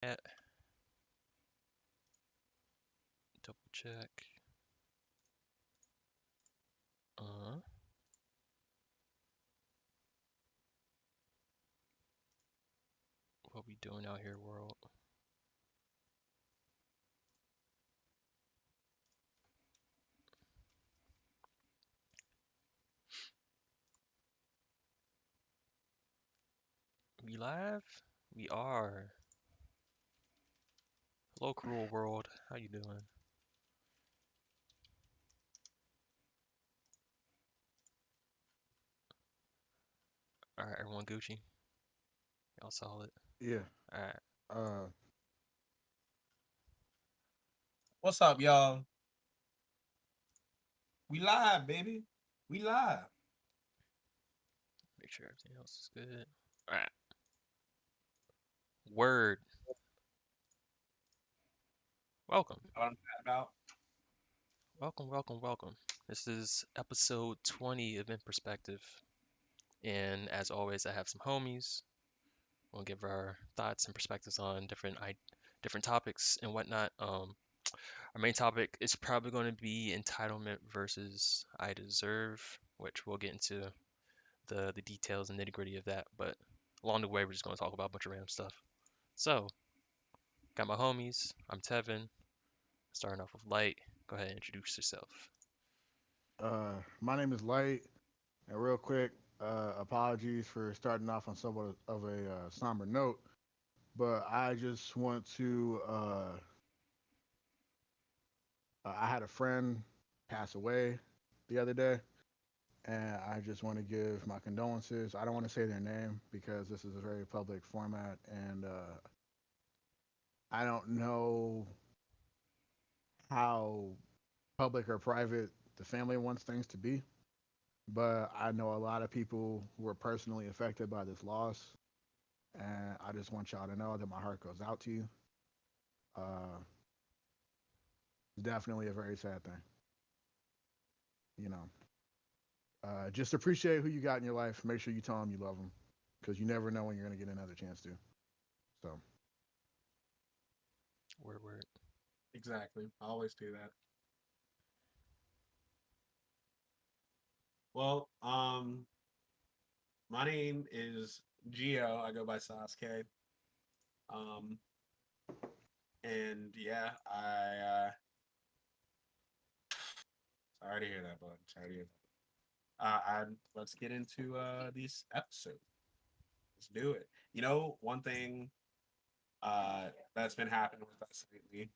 Yeah, double check. Uh, what we doing out here, world? We live? We are. Hello, cruel world. How you doing? All right, everyone, Gucci. Y'all solid. Yeah. All right. Uh, What's up, y'all? We live, baby. We live. Make sure everything else is good. All right. Word. Welcome. Know what I'm talking about? Welcome. Welcome. Welcome. This is episode 20 of Inperspektev, and as always, I have some homies. We'll give our thoughts and perspectives on different topics and whatnot. Our main topic is probably going to be entitlement versus I deserve, which we'll get into the details and nitty gritty of that. But along the way, we're just going to talk about a bunch of random stuff. So, got my homies. I'm Tevin. Starting off with Light. Go ahead and introduce yourself. my name is Light, and real quick, apologies for starting off on somewhat of a somber note, but I just want to. I had a friend pass away the other day, and I just want to give my condolences. I don't want to say their name because this is a very public format, and I don't know how public or private the family wants things to be. But I know a lot of people who were personally affected by this loss, and I just want y'all to know that my heart goes out to you. Uh, it's definitely a very sad thing, you know. Just appreciate who you got in your life. Make sure you tell them you love them, because you never know when you're gonna get another chance to. So, Word, word. Exactly. I always do that. Well, my name is Gio. I go by Sasuke. Um, and yeah, sorry to hear that, bud. Sorry to hear that. Let's get into these episodes. Let's do it. You know, one thing that's been happening with us lately.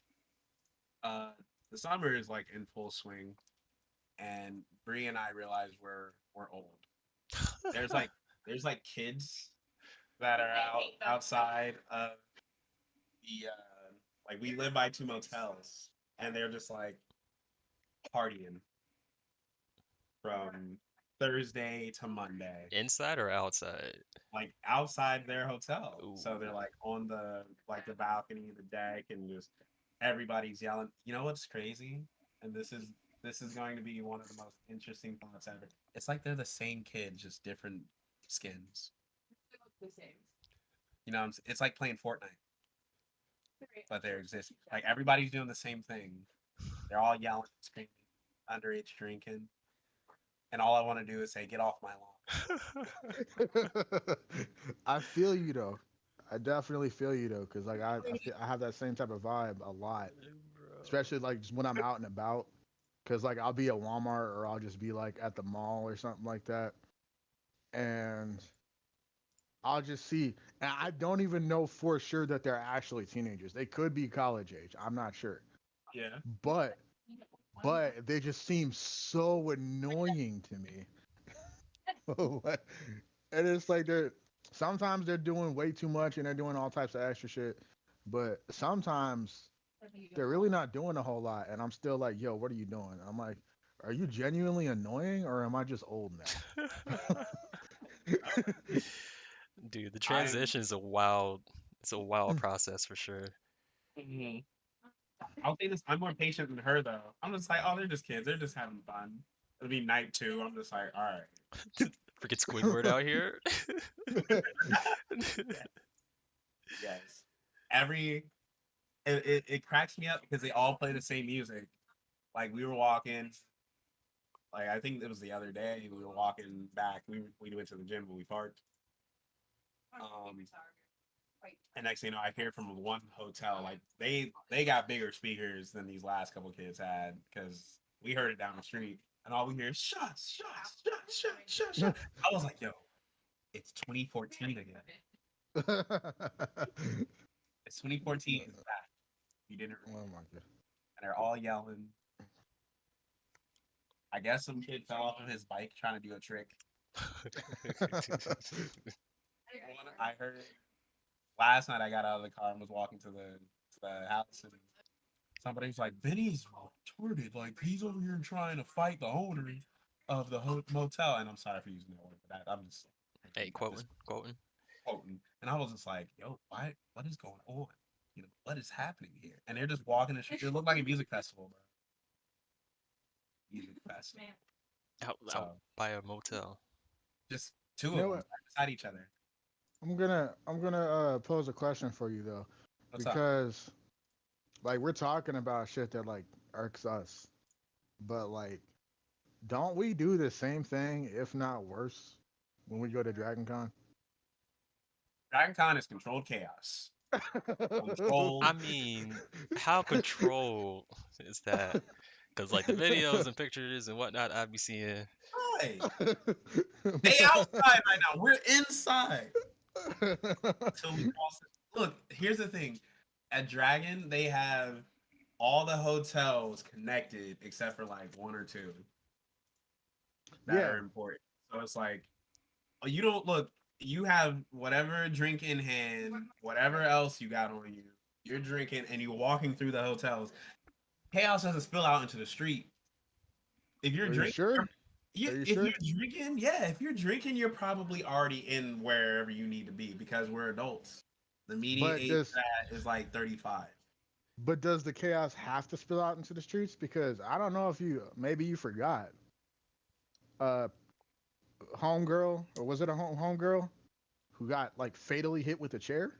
Uh, the summer is like in full swing, and Bree and I realize we're old. There's like there's like kids that are outside of the like we live by two motels, and they're just like partying from Thursday to Monday, Inside or outside? like outside their hotel. Ooh. So they're like on the balcony, the deck, and just everybody's yelling. You know what's crazy? And this is going to be one of the most interesting thoughts ever. It's like they're the same kids, just different skins. You know, it's like playing Fortnite, but they're existing. Like everybody's doing the same thing. They're all yelling, screaming, underage drinking, and all I want to do is say, "Get off my lawn." I feel you though. I definitely feel you though, because like I have that same type of vibe a lot, Bro. especially like just when I'm out and about. Cause like I'll be at Walmart or I'll just be like at the mall or something like that, and I'll just see, and I don't even know for sure that they're actually teenagers. They could be college age. I'm not sure, Yeah, but they just seem so annoying to me. And it's like they're sometimes they're doing way too much and they're doing all types of extra shit, but sometimes they're really not doing a whole lot, and I'm still like, yo, what are you doing? I'm like, are you genuinely annoying or am I just old now? Dude, the I am. transition is a wild process for sure. Mhm. I'll say this: I'm more patient than her, though. I'm just like, oh, they're just kids. They're just having fun. It'll be night two. I'm just like, all Freaking Squidward out here. right. Yes. every it cracks me up because they all play the same music. Like we were walking, like I think it was the other day. We were walking back. We went to the gym when we parked. Um, and next thing you know, I hear from one hotel like they got bigger speakers than these last couple kids had because we heard it down the street, and all we hear is shots, shots, shots, shots, shots, shots. I was like, yo, it's 2014 again. It's 2014. It's back. You didn't Oh remember, my god. and they're all yelling. I guess some kid fell off of his bike trying to do a trick. I heard last night I got out of the car and was walking to the house, and somebody's like, Vinny's retarded. Like he's over here trying to fight the owner of the motel. And I'm sorry for using that word, but I'm just Hey, at this quoting, quoting. quoting. And I was just like, yo, why? What is going on? What is happening here? And they're just walking the street. It looked like a music festival, bro. Music festival. Out So by a motel. just two You of know them what? side beside each other. I'm gonna pose a question for you though, What's up? because like we're talking about shit that like irks us, but like don't we do the same thing, if not worse, when we go to Dragon Con? Dragon Con is controlled chaos. I Controlled. mean, how control is that? Because like the videos and pictures and whatnot I be seeing. Right. They outside right now. We're inside. Until we cross it. Look, here's the thing. At Dragon, they have all the hotels connected except for like one or two that Yeah, are important. So it's like, oh, you don't look, you have whatever drink in hand, whatever else you got on you. You're drinking and you're walking through the hotels. Chaos doesn't spill out into the street. If you're are you drinking, sure? Are you if sure? you're drinking, yeah, if you're drinking, you're probably already in wherever you need to be because we're adults. The median But age does for that is like 35. but does the chaos have to spill out into the streets? Because I don't know if you maybe you forgot. Uh, homegirl, or was it a homegirl who got like fatally hit with a chair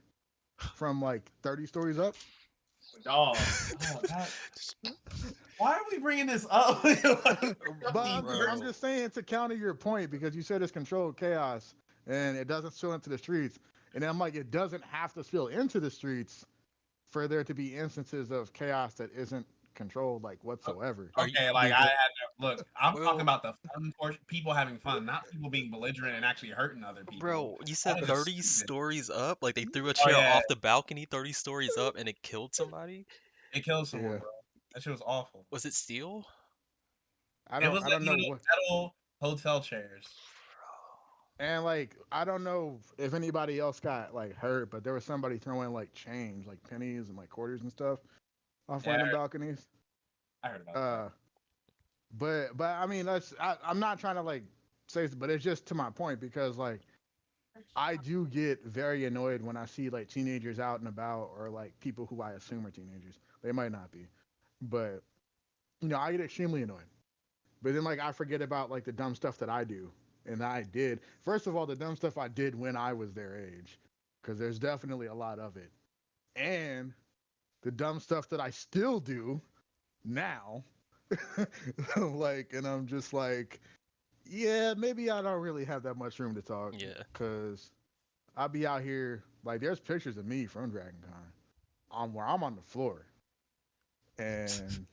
from like 30 stories up? Dog, why are we bringing this up? Like, But I'm Bro, just saying to counter your point because you said it's controlled chaos and it doesn't spill into the streets, and I'm like it doesn't have to spill into the streets for there to be instances of chaos that isn't controlled like whatsoever. are you, okay, like wait, I had but to look. I'm talking well, about the fun portion, people having fun, not people being belligerent and actually hurting other people. bro, you said That is just 30 stupid. stories up? Like they threw a Oh chair yeah, off the balcony 30 stories up and it killed somebody? it killed someone, Yeah, bro. That shit was awful. Was it steel? It was I like don't one know of what, those metal hotel chairs. and like I don't know if anybody else got like hurt, but there was somebody throwing like change, like pennies and like quarters and stuff off Yeah, random balconies. I heard about that. Uh, but I mean I'm not trying to like say, but it's just to my point because like I do get very annoyed when I see like teenagers out and about or like people who I assume are teenagers. They might not be, but I get extremely annoyed. But then like I forget about like the dumb stuff that I do and that I did. First of all, the dumb stuff I did when I was their age, because there's definitely a lot of it, and the dumb stuff that I still do now. Like, and I'm just like, yeah, maybe I don't really have that much room to talk Yeah. because I'll be out here. Like, there's pictures of me from Dragon Con on where I'm on the floor, and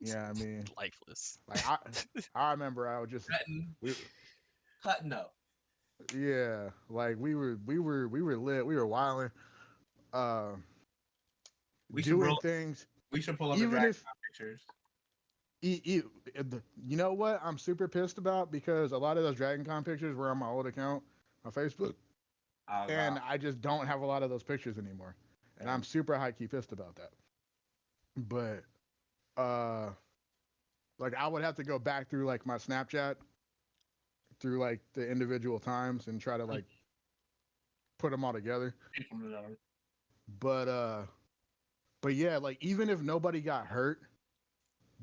yeah, I mean, Lifeless. like I remember I would just Cutting, we cutting up. yeah, like we were lit, we were wilding, uh, We should doing roll. things. We should pull up the Even Dragon if Con pictures. you know what I'm super pissed about because a lot of those Dragon Con pictures were on my old account on Facebook, Oh and wow. I just don't have a lot of those pictures anymore, and I'm Damn. super high key pissed about that. But uh, like I would have to go back through like my Snapchat through like the individual times and try to like put them all together. But but yeah, like even if nobody got hurt,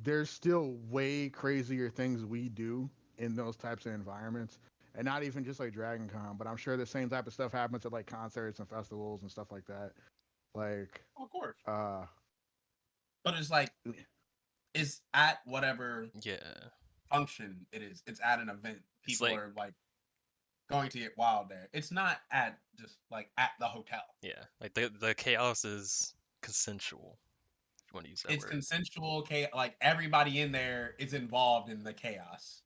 there's still way crazier things we do in those types of environments. And not even just like Dragon Con, but I'm sure the same type of stuff happens at like concerts and festivals and stuff like that. Like, Of course. uh, But it's like it's at whatever Yeah. function it is. It's at an event. It's People like, are like going to get wild there. It's not at just like at the hotel. yeah, like the chaos is consensual, if you want to use that It's word. consensual chaos. Like everybody in there is involved in the chaos.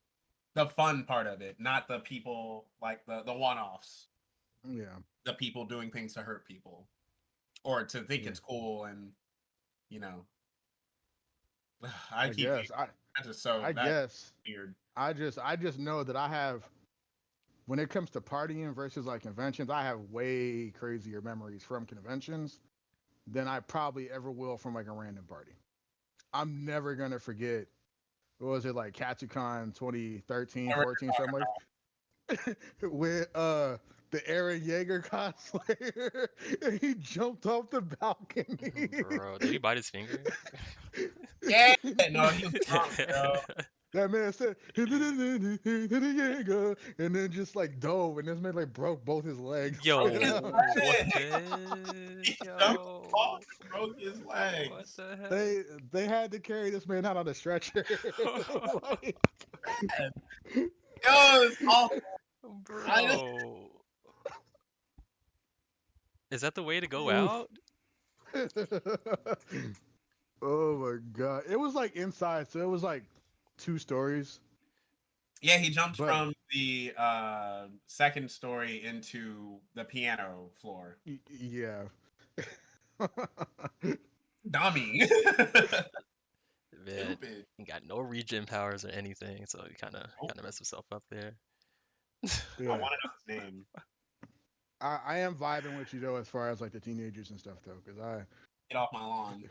The fun part of it, not the people like the one offs. yeah, The people doing things to hurt people or to think yeah. it's cool and you know. I I keep guess that's just so I that's guess weird. I just know that I have when it comes to partying versus like conventions, I have way crazier memories from conventions than I probably ever will from like a random party. I'm never gonna forget what was it like Katsucon 2013, Whatever 14, something like with the Aaron Yeager cosplayer and he jumped off the balcony. Bro, did he bite his finger? you're talking about. Yeah, no, he was drunk, bro. That man said Yeager and then just like dove and this man like broke both his legs. Broke his Yo, what leg. the He heck? jumped off Yo, and broke his what legs. the heck? They had to carry this man out on a stretcher. Like, Yo, it's awful. I just, Bro, is that the way to go out? oh my god. It was like inside, so it was like 2 stories. yeah, he jumped But from the second story into the piano floor. yeah. Dummy. Man, Stupid. he got no regen powers or anything, so he Oh, kind of messed himself up there. I Yeah. want to know his name. I am vibing with you though as far as like the teenagers and stuff though, because I Get off my lawn.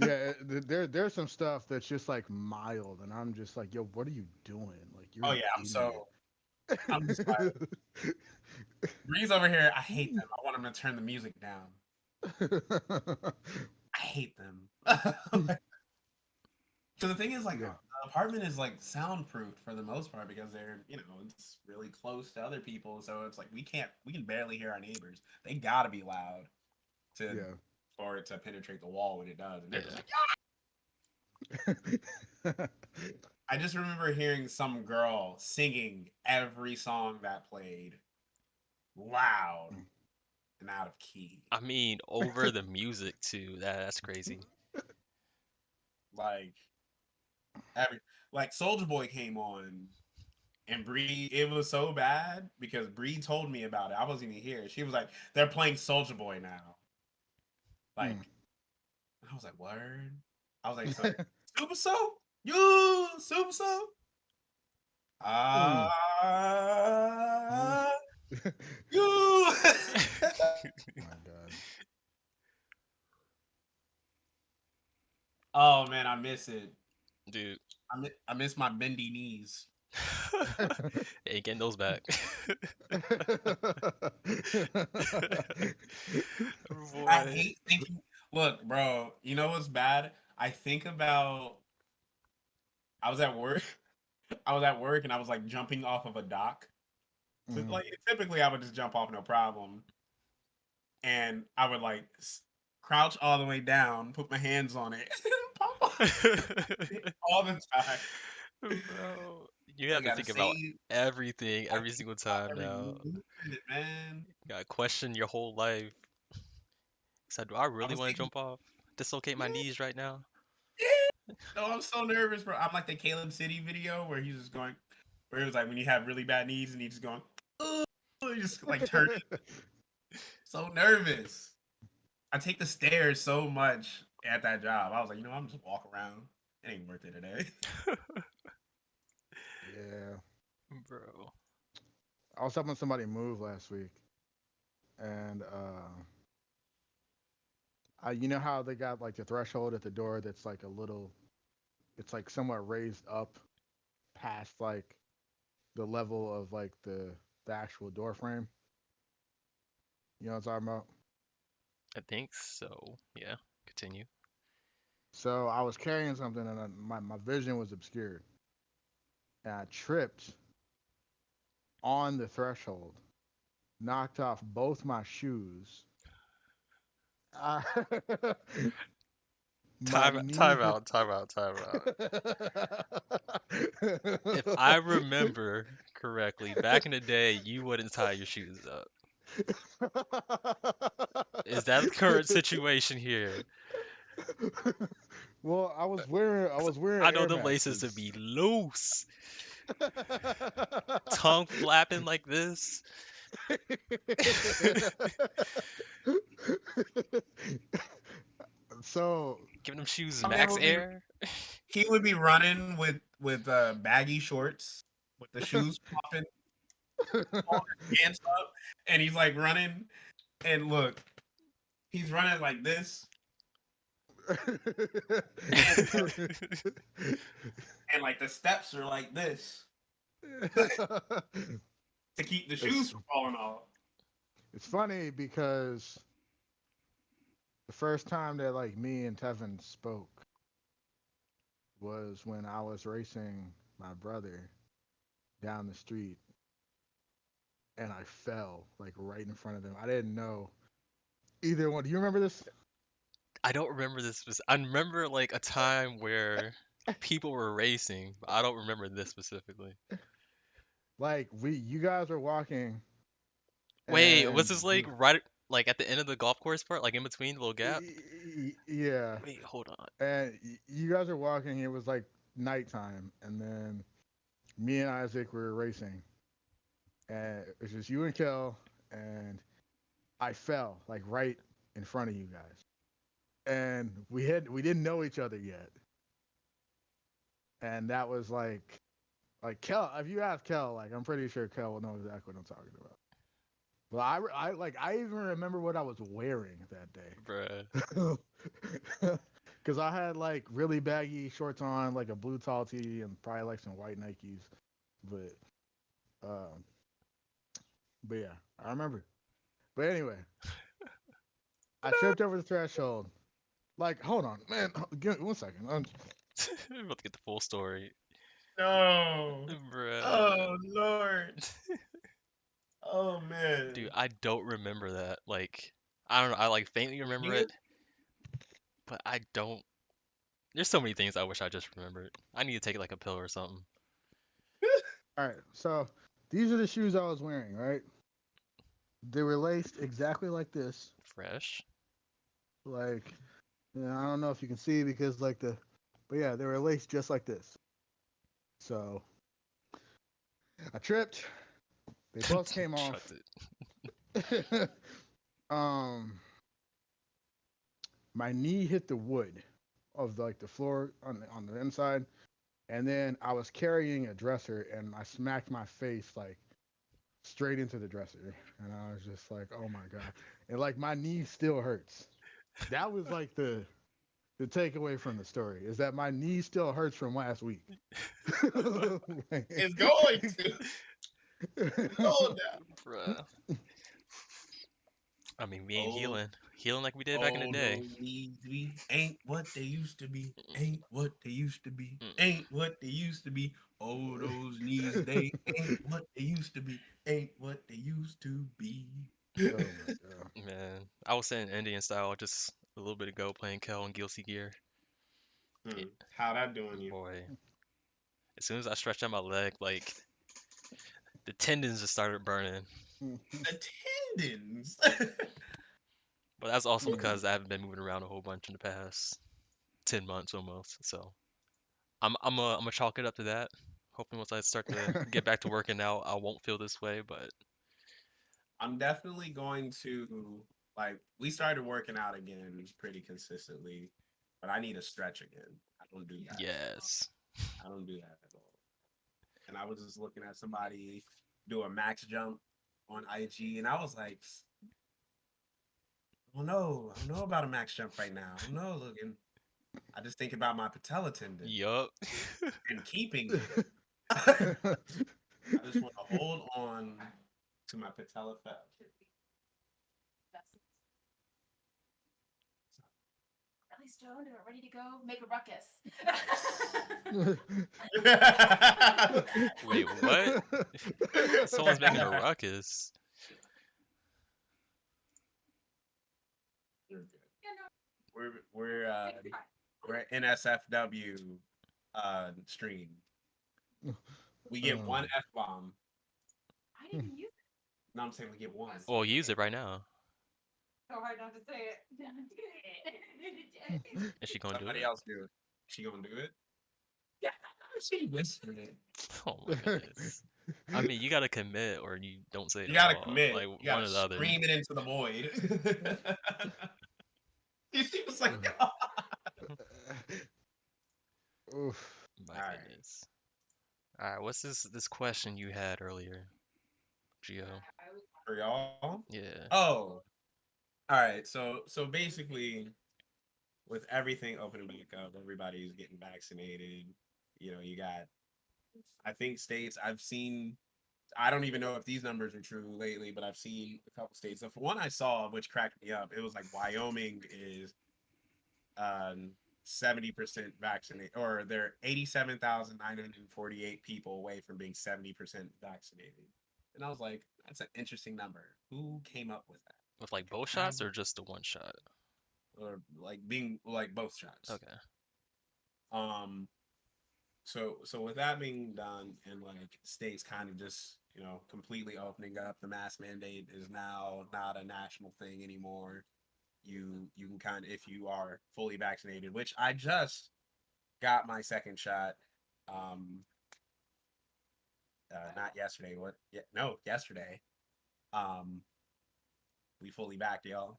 yeah, there's some stuff that's just like mild, and I'm just like, yo, what are you doing? Like, you're Oh an yeah, idiot. I'm just like Breeze over here. I hate them. I want him to turn the music down. I hate them. So the thing is, like, yeah, the apartment is like soundproofed for the most part because they're, it's really close to other people. So it's like we can barely hear our neighbors. They gotta be loud to yeah. for it to penetrate the wall when it does. And they're just Yeah. like, I just remember hearing some girl singing every song that played loud and out of key. I mean, over the music too. That's crazy. Like every like Soldier Boy came on and Bree, it was so bad because Bree told me about it. I wasn't even here. She was like, "They're playing Soldier Boy now." Mm. Like, I was like, "Word." I was like, "So, Super Soul, you Super Soul." Mm. Ah, you. My God. Oh man, I miss it. Dude. I miss my bendy knees. Ain't getting those back. I Boy. hate thinking. Look, bro, you know what's bad? I think about. I was at work. I was at work and I was like jumping off of a dock. So, Mhm. like typically, I would just jump off no problem, and I would like crouch all the way down, put my hands on it, pop off all the time. Bro, you I have to gotta think about save. everything I every think single about time every now. movement, man. You gotta question your whole life. So, do I I really was want to thinking, jump off? Dislocate my yeah, knees right now? yeah. No, I'm so nervous, bro. I'm like the Caleb City video where he's just going, where it was like when you have really bad knees and he's just going, oh, he just like turning. So nervous. I take the stairs so much at that job. I was like, I'm just walk around. It ain't worth it today. Yeah. Bro. I was helping somebody move last week, and you know how they got like the threshold at the door that's like a little, it's like somewhat raised up past like the level of like the actual door frame. You know what I'm talking about? I think so. Yeah. Continue. So I was carrying something and my vision was obscured, and I tripped on the threshold, knocked off both my shoes, I, my Time, knee time hit. out, time out, time out. If I remember correctly, back in the day, you wouldn't tie your shoes up. Is that the current situation here? Well, I 'Cause was wearing I know Air the laces to Maxes. be loose, tongue flapping like this, So giving them shoes My man max would be air. he would be running with baggy shorts with the shoes popping, all his pants up, and he's like running. And look, he's running like this, and like the steps are like this to keep the shoes it's from falling off. it's funny because the first time that like me and Tevin spoke was when I was racing my brother down the street and I fell like right in front of him. I didn't know either one. Do you remember this? I don't remember this. I remember like a time where people were racing, but I don't remember this specifically. Like you guys were walking Wait, was and this like right like at the end of the golf course part, like in between the little gap? yeah, Wait, hold on. and you guys were walking. It was like nighttime, and then me and Isaac were racing, and it was just you and Kel, and I fell like right in front of you guys, and we didn't know each other yet, and that was like Kel. If you ask Kel, like I'm pretty sure Kel will know exactly what I'm talking about. Well, I even remember what I was wearing that Bruh. day. Because I had like really baggy shorts on, like a blue tall tee, and probably like some white Nikes. But, um, but yeah, I remember. But anyway, I tripped over the threshold. Like, hold on, man. Give me 1 second. I'm about to get the full story. No. Bruh. Oh Lord. Oh man. Dude, I don't remember that. Like, I don't know. I like faintly remember Neither. it, but I don't. There's so many things I wish I just remembered. I need to take like a pill or something. All right, so these are the shoes I was wearing. Right, they were laced exactly like this. Fresh. Like, I don't know if you can see because like but yeah, they were laced just like this. So I tripped. They both came Chucked off. it. um, my knee hit the wood of like the floor on the inside, and then I was carrying a dresser, and I smacked my face like straight into the dresser, and I was just like, oh my god, and like my knee still hurts. That was like the takeaway from the story is that my knee still hurts from last week. It's going to. It's going down. Bruh. I mean, we ain't Oh, healing like we did back in the oh, day. those knees we ain't what they used to be. Mm-mm, Ain't what they used to be. mm-mm. Ain't what they used to be. Oh, those knees, they ain't what they used to be. Ain't what they used to be. Oh my god. Man, I was saying Indian style just a little bit ago playing Kel and Guilty Gear. Hmm. It, How that doing you? boy, as soon as I stretched out my leg, like the tendons just started burning. The tendons. But that's also Ooh, because I haven't been moving around a whole bunch in the past 10 months almost. So I'm gonna chalk it up to that. Hoping once I start to get back to working out, I won't feel this way. But I'm definitely going to like we started working out again pretty consistently, but I need to stretch again. I don't do that. yes, I don't do that at all. And I was just looking at somebody do a max jump on IG, and I was like, I don't know about a max jump right now. I don't know. Looking, I just think about my patella tendon yup. and keeping it. I just want to hold on to my patella fat. Really stoned and ready to go make a ruckus. Wait, what? Someone's making a ruckus. You're good. we're NSFW stream. We get one Um, F-bomb. I didn't even use it. No, I'm saying we get one. Well, use it right now. So hard not to say it. Is she gonna do Somebody it? else do it. She gonna do it? Yeah, she whispered it. Oh my goodness. I mean, you gotta commit or you don't say it You at gotta all. commit. Like You one gotta or the other. scream it into the void. She was like, "Oh." oof. My All right. goodness. All right, what's this question you had earlier, Gio? For y'all. Yeah. Oh, all right. So basically, with everything opening back up, everybody's getting vaccinated. You know, you got. I think states I've seen. I don't even know if these numbers are true lately, but I've seen a couple states. The one I saw, which cracked me up, it was like Wyoming is 70% vaccinated, or they're 87,948 people away from being 70% vaccinated. And I was like, that's an interesting number. Who came up with that? With like both Have shots or just the one shot? or like being like both shots. Okay. Um, so with that being done, and like states kind of just completely opening up, the mask mandate is now not a national thing anymore. You can kind of, if you are fully vaccinated, which I just got my second shot. Um, not yesterday. What? Yeah, no, yesterday. Um, we fully backed y'all.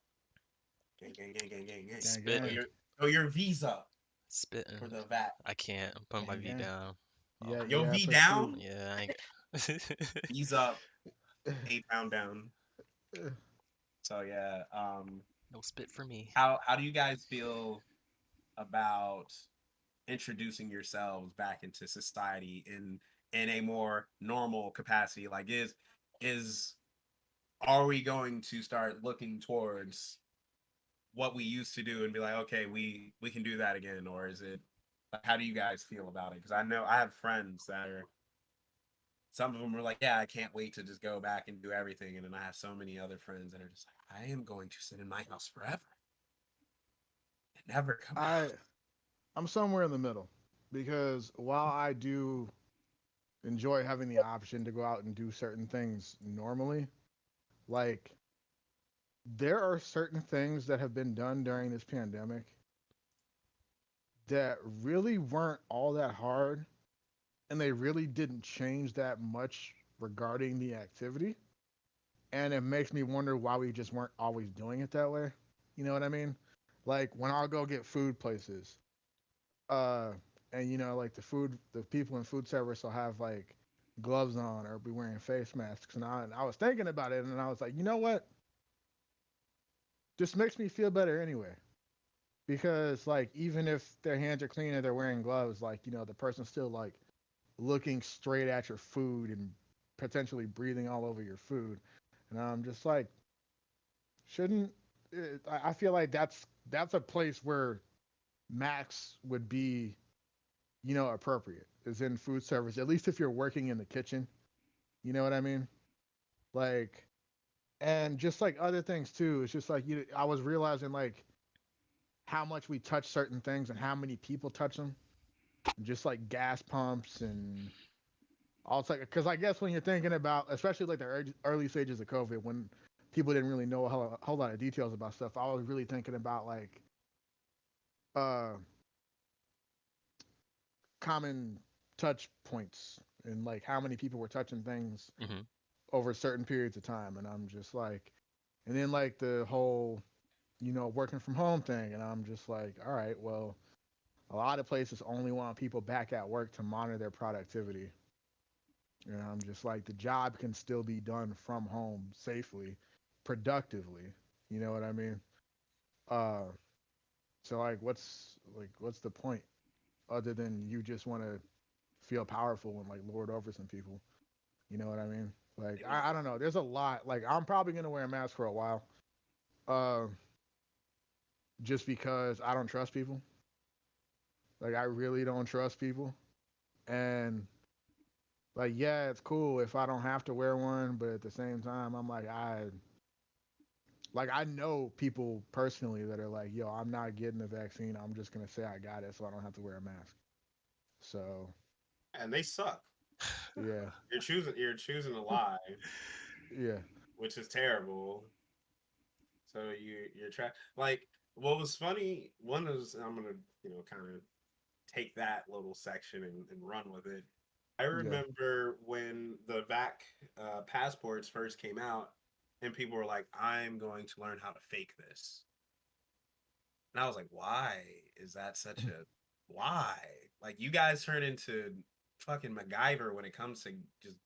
Gang, gang, gang, gang, gang, gang. Gang, So gang. Spitting. your visa Spitting. for the vat. I can't. I'm putting my Gang, V gang. down. Oh, Yeah, Yo, yeah, V proceed. down. yeah, I ain't. Visa 8 pound down. So yeah. No spit for me. How do you guys feel about introducing yourselves back into society in a more normal capacity? Like, is are we going to start looking towards what we used to do and be like, okay, we can do that again? Or is it like, how do you guys feel about it? Because I know I have friends that are, some of them are like, yeah, I can't wait to just go back and do everything. And then I have so many other friends that are just like, I am going to sit in my house forever and never come I out. I'm somewhere in the middle because while I do enjoy having the option to go out and do certain things normally, like there are certain things that have been done during this pandemic that really weren't all that hard and they really didn't change that much regarding the activity. And it makes me wonder why we just weren't always doing it that way. You know what I mean? Like when I'll go get food places, uh, and like the people in food service will have like gloves on or be wearing face masks. And I was thinking about it, and I was like, you know what? This makes me feel better anyway. Because like even if their hands are clean and they're wearing gloves, like the person's still like looking straight at your food and potentially breathing all over your food. And I'm just like, shouldn't I feel like that's a place where max would be appropriate is in food service, at least if you're working in the kitchen. You know what I mean? Like, and just like other things too, it's just like I was realizing like how much we touch certain things and how many people touch them, just like gas pumps and all like because I guess when you're thinking about especially like the early stages of COVID when people didn't really know a whole lot of details about stuff, I was really thinking about like uh common touch points and like how many people were touching things Hmm. over certain periods of time. And I'm just like, and then like the whole working from home thing, and I'm just like, all right, well, a lot of places only want people back at work to monitor their productivity. And I'm just like, the job can still be done from home safely, productively. You know what I mean? Uh, so what's the point other than you just want to feel powerful and like lord over some people? You know what I mean? Like I don't know. There's a lot. Like I'm probably gonna wear a mask for a while, uh, just because I don't trust people. Like I really don't trust people, and like yeah, it's cool if I don't have to wear one, but at the same time, I'm like Like I know people personally that are like, "Yo, I'm not getting the vaccine. I'm just gonna say I got it, so I don't have to wear a mask." So And they suck. yeah, You're choosing to lie, yeah, which is terrible. So you're like what was funny. One is I'm gonna kind of take that little section and run with it. I yeah, remember when the vac passports first came out, and people were like, "I'm going to learn how to fake this," and I was like, "Why is that such a why?" Like you guys turn into fucking MacGyver when it comes to just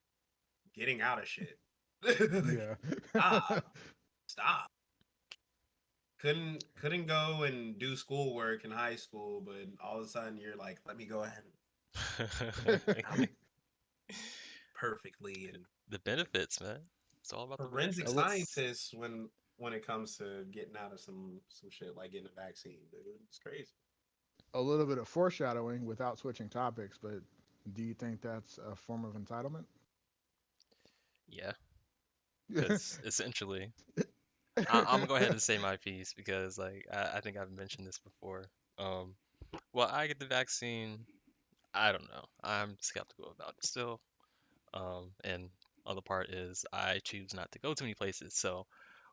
getting out of shit. Like, yeah. stop, stop. Couldn't go and do schoolwork in high school, but all of a sudden you're like, let me go ahead and out perfectly and The benefits, man. It's all about the forensic a, li- benefits. scientists when it comes to getting out of some shit like getting a vaccine, dude. It's crazy. a little bit of foreshadowing without switching topics, but do you think that's a form of entitlement? Yeah, because essentially, I'm gonna go ahead and say my piece because like I think I've mentioned this before. Um, well, I get the vaccine. I don't know. I'm skeptical about it still. And other part is I choose not to go to many places. So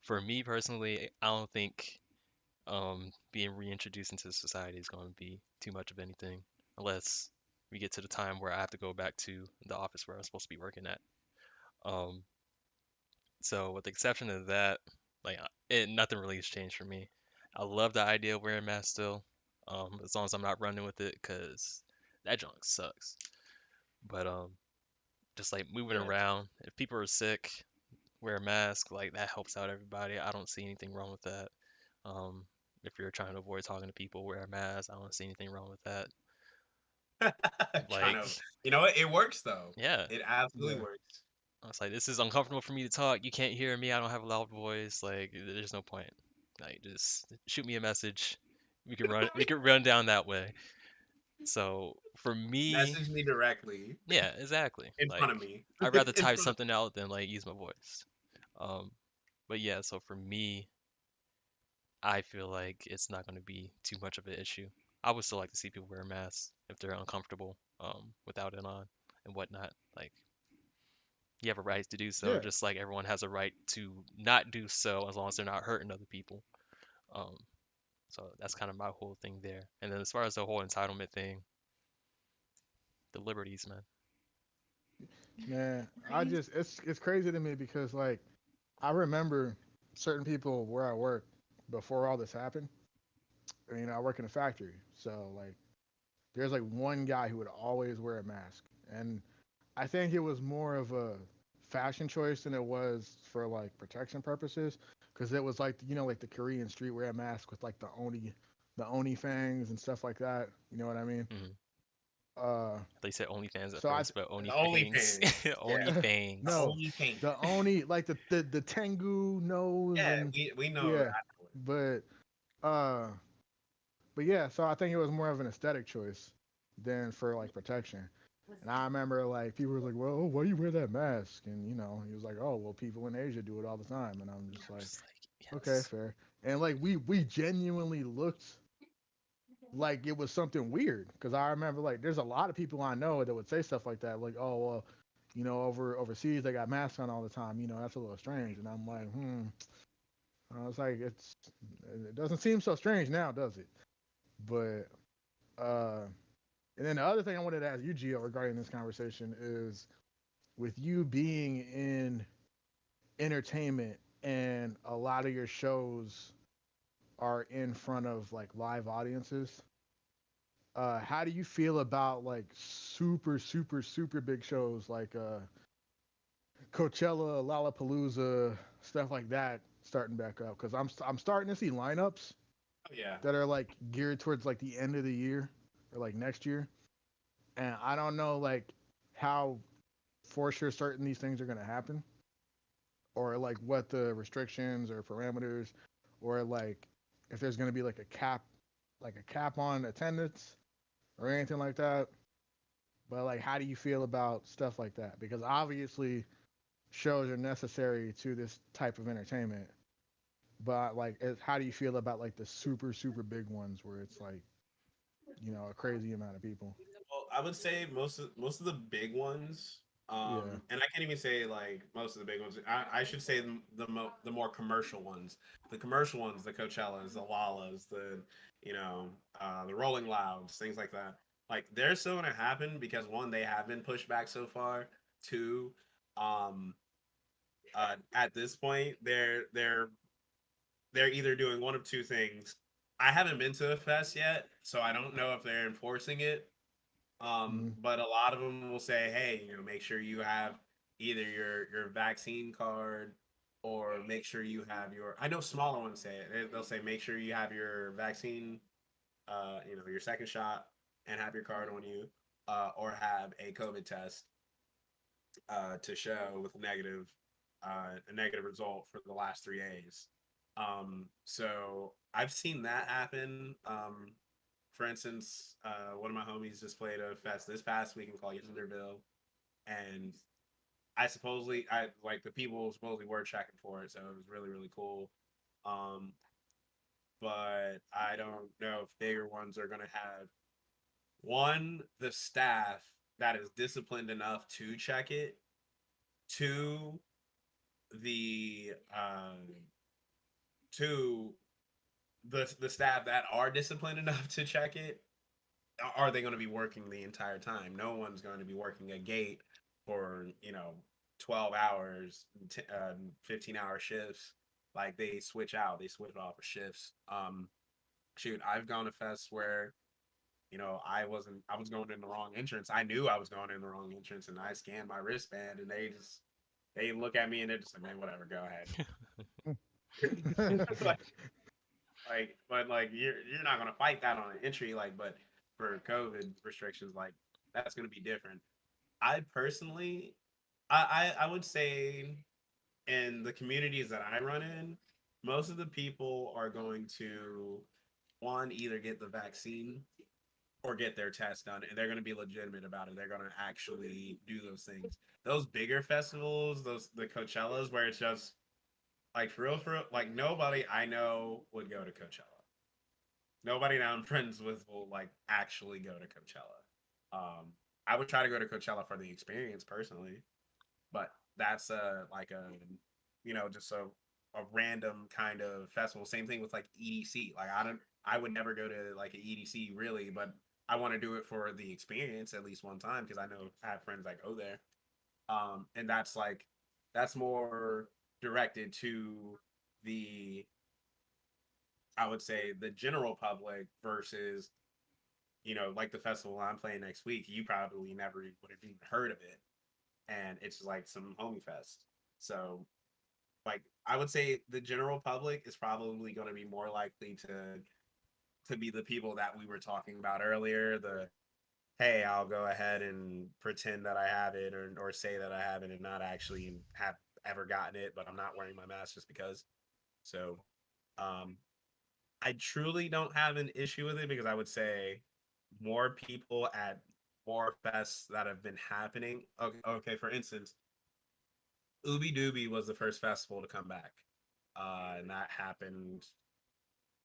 for me personally, I don't think being reintroduced into society is going to be too much of anything unless we get to the time where I have to go back to the office where I'm supposed to be working at. Um, so with the exception of that, like nothing really has changed for me. I love the idea of wearing masks still, as long as I'm not running with it, cause that junk sucks. But just like moving Yeah. around, if people are sick, wear a mask, like that helps out everybody. I don't see anything wrong with that. Um, if you're trying to avoid talking to people, wear a mask. I don't see anything wrong with that. Trying Like, to you know what? It works though. yeah, It absolutely Yeah. works. I was like, this is uncomfortable for me to talk. You can't hear me. I don't have a loud voice. Like, there's no point. Like, just shoot me a message. We could run down that way. So for me, Message me directly yeah, exactly. in Like, front of me. I'd rather In type front of something out than like use my voice. Um, but yeah, so for me, I feel like it's not going to be too much of an issue. I would still like to see people wear masks if they're uncomfortable without it on and whatnot. Like you have a right to do so, Yeah. just like everyone has a right to not do so as long as they're not hurting other people. Um, so that's kind of my whole thing there. And then as far as the whole entitlement thing, the liberties, man. Man, I Please. just it's crazy to me because like I remember certain people where I work before all this happened. You know, I work in a factory, so like there's like one guy who would always wear a mask, and I think it was more of a fashion choice than it was for like protection purposes, because it was like like the Korean streetwear mask with like the oni fangs and stuff like that. You know what I mean? Hmm. Uh, They said OnlyFans at so I first, but the Only Fangs, OnlyFans. Yeah. Only The Fangs. no, OnlyFans. the oni like the Tengu nose Yeah, and we know yeah, that. but uh, but yeah. So I think it was more of an aesthetic choice than for like protection. And I remember like people were like, "Well, why do you wear that mask?" And he was like, "Oh, well, people in Asia do it all the time." And I'm just I'm like, just like, "Okay, yes. fair." And like we genuinely looked like it was something weird because I remember like there's a lot of people I know that would say stuff like that, like, "Oh, well, overseas they got masks on all the time. That's a little strange." And I'm like, hmm. I was like, it doesn't seem so strange now, does it? But uh, and then the other thing I wanted to ask you, Gio, regarding this conversation is with you being in entertainment and a lot of your shows are in front of like live audiences. How do you feel about like super, super, super big shows like Coachella, Lollapalooza, stuff like that starting back up? Because I'm starting to see lineups Oh yeah. that are like geared towards like the end of the year or like next year, and I don't know like how for sure certain these things are going to happen, or like what the restrictions or parameters, or like if there's going to be like a cap on attendance or anything like that. But like, how do you feel about stuff like that? Because obviously shows are necessary to this type of entertainment, But like, how do you feel about like the super big ones where it's like a crazy amount of people? Well, I would say most of the big ones, Yeah. and I can't even say like most of the big ones. I should say the more commercial ones, the commercial ones, the Coachellas, the Lolas, you know the Rolling Louds, things like that. Like they're still gonna happen because one, they have been pushed back so far. Two, um, at this point, they're either doing one of two things. I haven't been to a fest yet, so I don't know if they're enforcing it. Mm-hmm. But a lot of them will say, hey, make sure you have either your vaccine card or make sure you have your. I know smaller ones say it. They'll say make sure you have your vaccine, your second shot, and have your card on you, or have a COVID test to show with a negative result for the last 3 days. So I've seen that happen. For instance, one of my homies just played a fest this past weekend called Yessenderville, and I like the people supposedly were checking for it, so it was really cool. Um, but I don't know if bigger ones are gonna have one the staff that is disciplined enough to check it. Two, the two the staff that are disciplined enough to check it, are they going to be working the entire time? No one's going to be working a gate for 12 hours, 15-hour shifts. Like they switch off of shifts. Shoot, I've gone to fests where I was going in the wrong entrance. I knew I was going in the wrong entrance, and I scanned my wristband, and they look at me and they're just like, man, whatever, go ahead. But like you're not gonna fight that on an entry, like, but for COVID restrictions, like that's gonna be different. I personally, I would say in the communities that I run in, most of the people are going to one either get the vaccine or get their test done, and they're going to be legitimate about it. They're going to actually do those things. Those bigger festivals, the Coachellas, where it's just like for real, like nobody I know would go to Coachella. Nobody that I'm friends with will like actually go to Coachella. I would try to go to Coachella for the experience personally, but that's just a random kind of festival. Same thing with like EDC. Like I would never go to like an EDC really, but I want to do it for the experience at least one time because I know I have friends that go there. And that's more directed to the I would say the general public versus like the festival I'm playing next week. You probably never would have even heard of it, and it's like some homie fest. So like I would say the general public is probably going to be more likely to be the people that we were talking about earlier. The hey, I'll go ahead and pretend that I have it or say that I have it and not actually have ever gotten it, but I'm not wearing my mask just because. So um, I truly don't have an issue with it because I would say more people at more fests that have been happening. Okay, for instance, Ooby Dooby was the first festival to come back, and that happened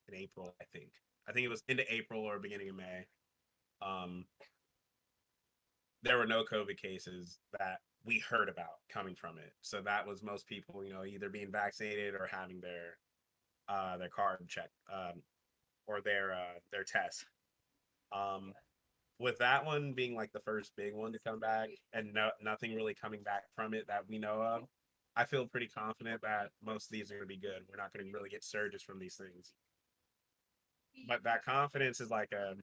in April, I think. I think it was into April or beginning of May. Um, there were no COVID cases that we heard about coming from it, so that was most people, either being vaccinated or having their card checked or their test. Um, with that one being like the first big one to come back and nothing really coming back from it that we know of, I feel pretty confident that most of these are going to be good. We're not going to really get surges from these things. But that confidence is like a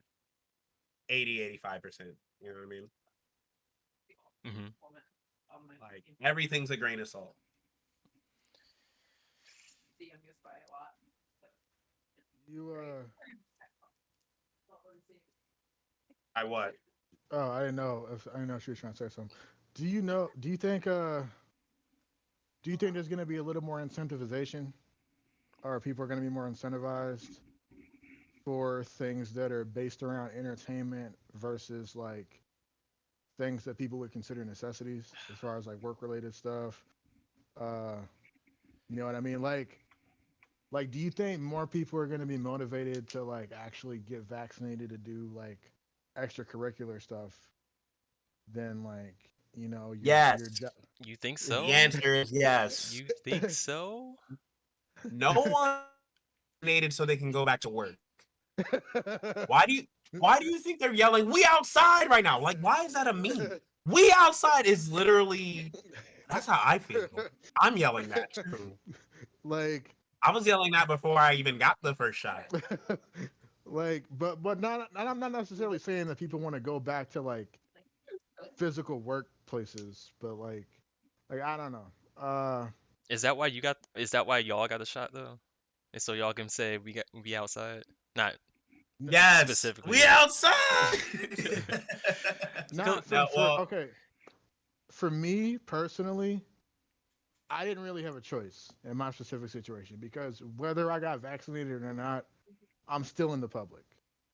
80-85%. You know what I mean? Hmm. Like everything's a grain of salt. You I what? oh, I didn't know if she was trying to say something. Do you think there's going to be a little more incentivization, or people are going to be more incentivized for things that are based around entertainment versus like things that people would consider necessities as far as like work related stuff? Uh, you know what I mean? Like, do you think more people are going to be motivated to like actually get vaccinated to do like extracurricular stuff than like your Yes. You think if The so? answer is yes. You think so? No one vaccinated so they can go back to work. Why do you why do you think they're yelling, "We outside" right now? Like, why is that a meme? We outside is literally that's how I feel. I'm yelling that too. like I was yelling that before I even got the first shot. like but not I'm not necessarily saying that people want to go back to like physical workplaces, but like I don't know. Is that why y'all got the shot though? And so y'all can say we outside? Not Yes, specifically, we but outside. feel Not No, for well, okay. For me personally, I didn't really have a choice in my specific situation because whether I got vaccinated or not, I'm still in the public.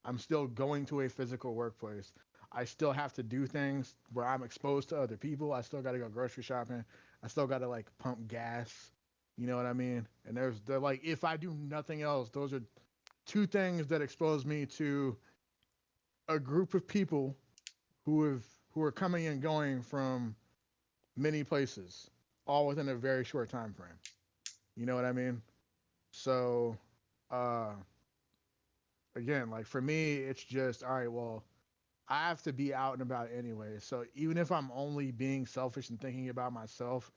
I'm still going to a physical workplace. I still have to do things where I'm exposed to other people. I still got to go grocery shopping. I still got to like pump gas. You know what I mean? And they're like, if I do nothing else, those are two things that expose me to a group of people who are coming and going from many places, all within a very short time frame. You know what I mean? So, uh, again, like for me, it's just all right. Well, I have to be out and about anyway. So even if I'm only being selfish and thinking about myself,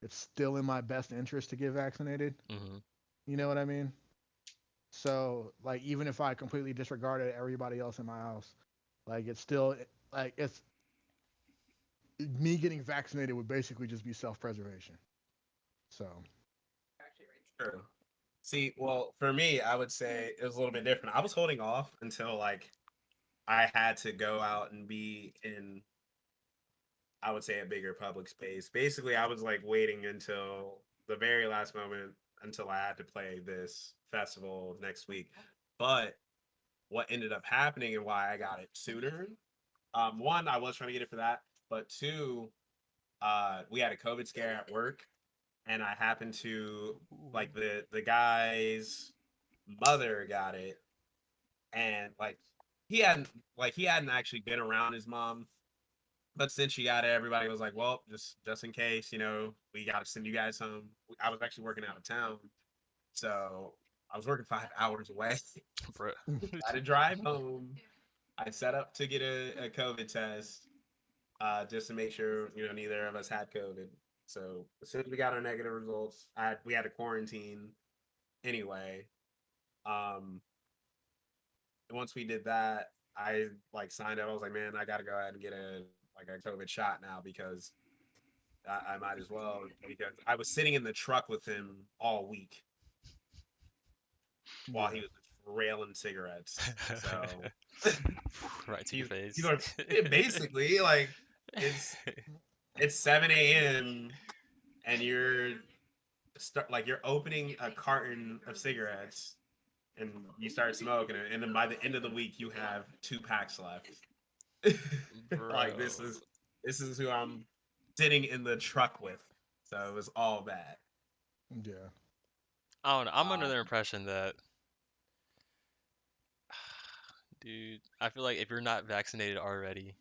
it's still in my best interest to get vaccinated. hmm You know what I mean? So like even if I completely disregarded everybody else in my house, like it's still like it's me getting vaccinated would basically just be self-preservation. So true. See, well, for me, I would say it was a little bit different. I was holding off until like I had to go out and be in, I would say, a bigger public space. Basically, I was like waiting until the very last moment until I had to play this festival next week. But what ended up happening and why I got it sooner, one, I was trying to get it for that, but two, we had a COVID scare at work, and I happened to like the guy's mother got it, and he hadn't actually been around his mom, but since she got it, everybody was like, well, just in case, we got to send you guys home. I was actually working out of town, so I was working 5 hours away. bro. I had to drive home. I set up to get a COVID test, just to make sure neither of us had COVID. So as soon as we got our negative results, we had to quarantine anyway. Um, Once we did that, I like signed up. I was like, man, I got to go ahead and get a COVID shot now because I might as well, because I was sitting in the truck with him all week while he yeah, was railing cigarettes. So Right to your he's face. like, basically like it's it's 7 a.m. and you're opening a carton of cigarettes and you start smoking it, and then by the end of the week you have 2 packs left. Like this Bro. is this is who I'm sitting in the truck with. So it was all bad. yeah. I don't know. I'm under Um, the impression that, dude, I feel like if you're not vaccinated already,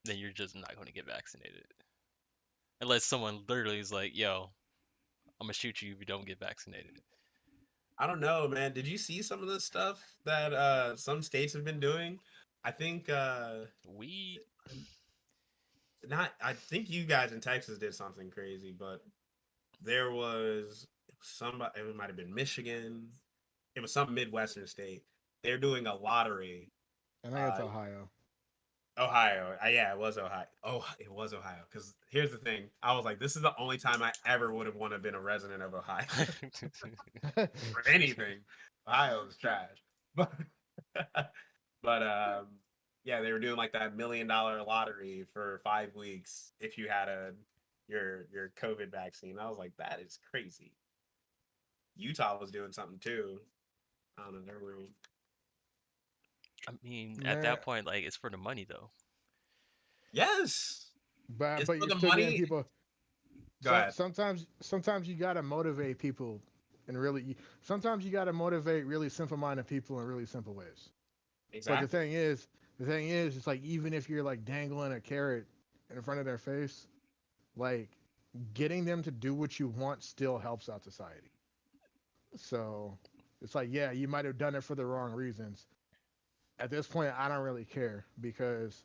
then you're just not going to get vaccinated. Unless someone literally is like, yo, I'm gonna shoot you if you don't get vaccinated. I don't know, man. Did you see some of the stuff that some states have been doing? I think We, not. I think you guys in Texas did something crazy, but there was somebody. It might have been Michigan. It was some Midwestern state. They're doing a lottery. I think it's Uh, Ohio. Ohio. Yeah, it was Ohio. Oh, it was Ohio. Because here's the thing. I was like, this is the only time I ever would have wanted to been a resident of Ohio for anything. Ohio was trash. But but yeah, they were doing like that $1 million lottery for 5 weeks if you had your COVID vaccine. I was like, that is crazy. Utah was doing something too. I don't know. They were I mean, at Man, that point, like, it's for the money though. yes. but It's for you're the still getting money. people. Go ahead. Sometimes you gotta motivate people And really, sometimes you got to motivate really simple-minded people in really simple ways. But Exactly. the thing is, it's like even if you're like dangling a carrot in front of their face, like getting them to do what you want still helps out society. So it's like, yeah, you might have done it for the wrong reasons. At this point, I don't really care because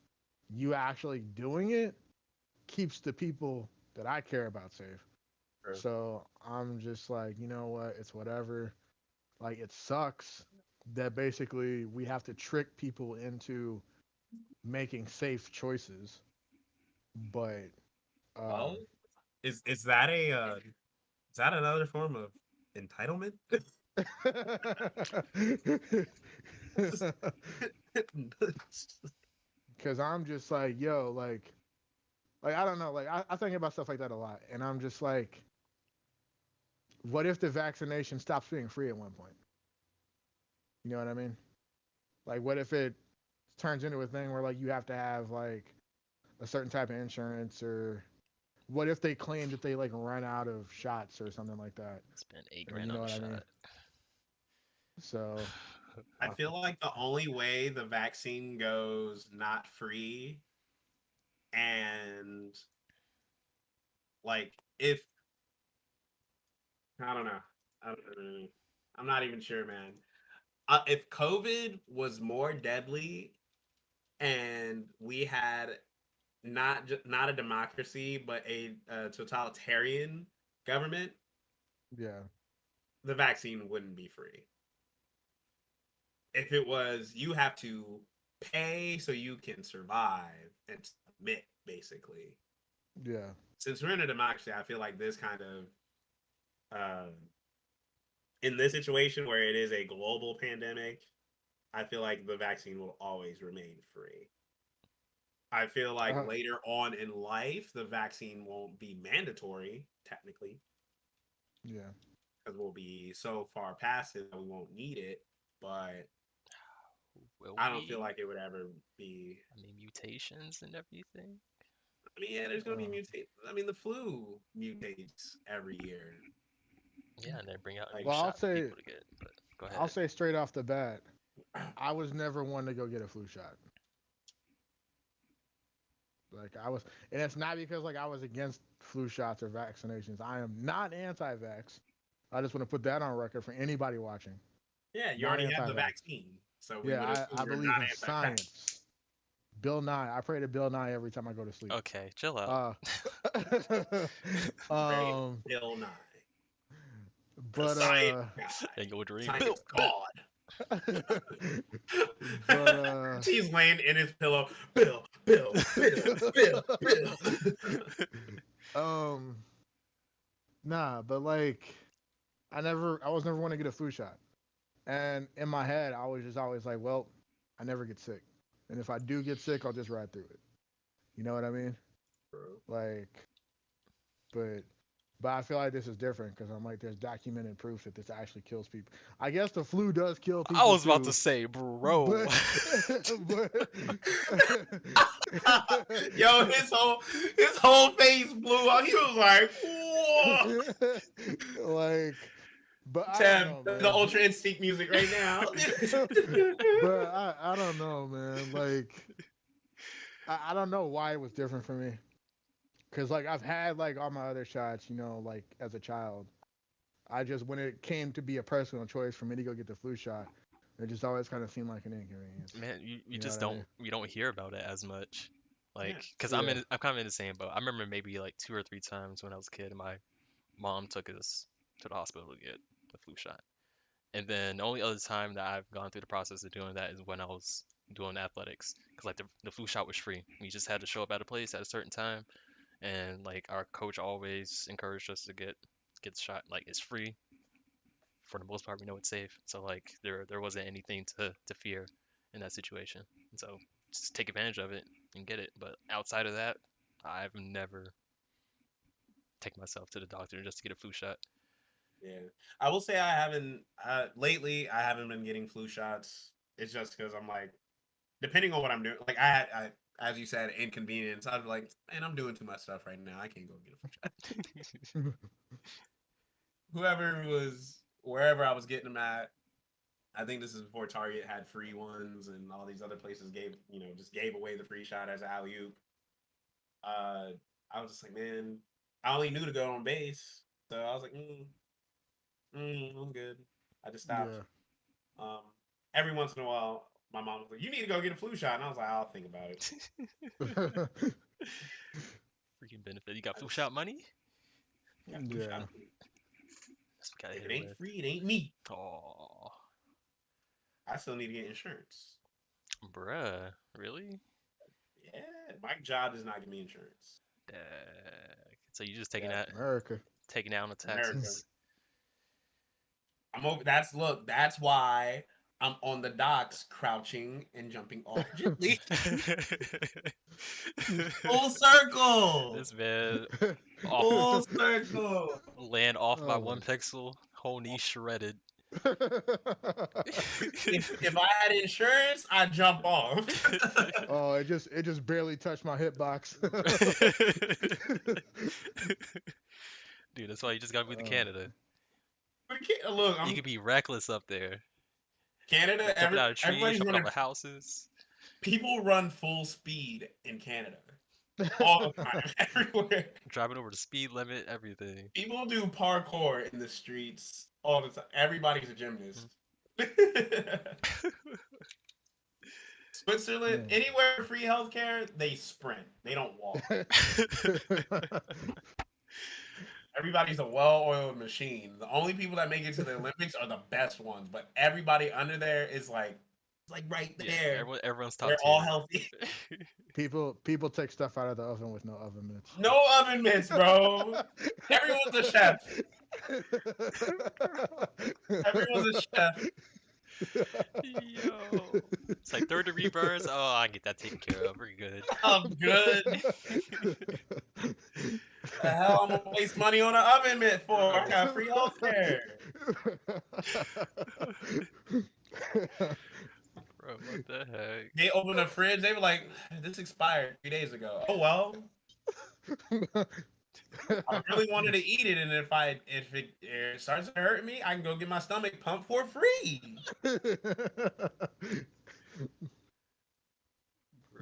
you actually doing it keeps the people that I care about safe. True. So I'm just like, you know what? It's whatever. Like, it sucks that basically we have to trick people into making safe choices. But, Well, um, is that is that another form of entitlement? because I'm just like, yo, like I don't know, like I think about stuff like that a lot, and I'm just like, what if the vaccination stops being free at one point? You know what I mean? Like, what if it turns into a thing where like you have to have like a certain type of insurance, or what if they claim that they like run out of shots or something like that? Spend eight Or grand you on know a what I mean? shot. So, I I, feel like the only way the vaccine goes not free and like if I don't know. I don't know. I'm not even sure, man. If COVID was more deadly and we had not a democracy but a totalitarian government, yeah, the vaccine wouldn't be free. If it was, you have to pay so you can survive and submit, basically. yeah, Since we're in a democracy, I feel like this kind of uh, in this situation where it is a global pandemic, I feel like the vaccine will always remain free. I feel like uh, later on in life, the vaccine won't be mandatory, technically, yeah. because we'll be so far past it that we won't need it. But Will I don't feel we? like it would ever be. I mean, mutations and everything. I mean, yeah, there's going to be Uh, mutate. I mean, the flu mutates every year. Yeah, and they bring out a new Like, well, shot for people to get. But go I'll ahead. say straight off the bat, I was never one to go get a flu shot. Like I was, and it's not because like I was against flu shots or vaccinations. I am not anti-vax. I just want to put that on record for anybody watching. yeah, you Not already have the anti-vax. vaccine, so we Yeah, would assume I you're believe not in anti-vax. science. Bill Nye. I pray to Bill Nye every time I go to sleep. Okay, chill out. Uh, Right? um, Bill Nye, the but science guy, In your dream, Bill, science Bill. god. but He's laying in his pillow. Bill, Bill, Bill, Bill, Bill. um, nah, but like I was never want to get a flu shot. And in my head, I was just always like, well, I never get sick. And if I do get sick, I'll just ride through it. You know what I mean? Bro. Like, but but I feel like this is different because I'm like, there's documented proof that this actually kills people. I guess the flu does kill I people was about to too, say, bro. but but Yo, his whole face blew out. He was like, "Whoa!" like, but I don't Tab, know, the man. Ultra Instinct music right now. But I don't know, man. Like, I don't know why it was different for me. Cause like I've had like all my other shots, you know, like as a child. I just when it came to be a personal choice for me to go get the flu shot, it just always kind of seemed like an inconvenience. Man, you You know just what I mean? don't hear about it as much. Yeah, Like, cause Yeah. I'm kind of in the same boat. I remember maybe like two or three times when I was a kid, my mom took us to the hospital to get the flu shot. And then the only other time that I've gone through the process of doing that is when I was doing athletics, cause like the flu shot was free. We just had to show up at a place at a certain time, and like our coach always encouraged us to get the shot. Like it's free for the most part. We know it's safe, so like there wasn't anything to fear in that situation. And so just take advantage of it and get it. But outside of that, I've never taken myself to the doctor just to get a flu shot. yeah. I will say I haven't lately. I haven't been getting flu shots. It's just because I'm like, depending on what I'm doing. Like I as you said, inconvenience. I was like, man, I'm doing too much stuff right now. I can't go get a flu shot. Whoever was wherever I was getting them at. I think this is before Target had free ones and all these other places just gave away the free shot as an alley oop. Uh, I was just like, man, I only knew to go on base, so I was like, I'm good. I just stopped. Yeah. Um, every once in a while, my mom was like, "You need to go get a flu shot," and I was like, "I'll think about it." Freaking benefit. You got I flu just shot money? got flu yeah. shot. That's what I gotta If hit it it ain't with. free, it ain't me. Oh, I still need to get insurance. bruh. Really? Yeah, my job does not give me insurance. Dag. So you just Yeah, America. taking down the America. taxes. I'm over. That's why I'm on the docks, crouching and jumping off gently. Full circle. This man off Full circle. land off by Oh my. 1 pixel, whole knee shredded. If I had insurance, I'd jump off. Oh, it just barely touched my hitbox. Dude, that's why you just gotta move to Oh. Canada. Look, You I'm could be reckless up there. Canada. Jumping out of trees, Everybody's jumping running. off of houses. People run full speed in Canada all the time, everywhere. Driving over the speed limit, everything. People do parkour in the streets all the time. Everybody's a gymnast. Switzerland, Man. anywhere free healthcare, they sprint. They don't walk. Everybody's a well-oiled machine. The only people that make it to the Olympics are the best ones, but everybody under there is like right Yeah, there. everyone's top They're all tier. healthy. People take stuff out of the oven with no oven mitts. No oven mitts, bro. Everyone's a chef. Everyone's a chef. Yo. It's like third degree burns. Oh, I get that taken care of. We're good. I'm good. The hell I'm gonna waste money on an oven mitt for? I got free healthcare. Bro, what the heck? They opened the fridge. They were like, "This expired 3 days ago." Oh well. I really wanted to eat it, and if it starts to hurt me, I can go get my stomach pumped for free.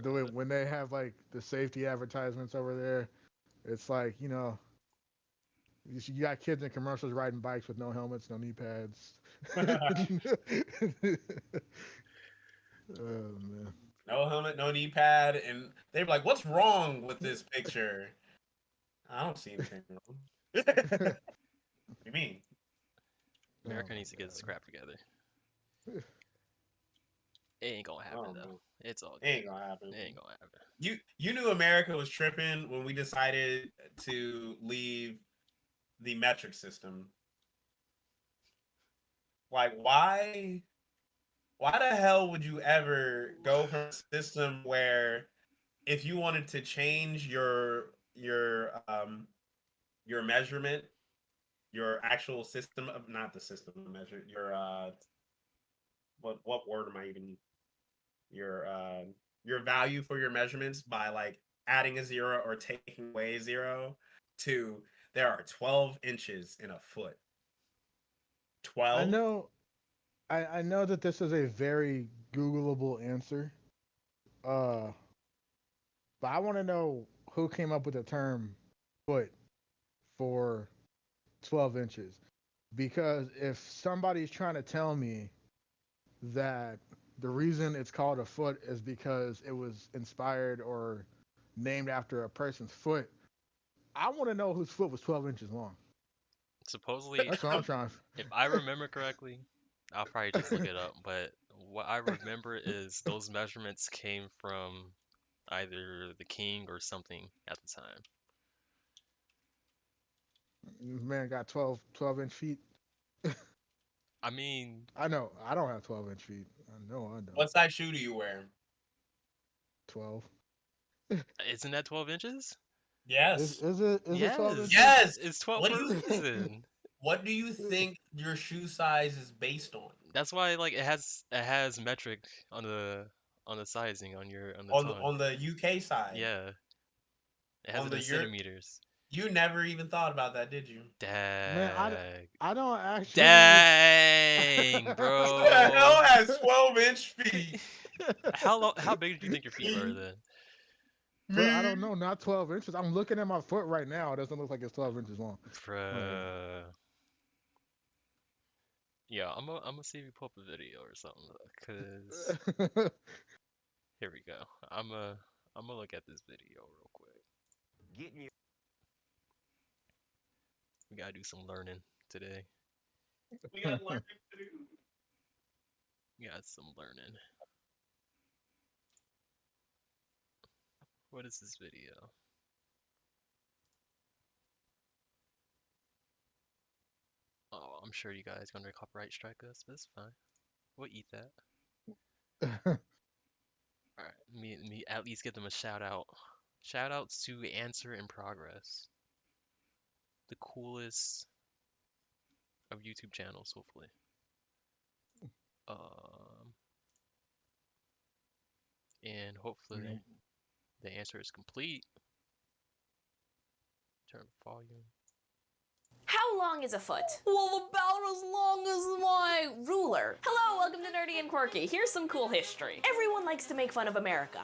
Bro, When they have like the safety advertisements over there, it's like you got kids in commercials riding bikes with no helmets, no knee pads. Oh man. No helmet, no knee pad, and they were like, "What's wrong with this picture?" I don't see anything wrong. What you mean? Oh America my needs to get its God. crap together. It ain't gonna happen Oh though. man, It's all it ain't good. gonna happen. It ain't gonna happen. You knew America was tripping when we decided to leave the metric system. Like, why the hell would you ever go from a system where if you wanted to change your measurement, your actual system of not the system of measure, your what word am I even your value for your measurements by like adding a zero or taking away a zero to there are 12 inches in a foot. I 12? know I know that this is a very Googleable answer. Uh but I want to know who came up with the term foot for 12 inches. Because if somebody's trying to tell me that the reason it's called a foot is because it was inspired or named after a person's foot, I want to know whose foot was 12 inches long. Supposedly, That's what I'm trying. if I remember correctly, I'll probably just look it up. But what I remember is those measurements came from either the king or something at the time. This man got 12-inch feet. I mean, I know. I don't have 12-inch feet. I know I don't. What size shoe do you wear? 12. isn't that 12 inches? Yes. Is it 12 Yes, inches? Yes. it's 12 What do for a you reason. what do you think your shoe size is based on? That's why like it has metric on the sizing on the tongue. On the UK side. Yeah, it has On it the in Europe centimeters. You never even thought about that, did you? Man, Dag. I don't actually. Dang, Who the bro. hell has 12-inch feet? How big do you think your feet were Me, then? But I me. don't know, not 12 inches. I'm looking at my foot right now. It doesn't look like it's 12 inches long. Like, Bruh. Yeah, I'm gonna see if you pull up a video or something, cause here we go. I'm gonna look at this video real quick. We gotta do some learning today. We got learning to do. We got some learning. What is this video? Oh, I'm sure you guys gonna copyright strike us, but it's fine. We'll eat that. Alright, me at least give them a shout out. Shout outs to Answer in Progress. The coolest of YouTube channels, hopefully. Um, and hopefully the answer is complete. Turn volume. How long is a foot? Well, about as long as my ruler. Hello, welcome to Nerdy and Quirky. Here's some cool history. Everyone likes to make fun of America.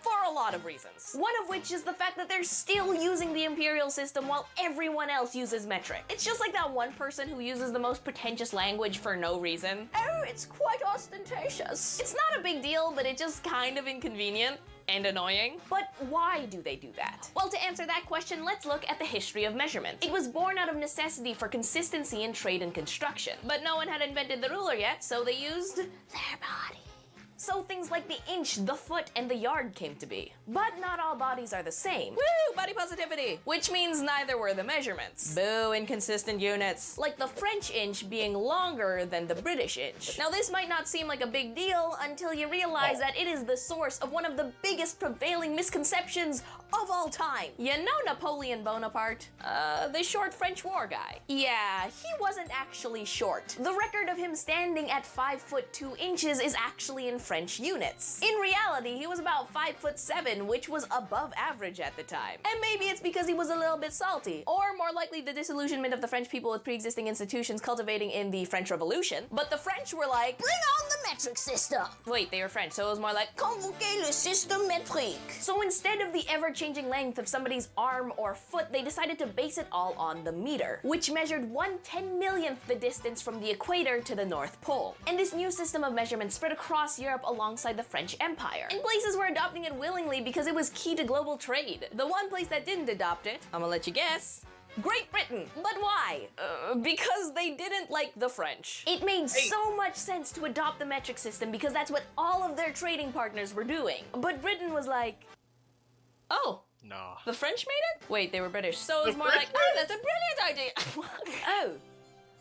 For a lot of reasons. One of which is the fact that they're still using the imperial system while everyone else uses metric. It's just like that one person who uses the most pretentious language for no reason. Oh, it's quite ostentatious. It's not a big deal, but it's just kind of inconvenient and annoying. But why do they do that? Well, to answer that question, let's look at the history of measurement. It was born out of necessity for consistency in trade and construction. But no one had invented the ruler yet, so they used their body. So things like the inch, the foot, and the yard came to be. But not all bodies are the same. Woo! Body positivity! Which means neither were the measurements. Boo, inconsistent units. Like the French inch being longer than the British inch. Now this might not seem like a big deal until you realize that it is the source of one of the biggest prevailing misconceptions of all time. You know Napoleon Bonaparte? The short French war guy. Yeah, he wasn't actually short. The record of him standing at 5 foot 2 inches is actually in French units. In reality, he was about 5'7", which was above average at the time. And maybe it's because he was a little bit salty, or more likely the disillusionment of the French people with pre-existing institutions cultivating in the French Revolution. But the French were like, bring on the metric system! Wait, they were French, so it was more like, convoquez le système métrique. So instead of the ever-changing length of somebody's arm or foot, they decided to base it all on the meter, which measured 1/10,000,000th the distance from the equator to the North Pole. And this new system of measurement spread across Europe alongside the French Empire. And places were adopting it willingly because it was key to global trade. The one place that didn't adopt it, I'm gonna let you guess, Great Britain. But why? Because they didn't like the French. It made so much sense to adopt the metric system because that's what all of their trading partners were doing. But Britain was like, oh, Nah. the French made it? Wait, they were British, so it was more like, oh, that's a brilliant idea. Oh,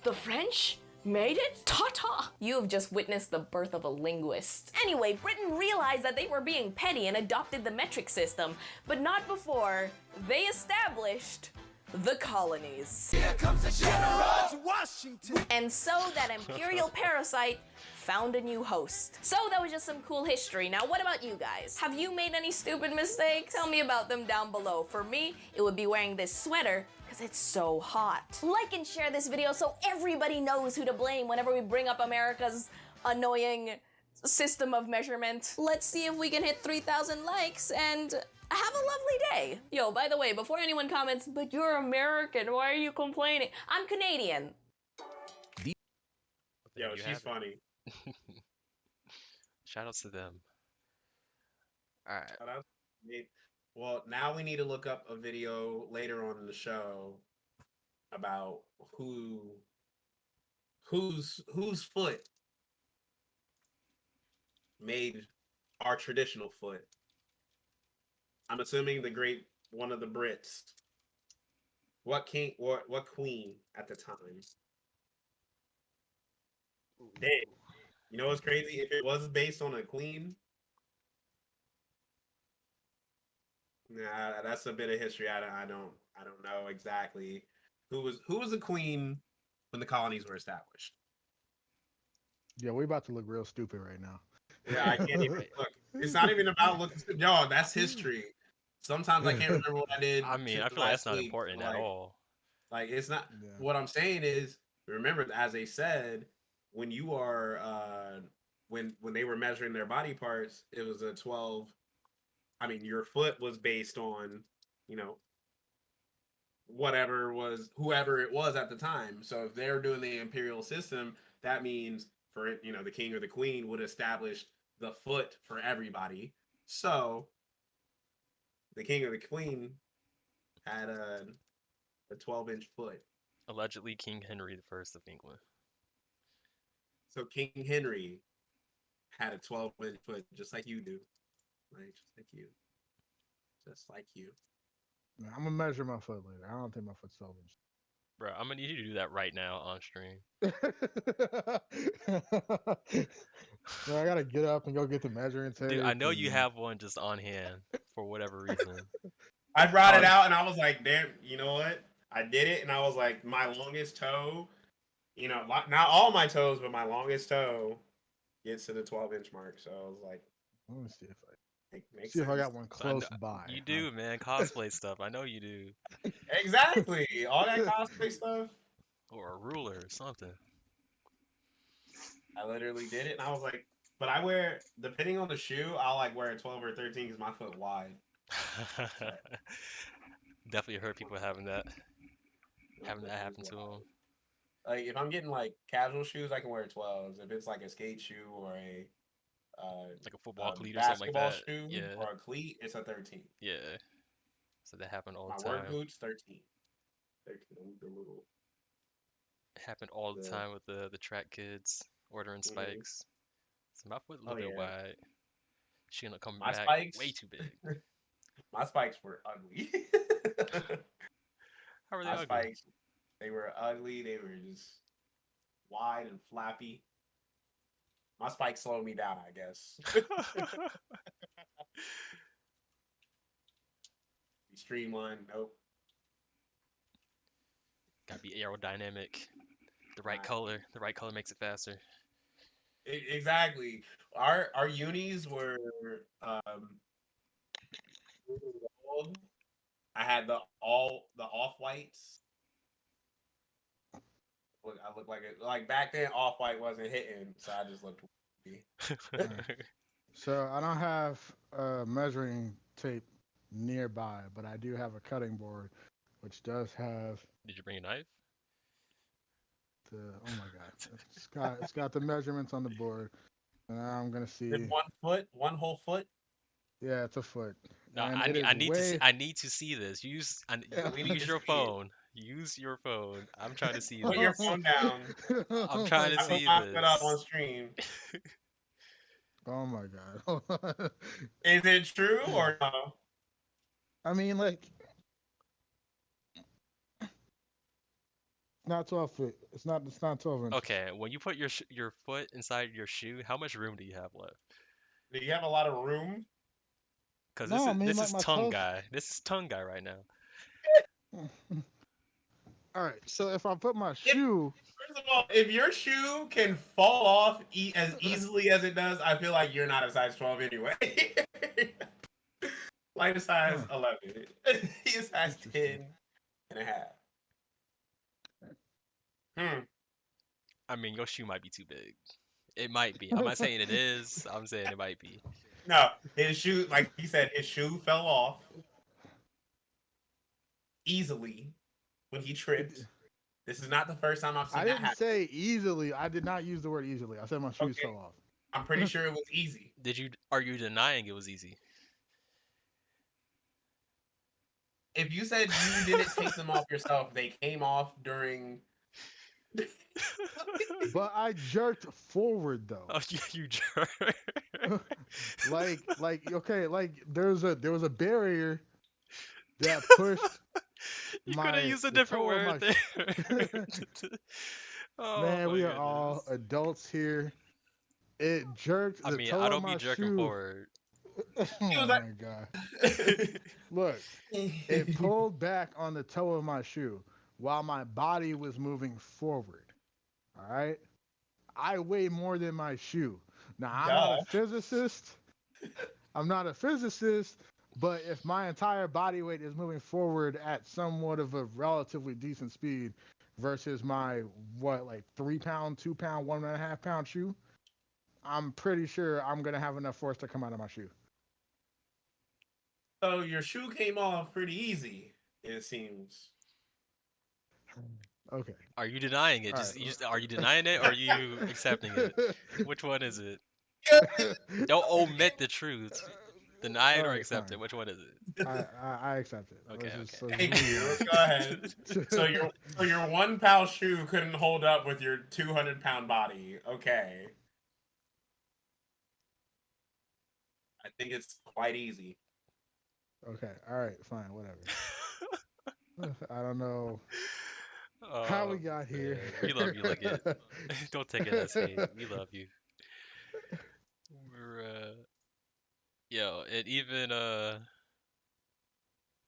the French made it? Ta-ta! You have just witnessed the birth of a linguist. Anyway, Britain realized that they were being petty and adopted the metric system, but not before they established the colonies. Here comes the General Washington! And so that imperial parasite found a new host. So that was just some cool history. Now what about you guys? Have you made any stupid mistakes? Tell me about them down below. For me, it would be wearing this sweater because it's so hot. Like and share this video so everybody knows who to blame whenever we bring up America's annoying system of measurement. Let's see if we can hit 3,000 likes and have a lovely day. Yo, by the way, before anyone comments, but you're American, why are you complaining? I'm Canadian. Yo, she's funny. Shoutouts to them. Alright. Well, now we need to look up a video later on in the show about whose foot made our traditional foot. I'm assuming one of the Brits. What king or what queen at the time? Dang. You know what's crazy? If it was based on a queen, nah, that's a bit of history. I don't know exactly who was the queen when the colonies were established. Yeah, we're about to look real stupid right now. Yeah, I can't even look. It's not even about looking stupid. No, that's history. Sometimes I can't remember what I did I mean, to I feel like that's last not week. important at all. Like it's not. Yeah. What I'm saying is, remember, as they said, when you are when they were measuring their body parts, it was a 12. I mean, your foot was based on, you know, whoever it was at the time. So if they're doing the imperial system, that means for it, the king or the queen would establish the foot for everybody. So the king or the queen had a 12-inch foot. Allegedly, King Henry the First of England. So King Henry had a 12-inch foot, just like you do, right? Just like you. Man, I'm gonna measure my foot later. I don't think my foot's 12 Bro, I'm gonna need you to do that right now on stream. inches. Man, I gotta get up and go get the measuring Dude, I tape. know you And have one just on hand for whatever reason. I brought it Oh, out and I was like, damn, you know what? I did it and I was like, my longest toe, not all my toes, but my longest toe gets to the 12-inch mark. So I was like, let me see if makes I sense. got one I know close by. you do, man. Cosplay stuff. I know you do. Exactly. All that cosplay stuff. Or a ruler or something. I literally did it and I was like, but depending on the shoe, I'll like wear a 12 or 13 because my foot wide. Definitely heard people having that happen to them. Like if I'm getting like casual shoes, I can wear 12s. If it's like a skate shoe or Like a football a cleat or something like basketball that. shoe Yeah, or a cleat, it's a 13. yeah. So that happened all My the work time. boots, 13. 13. The little It happened all the the time with the track kids ordering mhm. spikes. So my foot a Oh little bit yeah, wide. She ended up coming my back way spikes. too big. My spikes were ugly. How are they My ugly? spikes, they were ugly. They were just wide and flappy. My spikes slowed me down, I guess. Streamlined, nope. Gotta be aerodynamic. The right Not color. The right color makes it faster. exactly. Our unis were gold. I had the off whites. I look like it. Like back then, off white wasn't hitting, so I just looked. Alright. So I don't have measuring tape nearby, but I do have a cutting board, which does have Did you bring a knife? the. Oh my god, it's got the measurements on the board, and now I'm gonna With see. 1 foot, one whole foot. Yeah, it's a foot, No, and I it need is to see. way. I need to see this. We need Use to your see it. phone. Use your phone. I'm trying to see Put your this. phone down. I'm Oh trying my to I put see god. my foot up on this. stream. Oh my god. Is it true or no? I mean, like, not 12 feet. It's not 12 inches. Okay, when you put your foot inside your shoe, how much room do you have left? Do you have a lot of room? Because No, I mean this like is my tongue toes. guy. This is tongue guy right now. All right. So if I put my If shoe, First of all, if your shoe can fall off as easily as it does, I feel like you're not a size 12 anyway. Like a size huh, 11. He's a size interesting. 10 and a half. Hmm. I mean, your shoe might be too big. It might be. I'm not saying it is. I'm saying it might be. No, his shoe, like he said, his shoe fell off easily when he tripped. This is not the first time I've seen I that didn't happen. say easily. I did not use the word easily. I said my shoes Okay, fell off. I'm pretty sure it was easy. Are you denying it was easy? If you said you didn't take them off yourself, they came off during. But I jerked forward though. Oh, you jerk. Okay, like there was a barrier that pushed You could have used a the different toe of word my there. Oh man, my we are all goodness. adults here. It jerked I the mean, toe I of don't be my jerking shoe. forward. He Oh was my god. like. Look, it pulled back on the toe of my shoe while my body was moving forward. All right? I weigh more than my shoe. Now, I'm not a Duh. physicist. I'm not a physicist, But if my entire body weight is moving forward at somewhat of a relatively decent speed versus my what, like 3 pound, 2 pound, 1.5 pound shoe, I'm pretty sure I'm gonna have enough force to come out of my shoe. So your shoe came off pretty easy, it seems. Okay. Are you denying it? All Are you denying it or are you accepting it? Which one is it? right. Don't omit the truth. Deny it All or right, accept fine. it. Which one is it? I accept it. Okay, Thank Let's you. move Let's go ahead. So your 1 pound shoe couldn't hold up with your 200-pound body. Okay. I think it's quite easy. Okay. All right. Fine. Whatever. I don't know how we Oh got here. man, we love you like it. Don't take it as hate. We love you. We're yo, and even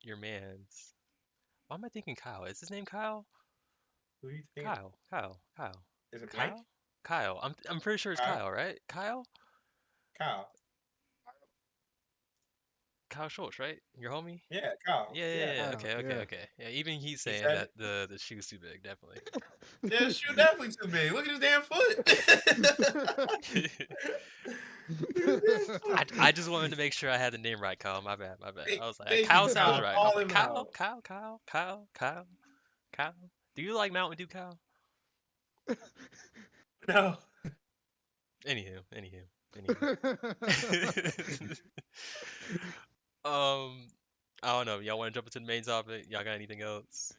your man's. Why am I thinking Kyle? Is his name Kyle? Who do you think? Kyle. Is it Mike? Kyle? Kyle. I'm pretty sure it's Kyle? Kyle, right? Kyle? Kyle. Kyle Schultz, right? Your homie? Yeah, Kyle. Yeah. Yeah. Kyle, Okay. yeah. Yeah, even he's He saying said that it. the shoe's too big, definitely. Yeah, his shoe definitely too big. Look at his damn foot. I just wanted to make sure I had the name right, Kyle. My bad. I was like, Thank you, Kyle sounds Kyle. right. I was Call like, him out. Kyle. Do you like Mountain Dew, Kyle? No. Anywho. I don't know. Y'all want to jump into the main topic? Y'all got anything else?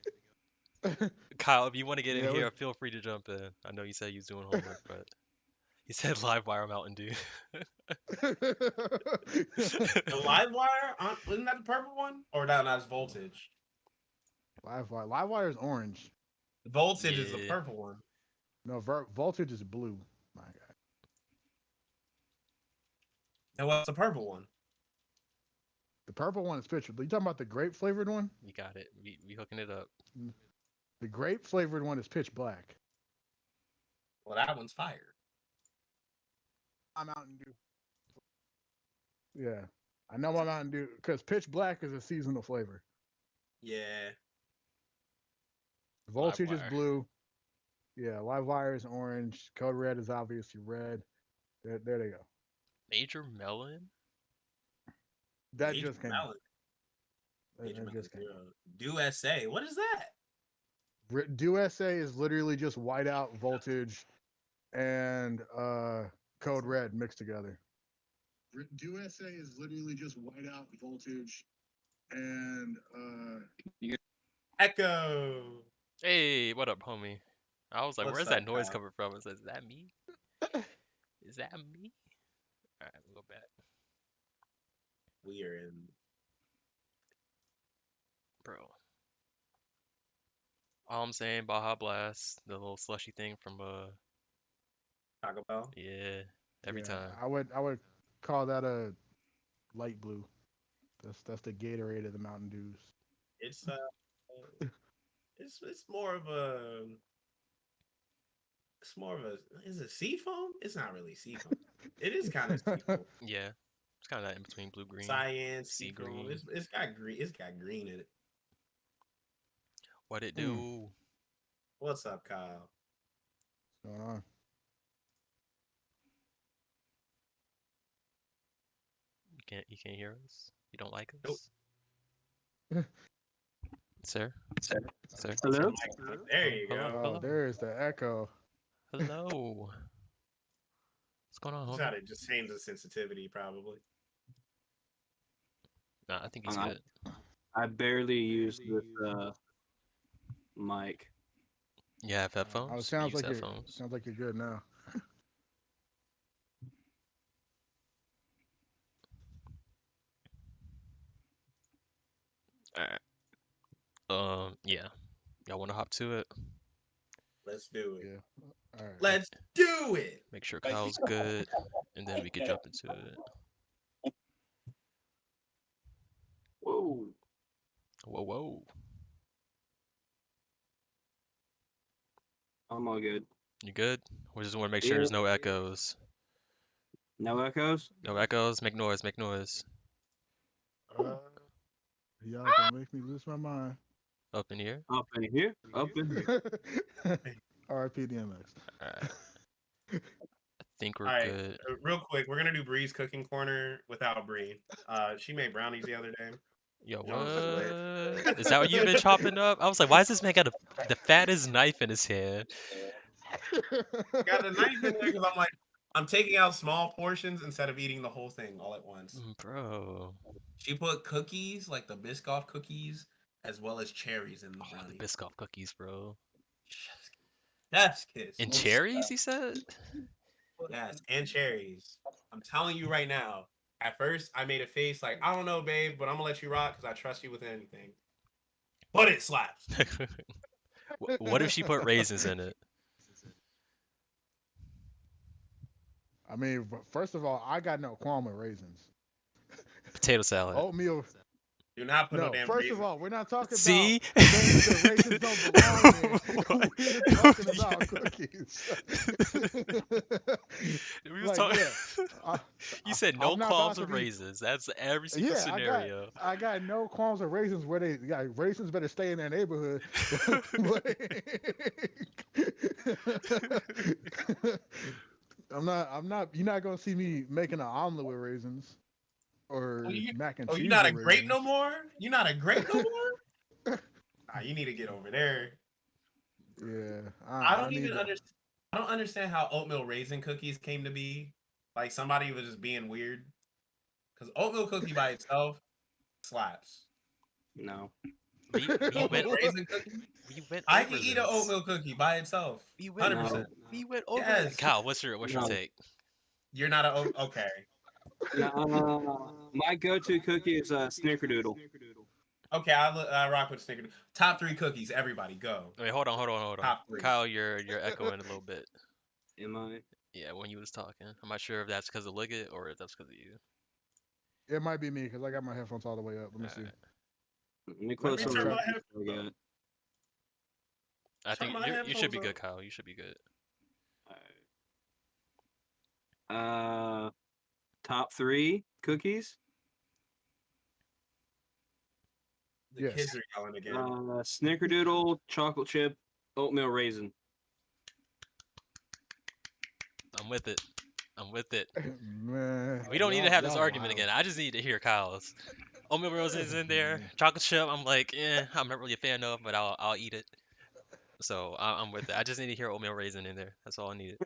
Kyle, if you want to get in Yeah, here, feel free to jump in. I know you said you was doing homework, but he said live wire Mountain Dew. The live wire? Wasn't that the purple one? Or no, that's voltage. Live wire is orange. Voltage is the Yeah. purple one. No, voltage is blue. My God. And what's the purple one? The purple one is pictured. You talking about the grape flavored one? You got it. We hooking it up. The grape flavored one is pitch black. Well, that one's fire. I'm Mountain Dew. Yeah, I know my Mountain Dew because pitch black is a seasonal flavor. Yeah. Voltage is Wire. blue. Yeah, live wire is orange. Code red is obviously red. There they go. Major Melon? That Major just came Melon. out. Major That Melon just came Zero. out. Do SA. What is that? Do SA is literally just whiteout, voltage, and code red mixed together. Do SA is literally just whiteout, voltage, and Echo. Hey, what up, homie? I was like, What's where's up, that noise Kyle? coming from? I said, is that me? Is that me? Alright, we'll go back. We are in. Bro. All I'm saying, Baja Blast, the little slushy thing from Taco Bell. yeah, every yeah, time. I would call that a light blue. That's the Gatorade of the Mountain Dews. It's it's more of a. It's more of a. Is it seafoam? It's not really seafoam. It is kind of seafoam. Yeah, it's kind of that in between blue green. Cyan, sea seafoam. green. It's got green. It's got green in it. What it do? What's up, Kyle? What's going on? You can't hear us? You don't like Nope. us? Sir? Hello? There you Hello? go. Oh, there's the echo. Hello. What's going on, Just homie? gotta just change the sensitivity, probably. Nah, I think he's Uh, good. I barely use this mic. You have Oh, headphones? it You sounds use like headphones? sounds like you're good now. Alright. Yeah. Y'all wanna hop to it? Let's do it. Yeah. All right. Let's do it. Make sure Kyle's good, and then we can jump into it. Whoa. Whoa. I'm all good. You good? We just wanna make sure Yeah. there's no echoes. No echoes? No echoes? Make noise. Uh, y'all gonna make me lose my mind. Up in here. Up in here. Up in here. R.I.P. DMX. Alright. I think we're All right, good. real quick, we're gonna do Bree's cooking corner without Bree. She made brownies the other day. Yo, Jones was lit. what? Is that what you've been chopping up? I was like, why is this man got the fattest knife in his hand? Got the knife in there because I'm like, I'm taking out small portions instead of eating the whole thing all at once. Bro. She put cookies, like the Biscoff cookies, as well as cherries in the Oh, the brownie. Biscoff cookies, bro. Chef's kiss. And cherries, he said? Yes, and cherries. I'm telling you right now. At first, I made a face like, I don't know, babe, but I'm gonna let you rock because I trust you with anything. But it slaps. What if she put raisins in it? I mean, first of all, I got no qualm with raisins. Potato salad. Oatmeal. Do not put no No, damn first raisins. of all, we're not talking See? about things that raisins don't belong in. What? We're talking about cookies. We was Like, talking. yeah, You said I'm no not qualms about to with be. raisins. That's every single Yeah, scenario. I got no qualms with raisins. Where they got raisins better stay in their neighborhood. I'm not. You're not gonna see me making an omelet with raisins or mac and Oh, you cheese not a with grape raisins. no more? You not a grape no more? Nah, you need to get over there. Yeah, I I don't even need that. understand. I don't understand how oatmeal raisin cookies came to be. Like somebody was just being weird. Because oatmeal cookie by itself slaps. No. We Oatmeal went raisin cookie. we went I over can eat an this. oatmeal cookie by itself. We went 100%. No. we went over it. Yes. Kyle, what's your No. take? You're not a okay. My go-to cookie is Snickerdoodle. Okay, I rock with Snickers. Top 3 cookies. Everybody go. Wait, hold on. Top 3. Kyle, you're echoing a little bit. Am I? Yeah, when you was talking. I'm not sure if that's because of Liggett or if that's because of you. It might be me because I got my headphones all the way up. Let me see. Alright. Let me Let close me some turn of my the head- I got. I Turn think my you should be headphones good, up. Kyle. You should be good. Top 3 cookies. The Yes. kids are yelling again. Snickerdoodle, chocolate chip, oatmeal raisin. I'm with it. I'm with it. Man, We don't need to have this y'all argument wild. again. I just need to hear Kyle's. Oatmeal raisin's in there. Man. Chocolate chip, I'm like, I'm not really a fan of, but I'll eat it. So I'm with it. I just need to hear oatmeal raisin in there. That's all I needed.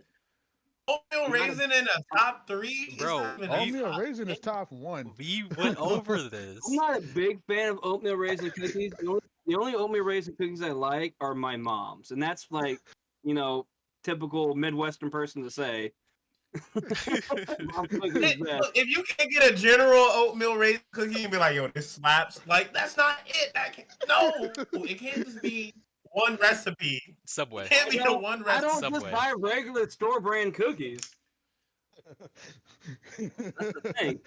Oatmeal raisin in a top 3? It's Bro, not even Oatmeal top raisin is top 1. We went over this. I'm not a big fan of oatmeal raisin cookies. The only oatmeal raisin cookies I like are my mom's, and that's like, typical Midwestern person to say. Mom's cookies is best. Look, if you can't get a general oatmeal raisin cookie and be like, yo, this slaps, like that's not it. No, it can't just be one recipe. Subway. It can't be the one I recipe. don't Subway. just buy regular store brand cookies. That's the thing.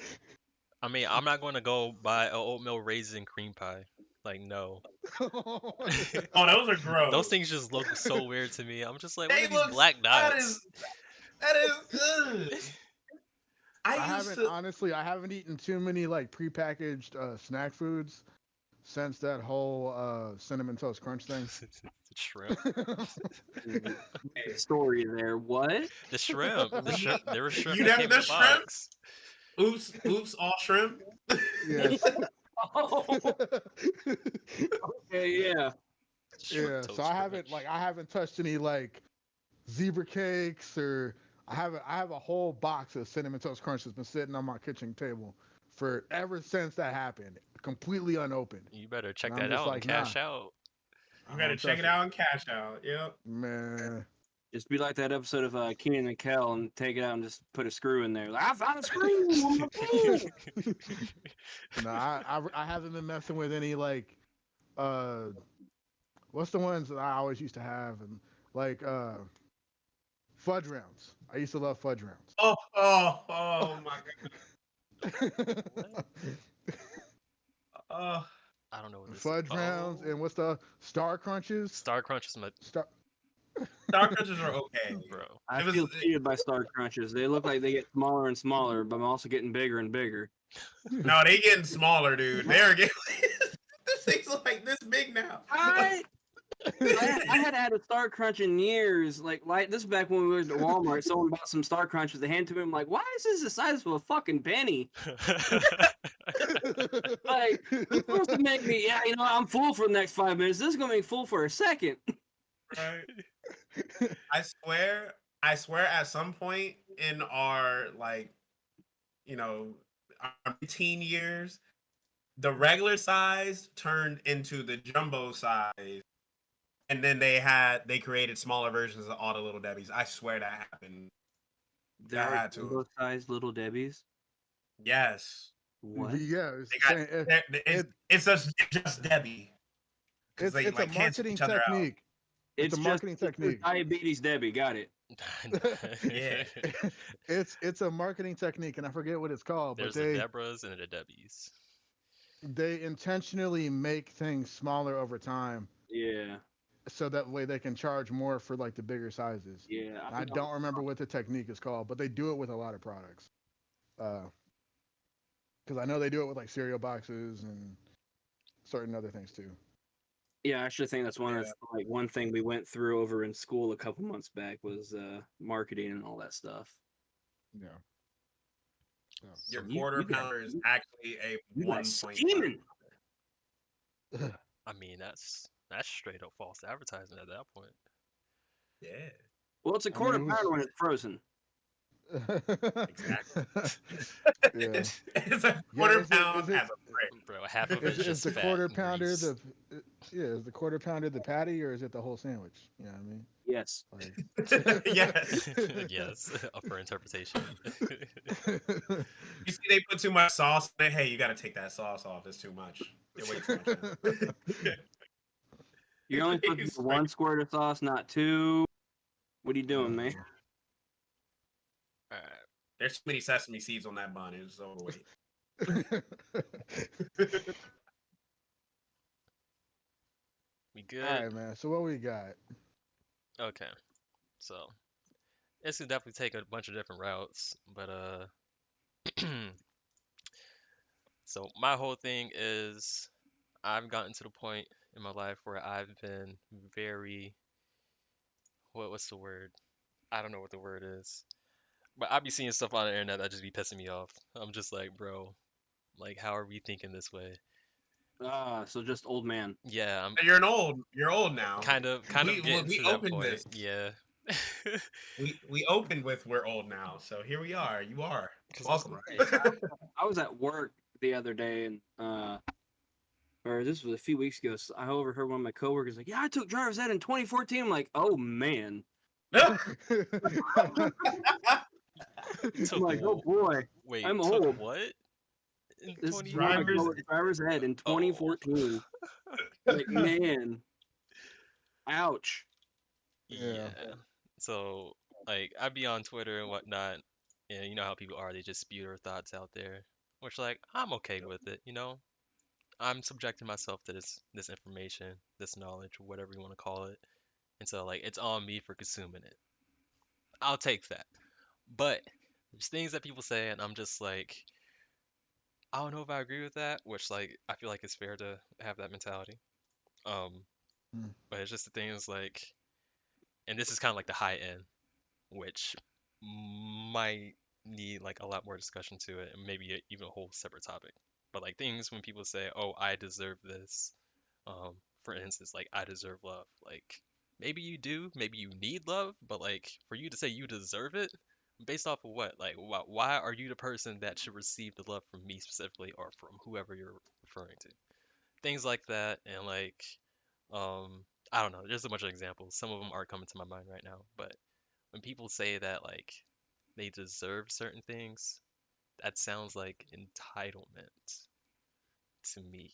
I mean, I'm not going to go buy an oatmeal raisin cream pie. Like, no. Oh, those are gross. Those things just look so weird to me. I'm just like, what They are these look black that dots? is good. I used haven't to honestly. I haven't eaten too many like prepackaged snack foods since that whole cinnamon toast crunch thing. Shrimp. Story there. What? The shrimp. There was shrimp You that never came in the the shrimp? box. oops, all shrimp. Yes. Oh, okay, yeah. Shrimp Yeah. toast So crunch. I haven't touched any like zebra cakes or I have a whole box of cinnamon toast crunch that's been sitting on my kitchen table for ever since that happened, completely unopened. You better check And I'm that just out and like, nah, cash out. You gotta check it out and cash out. Yep. man. Just be like that episode of Keenan and Kel and take it out and just put a screw in there. Like, I found a screw on my pen. No, I haven't been messing with any like what's the ones that I always used to have and like fudge rounds. I used to love fudge rounds. Oh my god. I don't know what this is. Fudge rounds and what's the Star Crunches? Star Crunch is my Star Star Crunchers are okay. bro. I It was feel cheated by Star Crunchers. They look like they get smaller and smaller, but I'm also getting bigger and bigger. no, they getting smaller, dude. They're getting this thing's like this big now. I had had a Star Crunch in years. Like this is back when we were at Walmart. Someone bought some Star Crunches. They handed to me. I'm like, why is this the size of a fucking penny? Like, it's supposed to make me, yeah, I'm full for the next 5 minutes. This is gonna make me full for a second. Right. I swear at some point in our our teen years, the regular size turned into the jumbo size. And then they created smaller versions of all the Little Debbies. I swear that happened. There That are had to. jumbo-sized Little Debbies. Yes. What? Yeah, It's just Debbie. it's They a cancel marketing each other out. technique. It's a marketing technique. Diabetes Debbie, got it. Yeah. It's a marketing technique, and I forget what it's called, There's but the Debras and the Debbies. they intentionally make things smaller over time, Yeah, so that way they can charge more for like the bigger sizes. yeah. I don't remember what the technique is called, but they do it with a lot of products. Because I know they do it with like cereal boxes and certain other things too. Yeah, I actually think that's one thing we went through over in school a couple months back was marketing and all that stuff. Yeah. Your You- quarter you got- pounder is actually a you got 1.5. scheming. I mean, that's straight up false advertising at that point. Yeah. Well, it's a I mean, quarter it was- pounder when it's frozen. Exactly. Yeah. It's a quarter is it- pound is it- as a brick. Bro, half of it's Is just the fat quarter and pounder grease. is the quarter pounder the patty, or is it the whole sandwich? You know what I mean? Yes. Like, Yes. Yes, up for interpretation. You see, they put too much sauce in it. Hey, you got to take that sauce off. It's too much. They way too much. Now. You're only supposed to He's do one squirt of sauce, not two. What are you doing, man? All right, There's too many sesame seeds on that bun. It's overweight. we good? All right, man. So what we got? Okay, so this could definitely take a bunch of different routes, but so my whole thing is I've gotten to the point in my life where I've been very what's the word? I don't know what the word is. But I be seeing stuff on the internet that just be pissing me off. I'm just like, bro, like how are we thinking this way? So just old man. Yeah, I'm You're old now. kind of we getting to that opened point. this. Yeah. We opened with we're old now, so here we are. You are 'Cause welcome. I was at work the other day, and or this was a few weeks ago. So I overheard one of my coworkers like, "Yeah, I took driver's ed in 2014." I'm like, "Oh man." I'm like, "Oh boy, Wait, I'm took old." what? In This 20 is one of my Driver's- driver's ed in 2014. Like, man, ouch. Yeah. So, like, I'd be on Twitter and whatnot, and you know how people are, they just spew their thoughts out there, which, like, I'm okay with it, you know? I'm subjecting myself to this information, this knowledge, whatever you want to call it. And so, like, it's on me for consuming it. I'll take that. But there's things that people say, and I'm just like, I don't know if I agree with that, which, like, I feel like it's fair to have that mentality. Um, Mm. but it's just the thing is like, and this is kind of like the high end, which might need like a lot more discussion to it, and maybe even a whole separate topic. But like things when people say, "Oh, I deserve this," for instance, like I deserve love. Like maybe you do, maybe you need love, but like for you to say you deserve it, based off of what? Like why are you the person that should receive the love from me specifically, or from whoever you're referring to? Things like that, and like um, I don't know. There's a bunch of examples. Some of them aren't coming to my mind right now, but when people say that like they deserve certain things, that sounds like entitlement to me.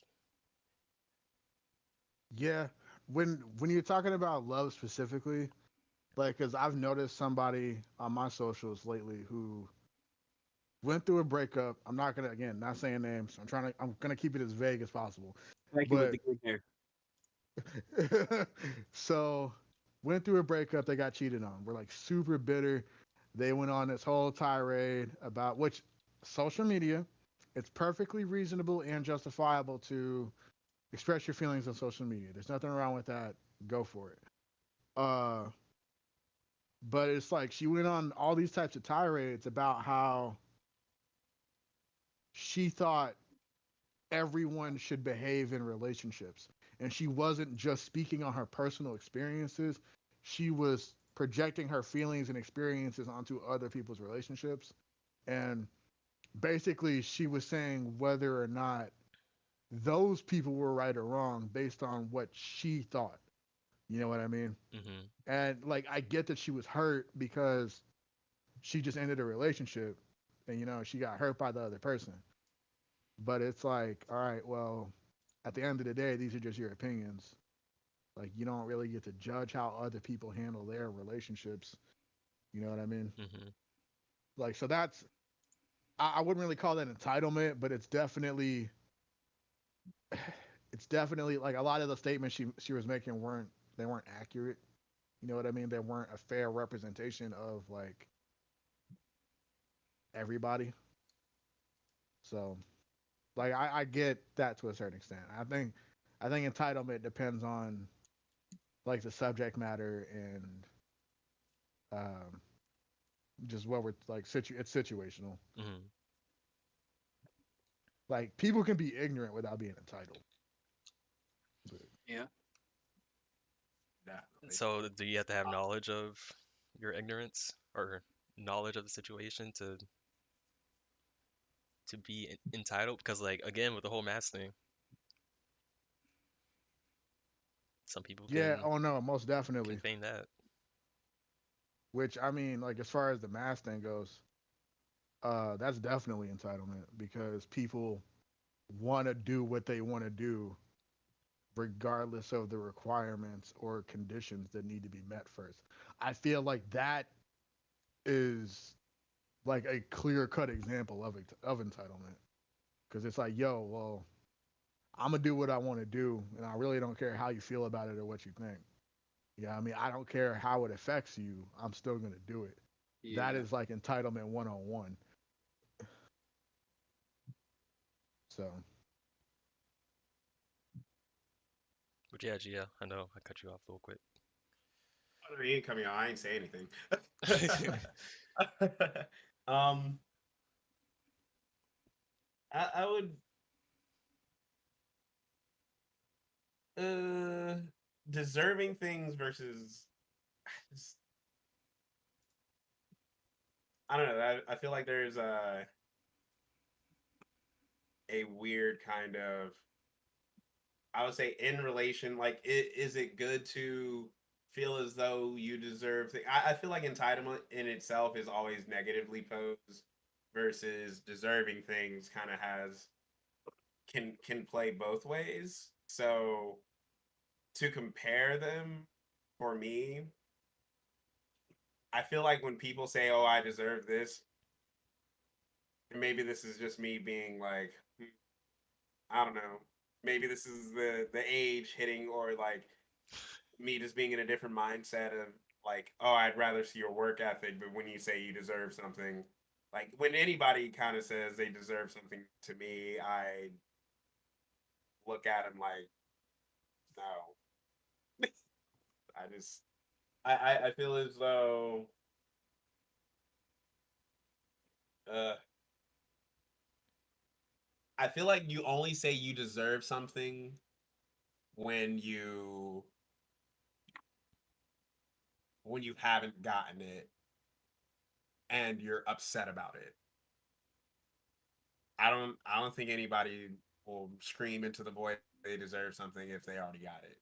Yeah, when you're talking about love specifically, like, because I've noticed somebody on my socials lately who went through a breakup. I'm not gonna, again, not saying names. I'm gonna keep it as vague as possible. Thank you with But the good hair. so went through a breakup. They got cheated on. We're like super bitter. They went on this whole tirade about which social media. It's perfectly reasonable and justifiable to express your feelings on social media. There's nothing wrong with that. Go for it. Uh, but it's like she went on all these types of tirades about how she thought everyone should behave in relationships. And she wasn't just speaking on her personal experiences, she was projecting her feelings and experiences onto other people's relationships. And basically, she was saying whether or not those people were right or wrong based on what she thought. You know what I mean? Mm-hmm. And like, I get that she was hurt because she just ended a relationship and, she got hurt by the other person. But it's like, all right, well, at the end of the day, these are just your opinions. Like, you don't really get to judge how other people handle their relationships. You know what I mean? Mm-hmm. Like, so that's, I wouldn't really call that entitlement, but it's definitely like a lot of the statements she was making weren't accurate. You know what I mean? They weren't a fair representation of like everybody. So, like, I get that to a certain extent. I think entitlement depends on like the subject matter and um, just what we're like. It's situational. Mm-hmm. Like people can be ignorant without being entitled. But Yeah. Definitely. So do you have to have knowledge of your ignorance or knowledge of the situation to be entitled? Because like again with the whole mask thing, some people yeah, can oh no, most definitely. feign that. Which I mean, like as far as the mass thing goes, that's definitely entitlement because people want to do what they want to do regardless of the requirements or conditions that need to be met first. I feel like that is like a clear cut example of entitlement because it's like, yo, well, I'm gonna do what I want to do, and I really don't care how you feel about it or what you think. Yeah, I mean, I don't care how it affects you. I'm still gonna do it. That Yeah. is like entitlement 101. So But yeah, Gia, I know I cut you off real quick. I mean, he ain't coming out. I ain't say anything. um, I would uh deserving things versus just, I don't know. I feel like there's a weird kind of, I would say, in relation, like is it good to feel as though you deserve things? I feel like entitlement in itself is always negatively posed versus deserving things kind of has can play both ways. So to compare them, for me, I feel like when people say, "Oh, I deserve this," and maybe this is just me being like, I don't know. Maybe this is the age hitting, or like me just being in a different mindset of like, oh, I'd rather see your work ethic. But when you say you deserve something, like when anybody kind of says they deserve something to me, I look at them like, no. I just I feel as though uh I feel like you only say you deserve something when you haven't gotten it and you're upset about it. I don't think anybody will scream into the void they deserve something if they already got it.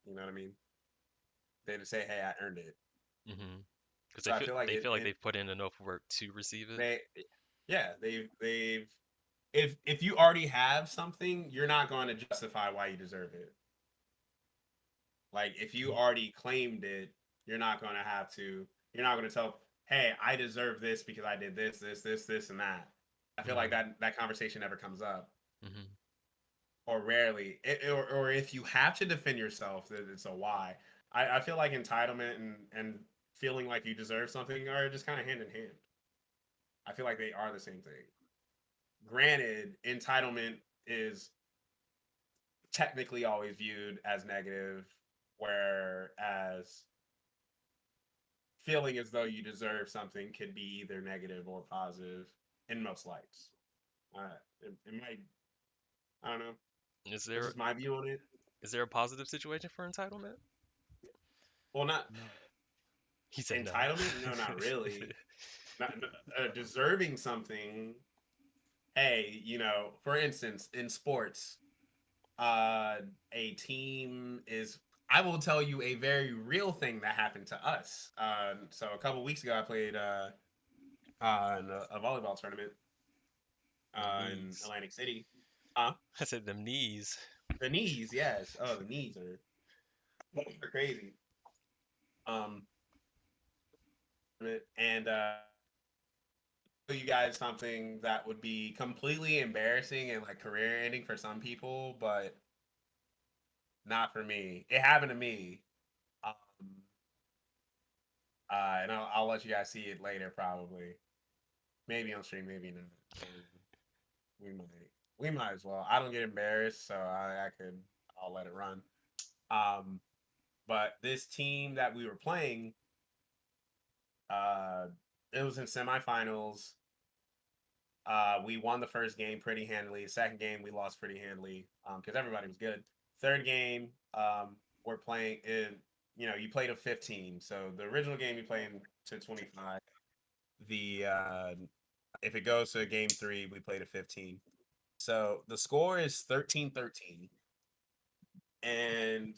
You know what I mean? They just say, "Hey, I earned it." Mm-hmm. Because So I feel like they feel like it they've put in enough work to receive it. they yeah, they've if you already have something, you're not going to justify why you deserve it. Like if you already claimed it, you're not going to have to. You're not going to tell, "Hey, I deserve this because I did this, and that." I feel like Mm-hmm. that conversation never comes up, Mm-hmm. or rarely. Or if you have to defend yourself, then it's a why. I feel like entitlement and feeling like you deserve something are just kind of hand in hand. I feel like they are the same thing. Granted, entitlement is technically always viewed as negative, whereas feeling as though you deserve something could be either negative or positive in most lights. It might, I don't know. Is This there is my view on it. is there a positive situation for entitlement? Well, not No. He said no. entitlement. No, not really. Not deserving something. Hey, for instance, in sports, uh, a team is. I will tell you a very real thing that happened to us. So a couple weeks ago, I played in a volleyball tournament Them in knees. Atlantic City. Huh? I said them knees. The knees, yes. Oh, the knees are crazy. Um, and you guys something that would be completely embarrassing and like career ending for some people, but not for me. It happened to me. Um, and I'll let you guys see it later, probably. Maybe on stream, maybe not. We might, we might as well. I don't get embarrassed, so I'll let it run. Um, but this team that we were playing, uh, it was in semifinals. We won the first game pretty handily. The second game we lost pretty handily because everybody was good. Third game, we're playing in. You played a 15. So the original game you played to 25. The if it goes to game three, we played a 15. So the score is 13-13, and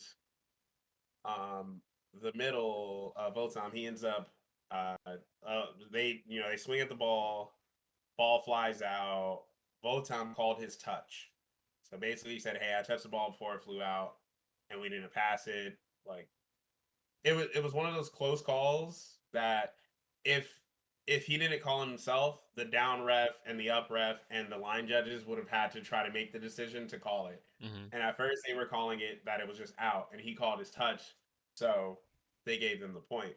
um, the middle Votam, he ends up they swing at the ball flies out. Votam called his touch. So basically, he said, "Hey, I touched the ball before it flew out, and we didn't pass it." Like it was one of those close calls that if if he didn't call himself, the down ref and the up ref and the line judges would have had to try to make the decision to call it. Hmm. And at first, they were calling it that it was just out, and he called his touch, so they gave them the point.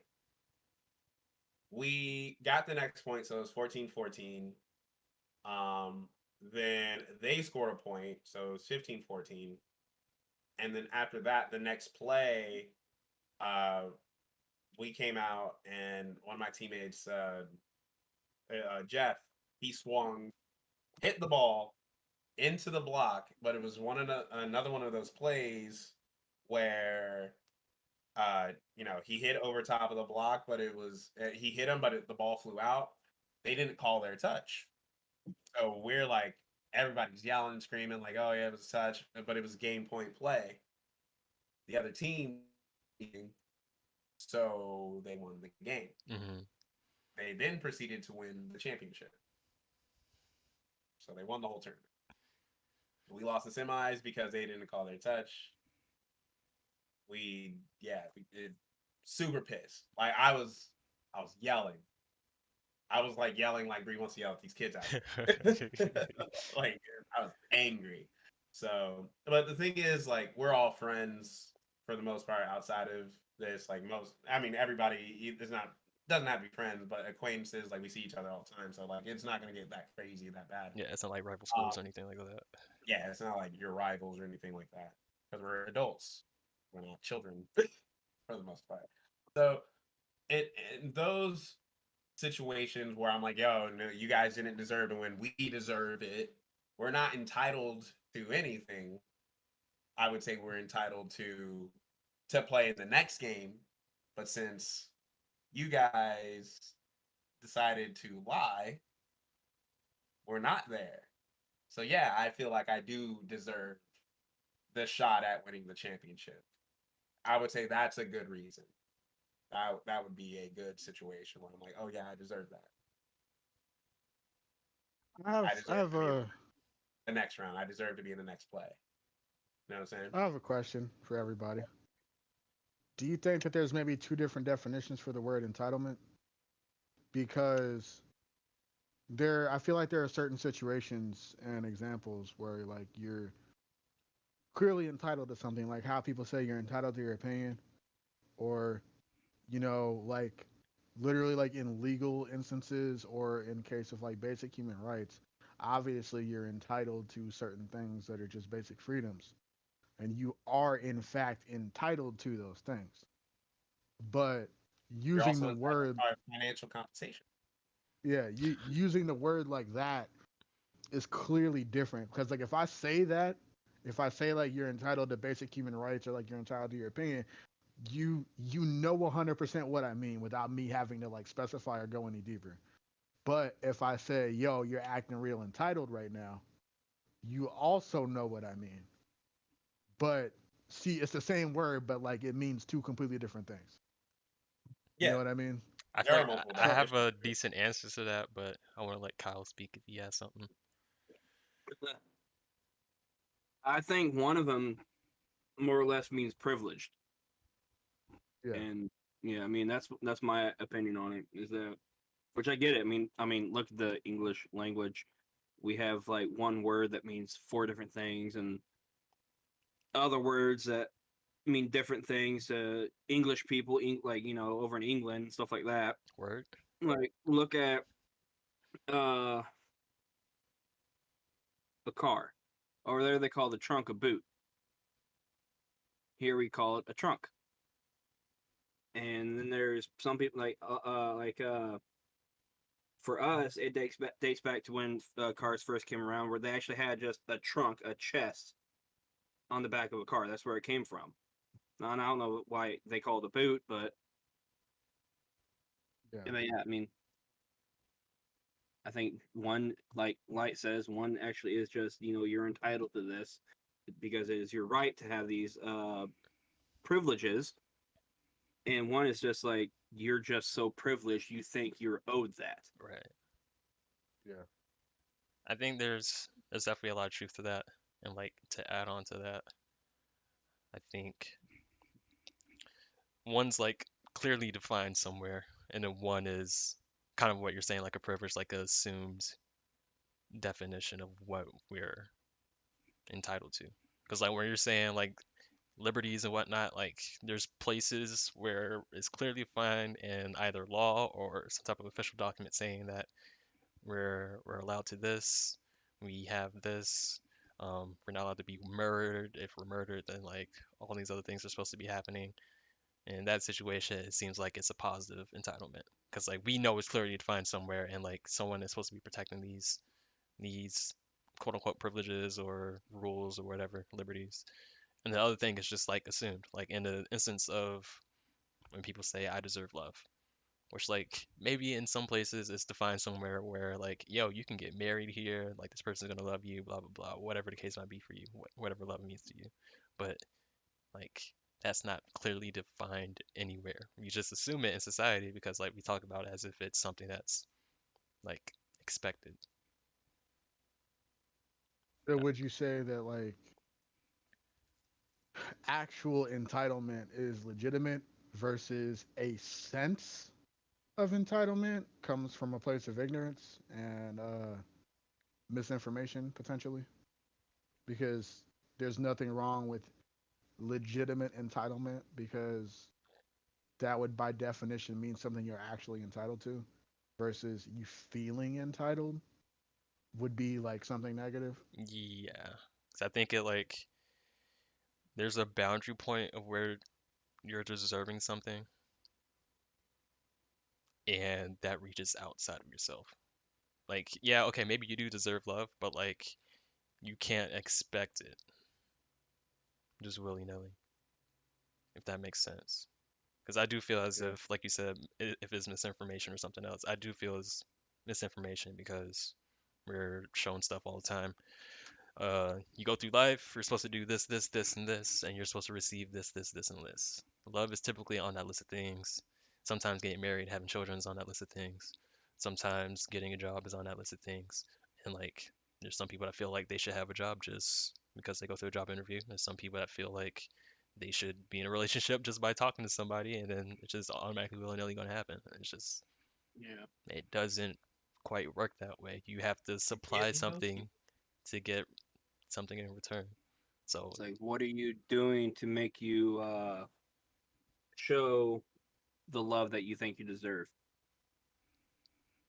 We got the next point, so it was 14-14. Um, then they scored a point, so it was 15-14. And then after that, the next play, uh, we came out and one of my teammates, Jeff, he swung, hit the ball into the block, but it was another one of those plays where he hit over top of the block, but he hit him, but the ball flew out. They didn't call their touch. So we're like, everybody's yelling and screaming, like, oh, yeah, it was a touch, but it was game point play. The other team, so they won the game. Hmm. They then proceeded to win the championship. So they won the whole tournament. We lost the semis because they didn't call their touch. Super pissed. Like I was yelling. I was like yelling like Bree wants to yell at these kids out there. Like I was angry. So, but the thing is, like, we're all friends for the most part outside of this. Like everybody is not doesn't have to be friends, but acquaintances. Like we see each other all the time, so like it's not gonna get that crazy, that bad. Yeah, it's not like rival Um, schools or anything like that. yeah, it's not like your rivals or anything like that because we're adults. We're not children for the most part. So, in those situations where I'm like, yo, no, you guys didn't deserve to win. We deserve it. We're not entitled to anything. I would say we're entitled to play in the next game. But since you guys decided to lie, we're not there. So yeah, I feel like I do deserve the shot at winning the championship. I would say that's a good reason. That would be a good situation where I'm like, oh yeah, I deserve that. I I have I deserve have to be in a the next round. I deserve to be in the next play. You know what I'm saying? I have a question for everybody. Do you think that there's maybe two different definitions for the word entitlement? Because I feel like there are certain situations and examples where like you're clearly entitled to something, like how people say you're entitled to your opinion, or like literally like in legal instances or in case of like basic human rights, obviously you're entitled to certain things that are just basic freedoms, and you are in fact entitled to those things. But You're using also the entitled word, to financial compensation. yeah, using the word like that is clearly different because like if I say that, if I say like you're entitled to basic human rights or like you're entitled to your opinion, you know 100% what I mean without me having to like specify or go any deeper. But if I say, yo, you're acting real entitled right now, you also know what I mean. But see, it's the same word, but like it means two completely different things. You Yeah, know what I mean? I there feel are like multiple I So have definitions. a decent answer to that, but I want to let Kyle speak if he has something. I think one of them more or less means privileged, yeah, and yeah, I mean that's my opinion on it. Is that which I get it. I mean, look at the English language. We have like one word that means four different things, and other words that mean different things to English people, like over in England and stuff like that. Word. Like look at uh, a car. Over there, they call the trunk a boot. Here we call it a trunk. And then there's some people for us, it dates back to when cars first came around, where they actually had just a trunk, a chest on the back of a car. That's where it came from. Now, and I don't know why they call it a boot, but yeah, yeah, I mean, I think one, like Light says, one actually is just you're entitled to this because it is your right to have these privileges, and one is just like you're just so privileged you think you're owed that. Right. yeah. I think there's definitely a lot of truth to that, and like to add on to that, I think one's like clearly defined somewhere, and then one is kind of what you're saying, like a privilege, like a assumed definition of what we're entitled to. Because like when you're saying like liberties and whatnot, like there's places where it's clearly defined in either law or some type of official document saying that we're allowed to this, we have this. We're not allowed to be murdered. If we're murdered, then like all these other things are supposed to be happening. In that situation, it seems like it's a positive entitlement because like we know it's clearly defined somewhere, and like someone is supposed to be protecting these quote unquote privileges or rules or whatever liberties. And the other thing is just like assumed, like in the instance of when people say I deserve love, which like maybe in some places it's defined somewhere where like yo you can get married here, like this person's gonna love you, blah blah blah, whatever the case might be for you, whatever love means to you. But like that's not clearly defined anywhere. We just assume it in society because like we talk about it as if it's something that's like expected. So would you say that like actual entitlement is legitimate versus a sense of entitlement comes from a place of ignorance and misinformation potentially? Because there's nothing wrong with legitimate entitlement because that would by definition mean something you're actually entitled to versus you feeling entitled would be like something negative. Yeah, because I think it like there's a boundary point of where you're deserving something, and that reaches outside of yourself. Like, yeah, okay, maybe you do deserve love, but like you can't expect it just willy-nilly, if that makes sense. Because I do feel as Yeah. if, like you said, if it's misinformation or something else, I do feel it's misinformation because we're shown stuff all the time. You go through life, you're supposed to do this, this, this, and this, and you're supposed to receive this, this, this, and this. Love is typically on that list of things. Sometimes getting married, having children is on that list of things. Sometimes getting a job is on that list of things. And like, there's some people that feel like they should have a job just because they go through a job interview. There's some people that feel like they should be in a relationship just by talking to somebody, and then it's just automatically willy-nilly going to happen. It's just, Yeah. it doesn't quite work that way. You have to supply Forgetting those something people. to get something in return. So It's like, what are you doing to make you show the love that you think you deserve?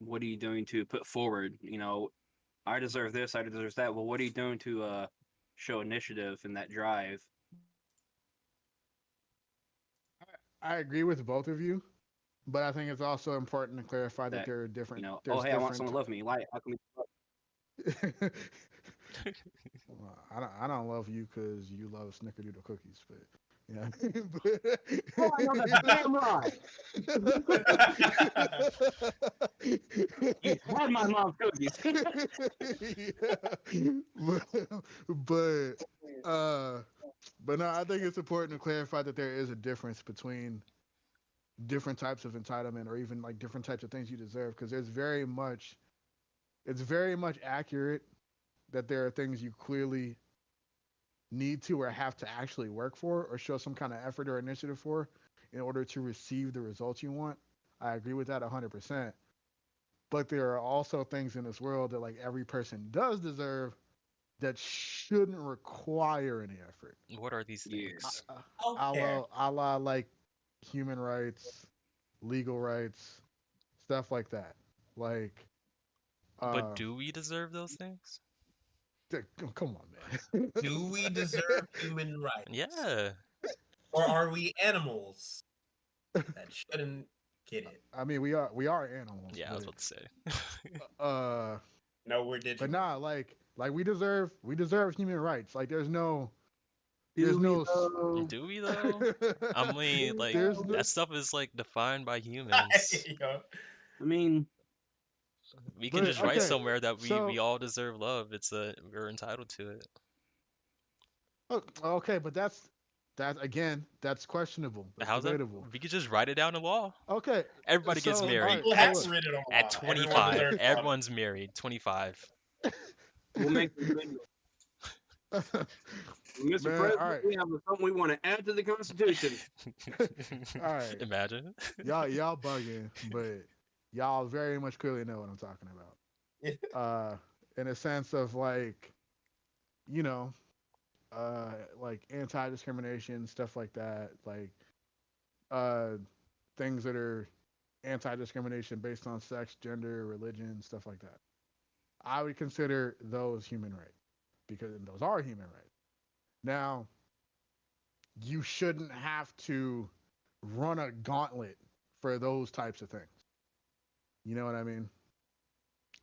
What are you doing to put forward? I deserve this, I deserve that. Well, what are you doing to show initiative and that drive? I agree with both of you, but I think it's also important to clarify that That there are different. oh There's hey, I want different. someone to love me. Why? How come? Well, I don't love you because you love snickerdoodle cookies, but yeah. Oh, I know that's damn right. You had my mom's cookies. Yeah. but uh but no, I think it's important to clarify that there is a difference between different types of entitlement or even like different types of things you deserve because it's very much accurate that there are things you clearly need to or have to actually work for or show some kind of effort or initiative for in order to receive the results you want. I agree with that 100%. But there are also things in this world that like every person does deserve that shouldn't require any effort. What are these Yeah. things? Okay. A la like human rights, legal rights, stuff like that. Like, But uh, do we deserve those things? come on, man. Do we deserve human rights? Yeah. Or are we animals that shouldn't get it? I mean, we are animals, Yeah, I was about to say. uh, No, we're but digital. nah, like we deserve human rights. Like, there's Do we no, though? Do we though? I mean, like there's no, that stuff is like defined by humans. Yo, I mean, We can but just write okay, somewhere that we so all deserve love. We're entitled to it. okay, but that again, that's questionable. That's How's that? debatable. We could just write it down in law. Okay, Everybody gets so and all married right, people so have at look. written on at law. Everyone 25. deserves love. Everyone's married. 25. we'll make the video. Mr. Man, all President, right, we have something we want to add to the Constitution. all right. Imagine. Y'all bugging, but y'all very much clearly know what I'm talking about. In a sense of like, you know, like anti-discrimination stuff like that, like uh, things that are anti-discrimination based on sex, gender, religion, stuff like that. I would consider those human rights because those are human rights. Now, you shouldn't have to run a gauntlet for those types of things. You know what I mean?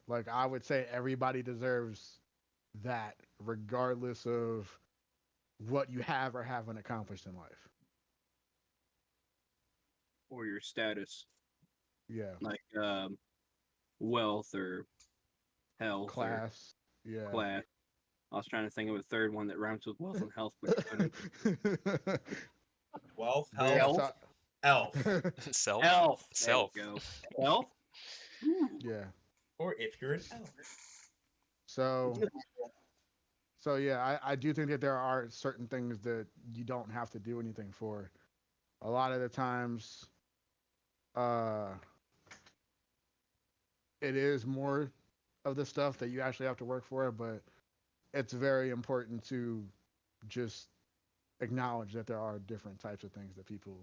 Like I would say everybody deserves that regardless of what you have or haven't accomplished in life. Or your status, Yeah. like wealth or health or Class. Yeah. class. I was trying to think of a third one that rhymes with wealth and health, but I couldn't. Wealth, But yeah, health, Health? elf. Self. Elf. There Self. we go. Health? yeah. Or if you're an elf. So yeah, I do think that there are certain things that you don't have to do anything for. A lot of the times, uh, it is more of the stuff that you actually have to work for, but it's very important to just acknowledge that there are different types of things that people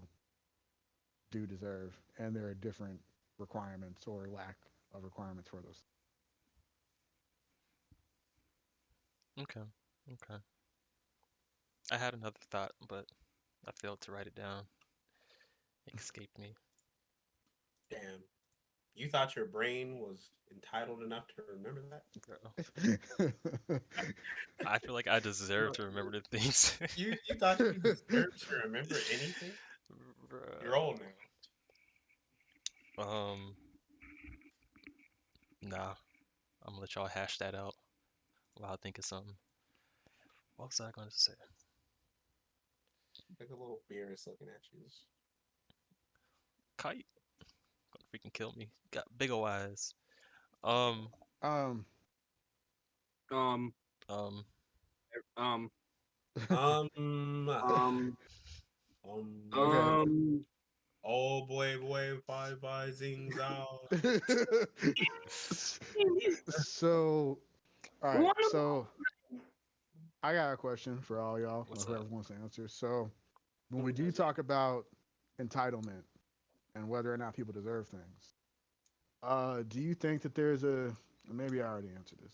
do deserve, and there are different requirements or lack of requirements for those. Okay. Okay. I had another thought, but I failed to write it down. It escaped me. Damn. You thought your brain was entitled enough to remember that? Bro. I feel like I deserve to remember the things. You thought you deserved to remember anything? You're Bruh. old now. Nah. I'm gonna let y'all hash that out while I think of something. What was I going to say? Like a little bear is looking at you. Kite. Gonna freaking kill me. Got big ol' eyes. Um, um, Um, um, um, Um, um, okay. Oh boy, bye, zings out. So, all right. So, I got a question for all y'all, or what's whoever up? wants to answer. So, when we do talk about entitlement and whether or not people deserve things. Do you think that there's a maybe I already answered this,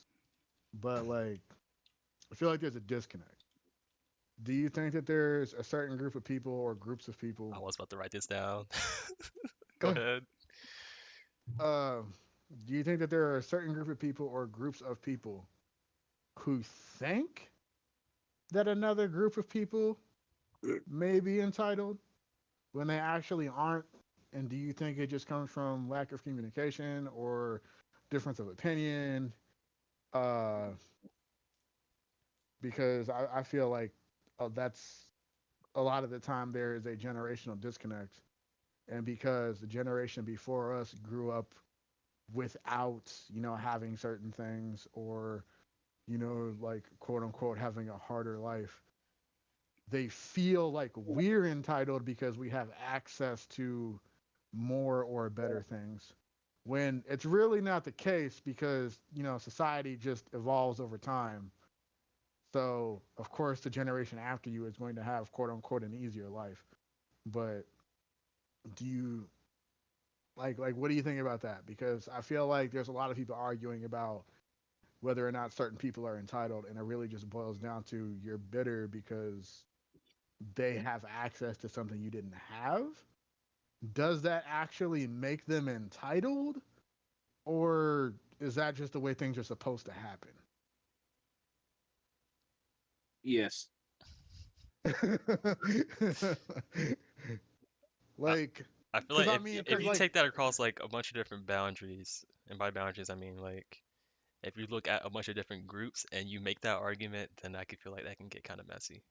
but like I feel like there's a disconnect. Do you think that there's a certain group of people or groups of I people? was about to write this down. Go ahead. uh, do you think that there are a certain group of people or groups of people who think that another group of people may be entitled when they actually aren't? And do you think it just comes from lack of communication or difference of opinion? Uh, because I feel like that's a lot of the time there is a generational disconnect. And because the generation before us grew up without, having certain things or, like quote unquote having a harder life, they feel like we're entitled because we have access to more or better things when it's really not the case because society just evolves over time. So of course the generation after you is going to have quote unquote an easier life. But do you like what do you think about that? Because I feel like there's a lot of people arguing about whether or not certain people are entitled, and it really just boils down to you're bitter because they have access to something you didn't have. Does that actually make them entitled, or is that just the way things are supposed to happen? Yes. I, like, I feel because like I if mean, if because you like, take that across like a bunch of different boundaries, and by boundaries I mean like if you look at a bunch of different groups and you make that argument, then I could feel like that can get kind of messy.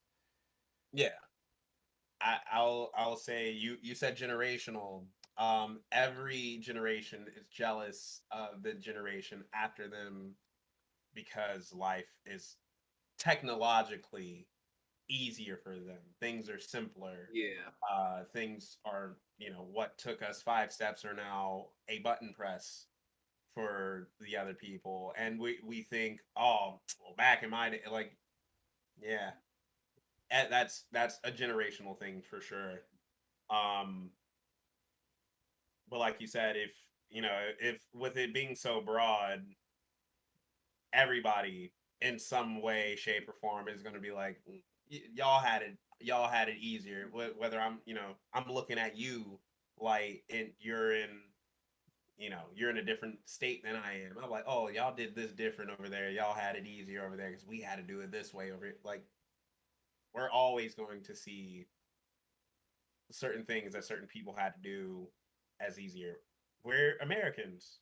Yeah, I'll say you said generational. Every generation is jealous of the generation after them because life is technologically easier for them. Things are simpler. Yeah. Things are, what took us 5 steps are now a button press for the other people. And we think, oh, well, back in my day, like, yeah, that's a generational thing for sure. Um, but like you said, if with it being so broad, everybody in some way, shape, or form is going to be like, y'all had it easier. Whether I'm looking at you like, you're in a different state than I am. I'm like, oh, y'all did this different over there. Y'all had it easier over there because we had to do it this way over here. Like, we're always going to see certain things that certain people had to do as easier. We're Americans,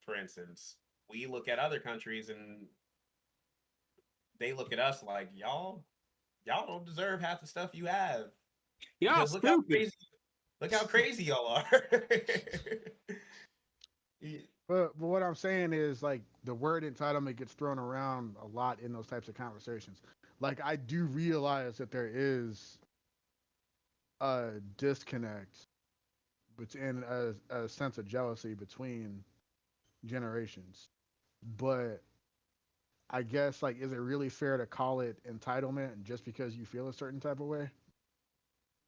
for instance. We look at other countries and they look at us like y'all don't deserve half the stuff you have Y'all because stupid. look how crazy y'all are. Yeah. but what I'm saying is like the word entitlement gets thrown around a lot in those types of conversations. Like I do realize that there is a disconnect between a sense of jealousy between generations. But I guess like is it really fair to call it entitlement just because you feel a certain type of way?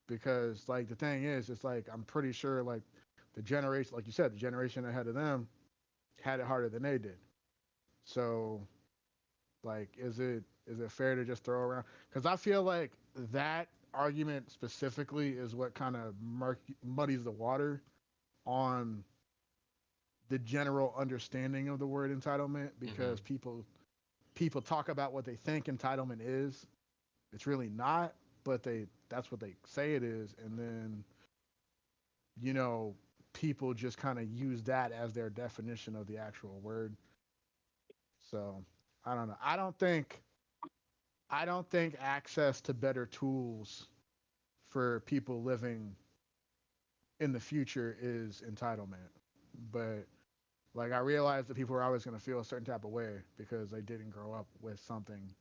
Because like the thing is, it's like I'm pretty sure like the generation, like you said, the generation ahead of them had it harder than they did. So like, is it fair to just throw around? Because I feel like that argument specifically is what kind of muddies the water on the general understanding of the word entitlement Hmm. because people talk about what they think entitlement is. It's really not, but that's what they say it is, and then you know people just kind of use that as their definition of the actual word. So I don't know. I don't think access to better tools for people living in the future is entitlement. But like I realize that people are always going to feel a certain type of way because they didn't grow up with something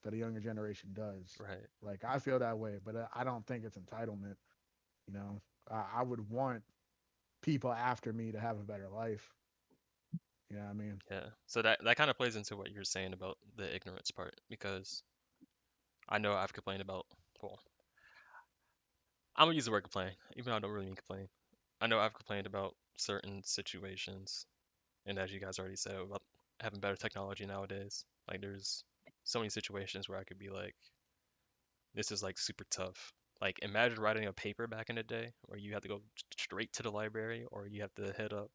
that a younger generation does. Right. Like I feel that way, but I don't think it's entitlement. You know, I would want people after me to have a better life. You know what I mean? Yeah. So that kind of plays into what you're saying about the ignorance part because I know I've complained about, well, I'm gonna use the word complain, even though I don't really mean complain. I know I've complained about certain situations, and as you guys already said about having better technology nowadays, like there's so many situations where I could be like, this is like super tough. Like imagine writing a paper back in the day where you have to go straight to the library or you have to hit up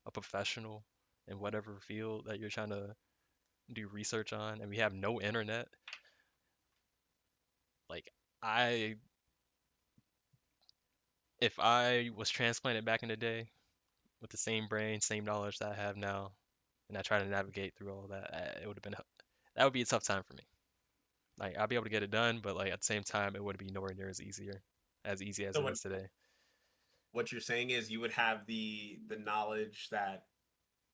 a professional in whatever field that you're trying to do research on, and we have no internet. Like I if I was transplanted back in the day with the same brain, same knowledge that I have now, and I try to navigate through all that, it would have been that would be a tough time for me. Like I'll be able to get it done, but like at the same time, it would be nowhere near as easy as So it is today. what you're saying is you would have the knowledge that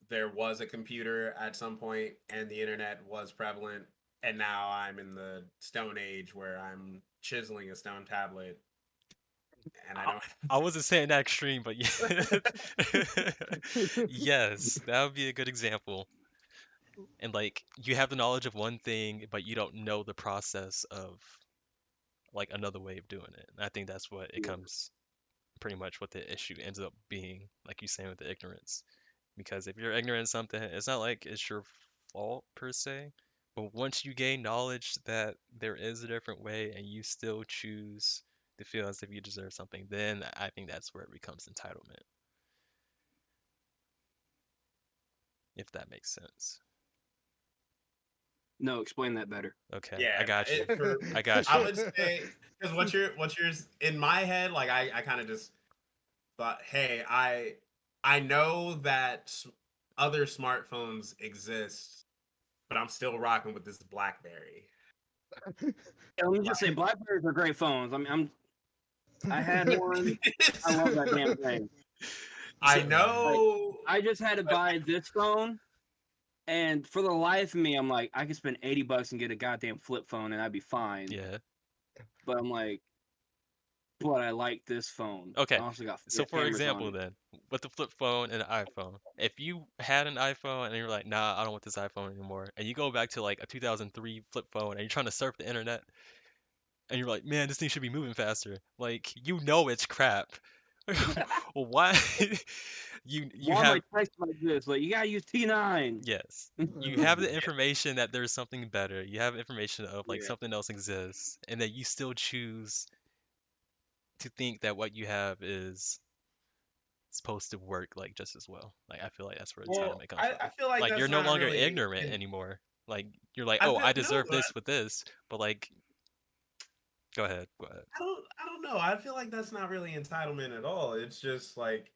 there was a computer at some point and the internet was prevalent, and now I'm in the stone age where I'm chiseling a stone tablet and I I, don't. I wasn't saying that extreme, but yeah. Yes, that would be a good example. And like you have the knowledge of one thing, but you don't know the process of like another way of doing it. And I think that's what it Yeah. comes pretty much what the issue ends up being, like you saying with the ignorance. Because if you're ignorant of something, it's not like it's your fault per se. But once you gain knowledge that there is a different way and you still choose to feel as if you deserve something, then I think that's where it becomes entitlement, if that makes sense. No, explain that better. Okay, I Yeah, got you. for I got I you. would say because what you're in my head, like I kind of just thought, hey, I know that other smartphones exist, but I'm still rocking with this BlackBerry. Yeah, let me just say, Like, Blackberries are great phones. I mean, I had one. I love that damn thing. I So, Like, know. I just had to buy this phone, and for the life of me, I'm like, I could spend $80 and get a goddamn flip phone, and I'd be fine. yeah. But I'm like, but I like this phone. I Okay. also got So four for cameras on example it. then, with the flip phone and the iPhone, if you had an iPhone and you're like, nah, I don't want this iPhone anymore, and you go back to like a 2003 flip phone and you're trying to surf the internet and you're like, man, this thing should be moving faster. Like, you know it's crap. Well, why? You have Walmart text like this, like you gotta use T9. yes. You have the information that there's something better. You have information of like Yeah. something else exists, and that you still choose to think that what you have is supposed to work like just as well. Like I feel like that's where Well, entitlement comes I, from. I feel like Like you're that's no not longer really. ignorant anymore. Like you're like, I oh, feel I no. deserve this with this, but like, go ahead, go ahead. I don't know. I feel like that's not really entitlement at all. It's just like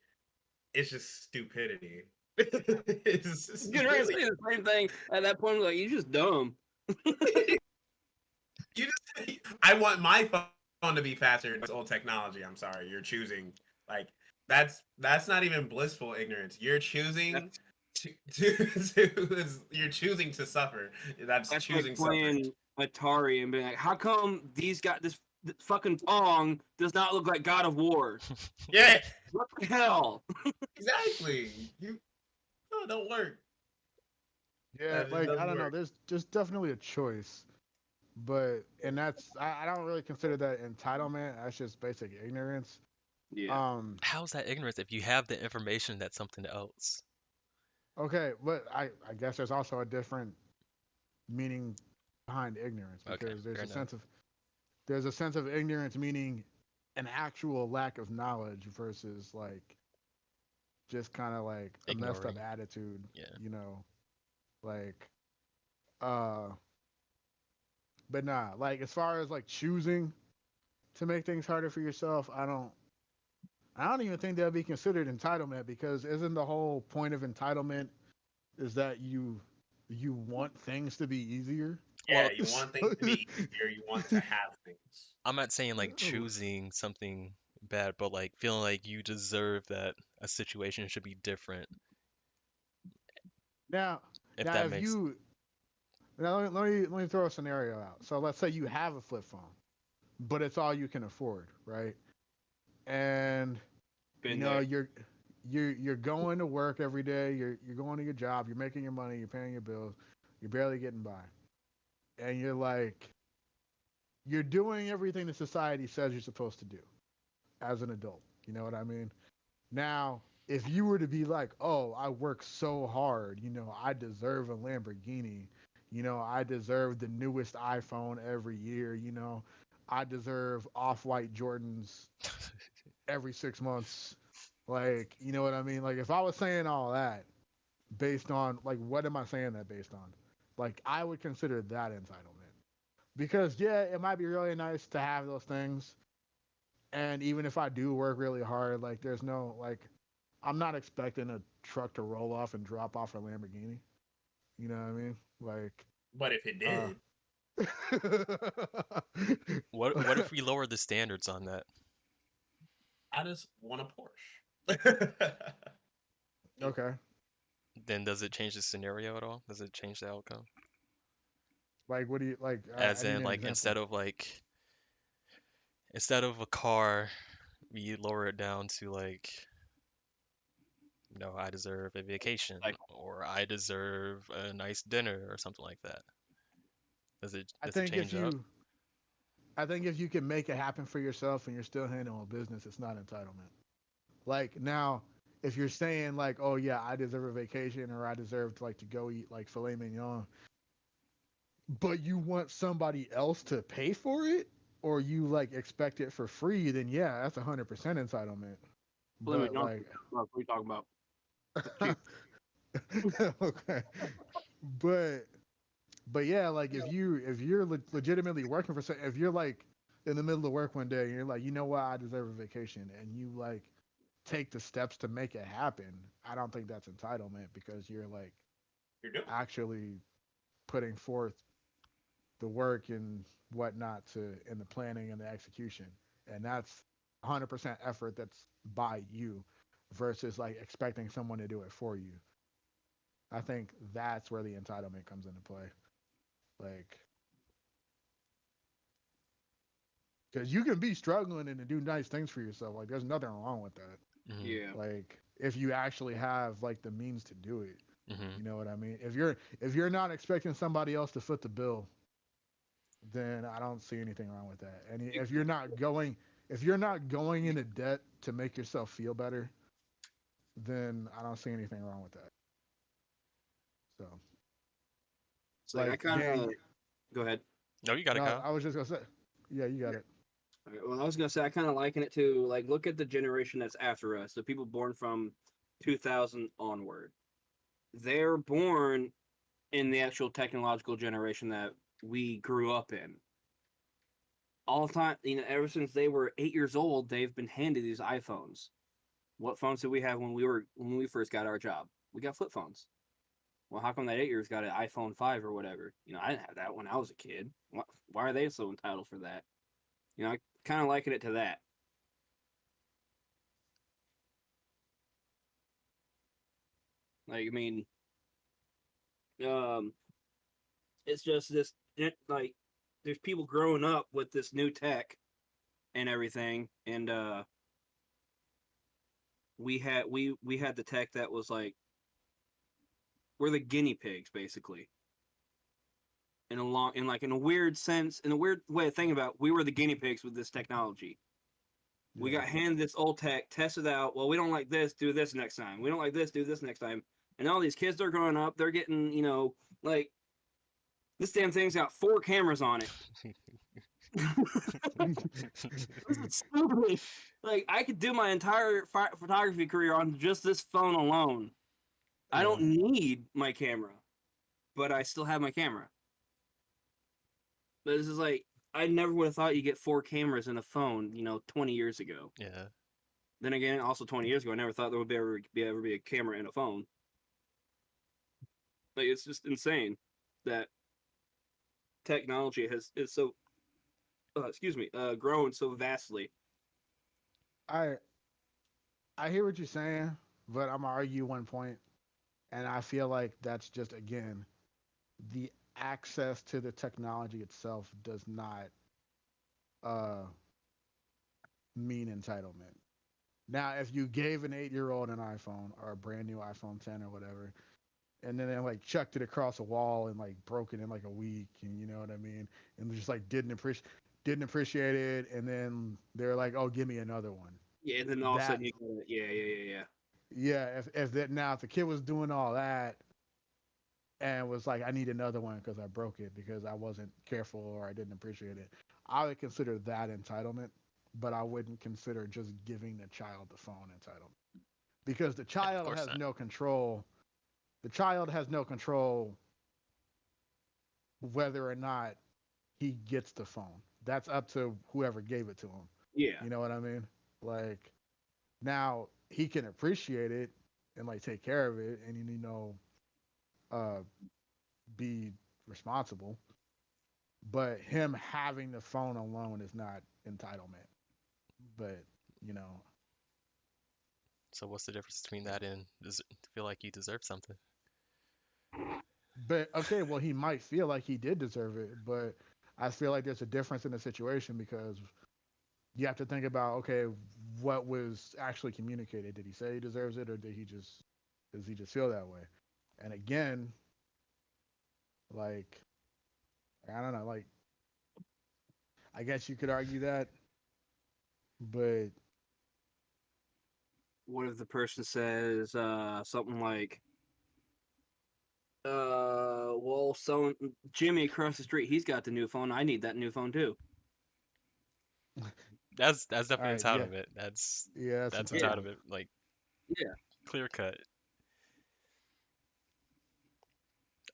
it's just stupidity. It's You're gonna really say the same thing at that point. Like, you're just dumb. you just. I want my phone to be faster than this old technology. I'm sorry, you're choosing like that's not even blissful ignorance. You're choosing That's you're choosing to suffer. That's that's like choosing suffering. playing Atari and being like, how come these got this fucking Pong does not look like God of War? Yeah, What the hell? exactly. You no, don't work. Yeah, That just like I doesn't don't know. work. There's definitely a choice, but and I don't really consider that entitlement. That's just basic ignorance. Yeah. Um, How's that ignorance if you have the information that's something else? okay, but I guess there's also a different meaning behind ignorance Okay, because fair enough. there's a sense of ignorance meaning an actual lack of knowledge versus like just kind of like a messed up Ignoring. attitude, Yeah. you know, like uh but nah, like as far as like choosing to make things harder for yourself, I don't even think that'd be considered entitlement because isn't the whole point of entitlement is that you want things to be easier? Yeah, Well, you want things to be easier. You want to have things. I'm not saying like Oh. choosing something bad, but like feeling like you deserve that a situation should be different, now, if now that if makes. you now let me throw a scenario out. So let's say you have a flip phone, but it's all you can afford, right? And you Been know there. you're going to work every day. You're going to your job. You're making your money. You're paying your bills. You're barely getting by, and you're like you're doing everything that society says you're supposed to do. as an adult. You know what I mean? Now, if you were to be like, oh, I work so hard, I deserve a Lamborghini, I deserve the newest iPhone every year, I deserve off white Jordans every 6 months. Like, you know what I mean? Like, if I was saying all that based on, like, what am I saying that based on? Like, I would consider that entitlement. Because, yeah, it might be really nice to have those things. And even if I do work really hard, like, there's no, like, I'm not expecting a truck to roll off and drop off a Lamborghini. You know what I mean? Like, But if it uh, did, What if we lower the standards on that? I just want a Porsche. okay. Then does it change the scenario at all? Does it change the outcome? Like, what do you like? As I need in, an like, example. instead of a car, we lower it down to like, I deserve a vacation Like, or I deserve a nice dinner or something like that. I Does it think if change up? you, I think if you can make it happen for yourself and you're still handling business, it's not entitlement. Like now, if you're saying like, oh yeah, I deserve a vacation or I deserve to like to go eat like filet mignon, but you want somebody else to pay for it, or you like expect it for free, then yeah, that's 100% entitlement. let me But know like, what are you talking about? Cheap. okay, but but yeah, like if you're legitimately working for if you're like in the middle of work one day and you're like, you know what, I deserve a vacation, and you like take the steps to make it happen, I don't think that's entitlement because you're like you're doing. actually putting forth the work and whatnot to in the planning and the execution, and that's 100% effort that's by you versus like expecting someone to do it for you. I think that's where the entitlement comes into play. Like, because you can be struggling and do nice things for yourself. Like, there's nothing wrong with that. Hmm. Yeah. Like, if you actually have like the means to do it, Hmm. you know what I mean. If you're not expecting somebody else to foot the bill, then I don't see anything wrong with that. And if you're not going into debt to make yourself feel better, then I don't see anything wrong with that. So, It's like I like, kind Dan, of go ahead. No, you got it, no, Kyle. I was just gonna say, yeah, you got it. All right, well, I was gonna say I kind of liken it to like look at the generation that's after us, the people born from 2000 onward. They're born in the actual technological generation that we grew up in. All the time, ever since they were 8 years old, they've been handed these iPhones. What phones did we have when we first got our job? We got flip phones. Well, how come that 8 years got an iPhone 5 or whatever? I didn't have that when I was a kid. Why are they so entitled for that? I kind of liken it to that. Like, um, it's just like there's people growing up with this new tech and everything, and we had the tech that was like we're the guinea pigs basically in a weird sense, in a weird way of thinking about it, we were the guinea pigs with this technology. We Yeah, got handed this old tech, tested out. Well, we don't like this, do this next time. We don't like this, do this next time. And all these kids are growing up, they're getting, like this damn thing's got 4 cameras on it. This is stupid. Like I could do my entire photography career on just this phone alone. I yeah. don't need my camera, but I still have my camera. But this is like I never would have thought you get 4 cameras in a phone, 20 years ago. Yeah. Then again, also 20 years ago, I never thought there would ever be a camera in a phone. Like it's just insane that technology is so grown so vastly. I I hear what you're saying, but I'm gonna argue one point, and I feel like that's just again the access to the technology itself does not uh mean entitlement. Now, if you gave an 8-year-old an iPhone or a brand new iPhone 10 or whatever, and then they like chucked it across a wall and like broke it in like a week, and you know what I mean, and just like didn't appreciate. didn't appreciate it, and then they're like, "Oh, give me another one." Yeah, and then all of a That sudden you get it. Yeah. yeah, if that now if the kid was doing all that and was like, "I need another one because I broke it because I wasn't careful or I didn't appreciate it," I would consider that entitlement, but I wouldn't consider just giving the child the phone entitlement because the Yeah, of child course has not. no control. The child has no control whether or not he gets the phone. That's up to whoever gave it to him. Yeah. You know what I mean? Like now he can appreciate it and like take care of it and uh be responsible. But him having the phone alone is not entitlement. But you know, So what's the difference between that and feel like you deserve something? but okay, well he might feel like he did deserve it, but I feel like there's a difference in the situation because you have to think about okay, what was actually communicated? Did he say he deserves it, or does he just feel that way? And again, like I don't know, like I guess you could argue that, but What if the person says something like, well, so Jimmy across the street, he's got the new phone. I need that new phone too. That's all definitely right, yeah, entitlement. That's yeah, that's that's Yeah. entitlement. entitlement, like Yeah. clear cut.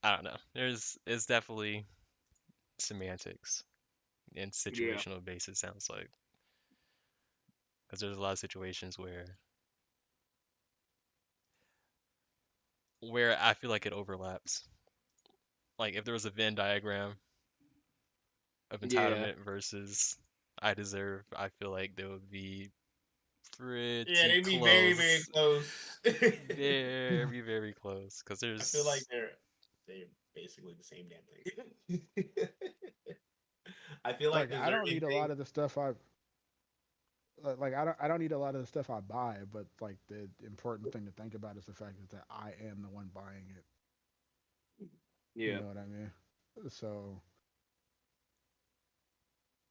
I don't know. It's definitely semantics and Yeah. situational basis sounds like because there's a lot of situations where I feel like it overlaps. Like if there was a Venn diagram of Yeah. entitlement versus I deserve, I feel like they would be Yeah, pretty they'd be very, very close. close. Very, very close. Because I feel like there's, they're basically the same damn thing. I feel like Like I don't deserving need a lot things. of the stuff like I don't need a lot of the stuff I buy, but like the important thing to think about is the fact that I am the one buying it. You Yeah. know what I mean? So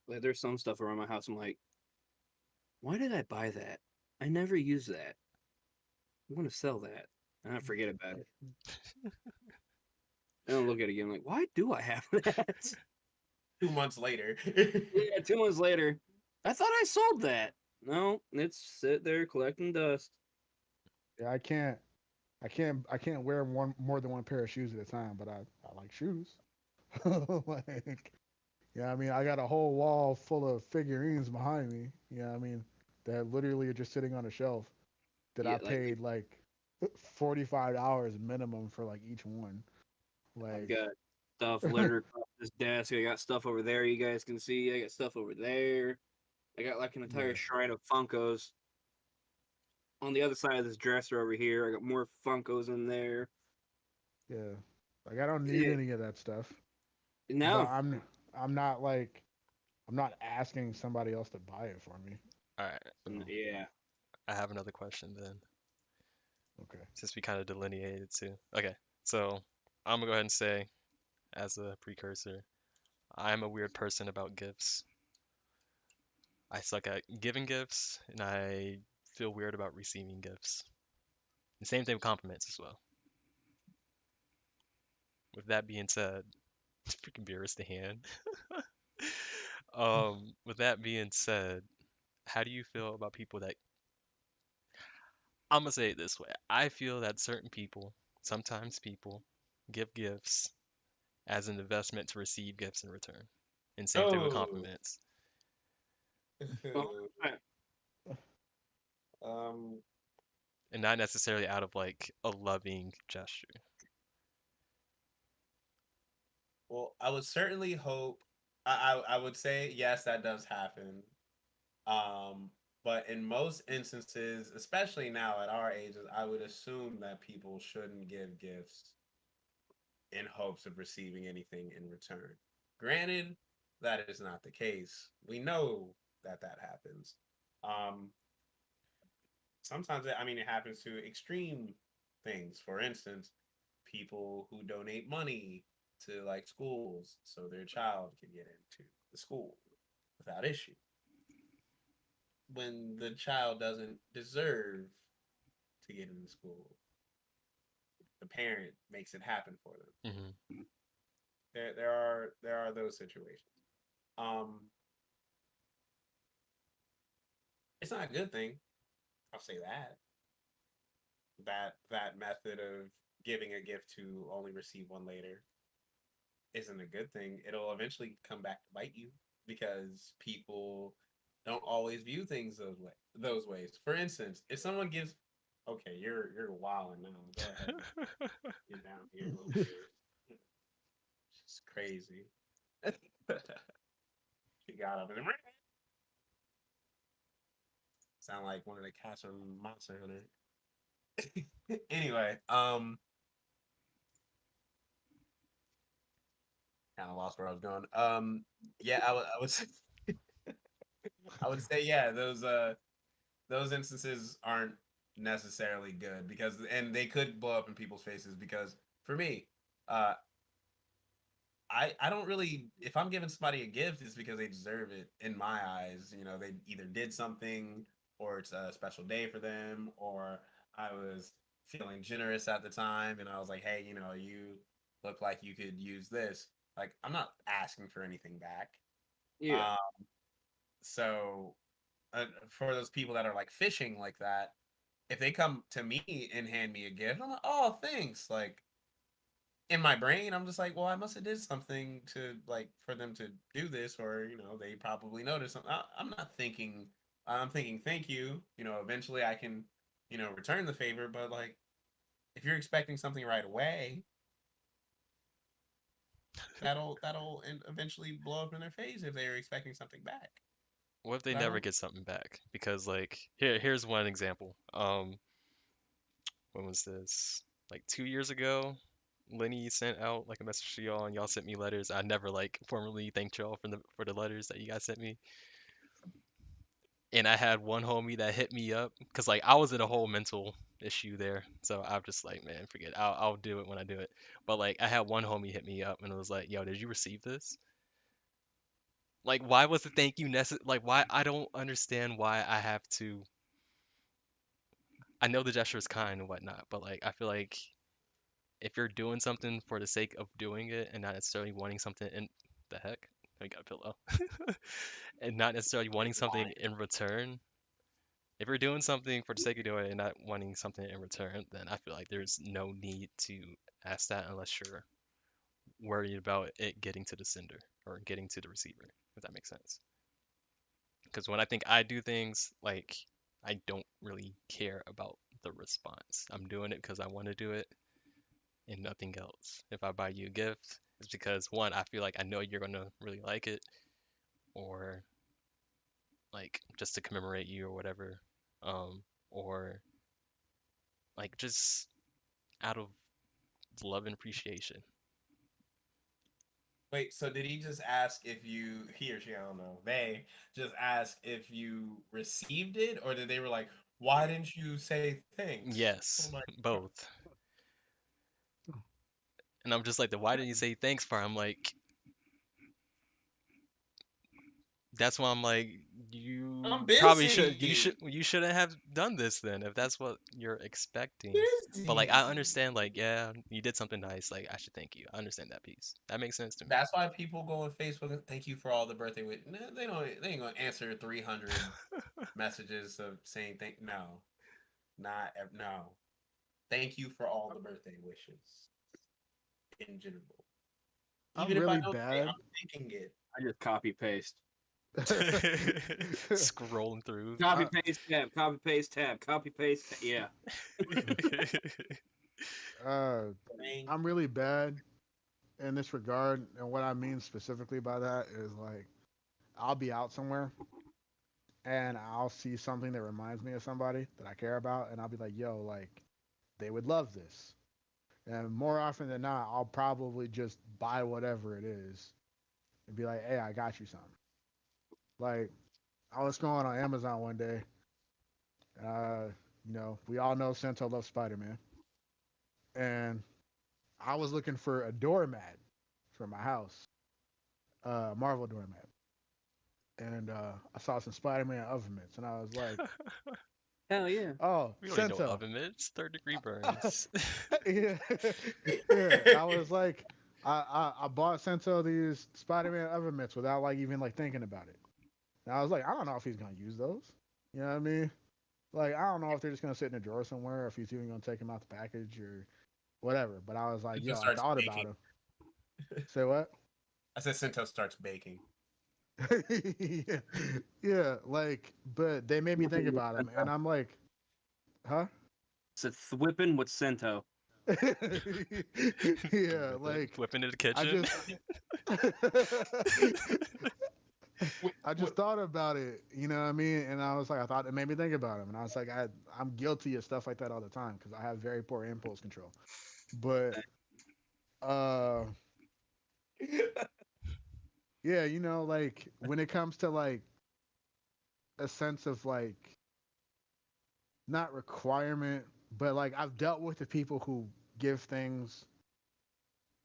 Like there's some stuff around my house. I'm like, why did I buy that? I never use that. I want to sell that. And I forget about it. And I look at it again, like, why do I have that? 2 months later. Yeah, 2 months later, I thought I sold that. No, it's sit there collecting dust. yeah, I can't wear one more than one pair of shoes at a time, but I like shoes. Like yeah, I mean I got a whole wall full of figurines behind me. Yeah, I mean that literally are just sitting on a shelf that I Yeah, like paid like $45 minimum for like each one. I've Like got stuff littered across this desk. I got stuff over there. You guys can see. I got stuff over there. I got like an entire yeah, shrine of Funkos on the other side of this dresser over here. I got more Funkos in there. yeah. Like I don't need Yeah. any of that stuff. But No. I'm not asking somebody else to buy it for me. all right, So Yeah. I have another question then, okay. since we kind of delineated too. Okay, so I'm gonna go ahead and say, as a precursor, I'm a weird person about gifts. I suck at giving gifts, and I feel weird about receiving gifts. The same thing with compliments as well. With that being said, freaking beer is the hand. With that being said, how do you feel about people that I'm gonna say it this way. I feel that certain people, sometimes people, give gifts as an investment to receive gifts in return. And same thing with Oh. compliments. Well, um. And not necessarily out of like a loving gesture. Well, I would certainly hope. I would say yes, that does happen. Um. But in most instances, especially now at our ages, I would assume that people shouldn't give gifts in hopes of receiving anything in return. Granted, that is not the case. We know that that happens. Um, Sometimes, I mean, it happens to extreme things. For instance, people who donate money to like schools so their child can get into the school. without issue. When the child doesn't deserve to get into school, the parent makes it happen for them. Hmm. There are those situations. Um, it's not a good thing. I'll say that. That method of giving a gift to only receive one later isn't a good thing. It'll eventually come back to bite you because people don't always view things those ways. For instance, if someone gives, okay, you're wilding now. Go ahead, get down here, little ears. It's crazy. She got up and sound like one of the cats from Monster Hunter. Anyway, kind of lost where I was going. Yeah, I would say, I would say, yeah, those instances aren't necessarily good because, and they could blow up in people's faces because for me, uh, I don't really, if I'm giving somebody a gift, it's because they deserve it in my eyes. You know, they either did something or it's a special day for them, or I was feeling generous at the time and I was like, hey, you look like you could use this. Like, I'm not asking for anything back. Yeah. Um, so for those people that are like fishing like that, if they come to me and hand me a gift, I'm like, oh, thanks. Like, in my brain, I'm just like, well, I must have did something to like for them to do this, or they probably noticed something. I'm not thinking. I'm thinking, thank you. Eventually I can, return the favor. But like, if you're expecting something right away, that'll eventually blow up in their face if they're expecting something back. What if they But I never don't. get something back? Because like here's one example. When was this? Like 2 years ago, Lenny sent out like a message to y'all, and y'all sent me letters. I never like formally thanked y'all for the letters that you guys sent me. And I had one homie that hit me up because like I was in a whole mental issue there. So I'm just like, man, forget it. I'll do it when I do it. But like I had one homie hit me up and it was like, yo, did you receive this? Like, why was the thank you necessary? Like, why? I don't understand why I have to. I know the gesture is kind and whatnot, but like, I feel like if you're doing something for the sake of doing it and not necessarily wanting something in the heck, I got a pillow, and not necessarily wanting It's something fine. in return. If you're doing something for the sake of doing it and not wanting something in return, then I feel like there's no need to ask that unless you're worried about it getting to the sender or getting to the receiver, if that makes sense. Because when I think I do things, like I don't really care about the response. I'm doing it because I want to do it and nothing else. If I buy you a gift, it's because one, I feel like I know you're gonna really like it, or like just to commemorate you or whatever, or like just out of love and appreciation. Wait, so did he just ask if he or she, I don't know, they just ask if you received it, or did they were like, why didn't you say thanks? Oh Yes, my God. both. And I'm just like, the why didn't you say thanks for? I'm like, that's why I'm like, I'm you probably should busy. you shouldn't have done this then if that's what you're expecting. But like I Busy. understand like yeah, you did something nice, like I should thank you. I understand that piece. That makes sense to me. That's why people go on Facebook and thank you for all the birthday wish. No, they don't. They ain't gonna answer 300 messages of saying thank. No, no. Thank you for all the birthday wishes in general. I'm Even if I really don't say, bad. I'm thinking it. I just copy paste. Scrolling through. Copy I, paste tab. Copy paste tab. Copy paste. Yeah. uh, Thank I'm really bad in this regard, and what I mean specifically by that is like I'll be out somewhere and I'll see something that reminds me of somebody that I care about, and I'll be like, "Yo, like they would love this." And more often than not, I'll probably just buy whatever it is and be like, "Hey, I got you something." Like I was going on Amazon one day. Uh, we all know Sento loves Spider Man, and I was looking for a doormat for my house, Marvel doormat. and I saw some Spider-Man oven mitts, and I was like, Hell yeah. "Oh, We don't need no Sento." oven mitts. Third degree burns. Yeah, yeah. I was like, I bought Sento these Spider-Man oven mitts without like even like thinking about it. And I was like, I don't know if he's gonna use those. You know what I mean? Like, I don't know if they're just gonna sit in a drawer somewhere, or if he's even gonna take them out the package or whatever. But I was like, Cinto yo, I starts thought about baking. him. Say what? I said Cinto starts baking. Yeah, yeah, like, but they made me think Whipping with about him, and Sento. I'm like, huh? It's a whipping with Sento. Yeah, like, Whipping in the I kitchen. just, Wait, I wait, just thought about it, you know what I mean? And I was like, I thought it made me think about him, and I was like, I'm guilty of stuff like that all the time because I have very poor impulse control. But, uh, yeah, like when it comes to like a sense of like not requirement, but like I've dealt with the people who give things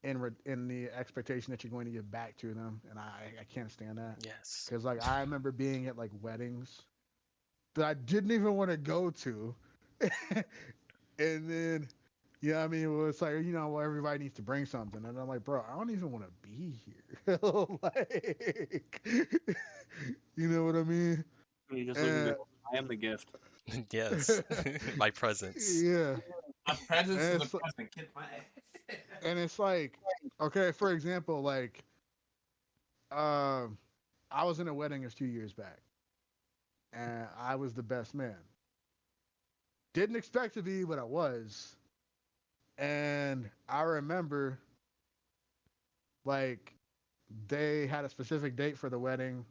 in the expectation that you're going to give back to them, and I can't stand that Yes. because like I remember being at like weddings that I didn't even want to go to, and then yeah, I mean, well, it's like well, everybody needs to bring something, and I'm like, bro, I don't even want to be here, like, you know what I mean? You just look and And go, I am the gift. Yes. My presence. yeah, a presence and is a it's present. Get my. and it's like, okay, for example, like, um, I was in a wedding a few years back, and I was the best man. Didn't expect to be, but I was. And I remember, like, they had a specific date for the wedding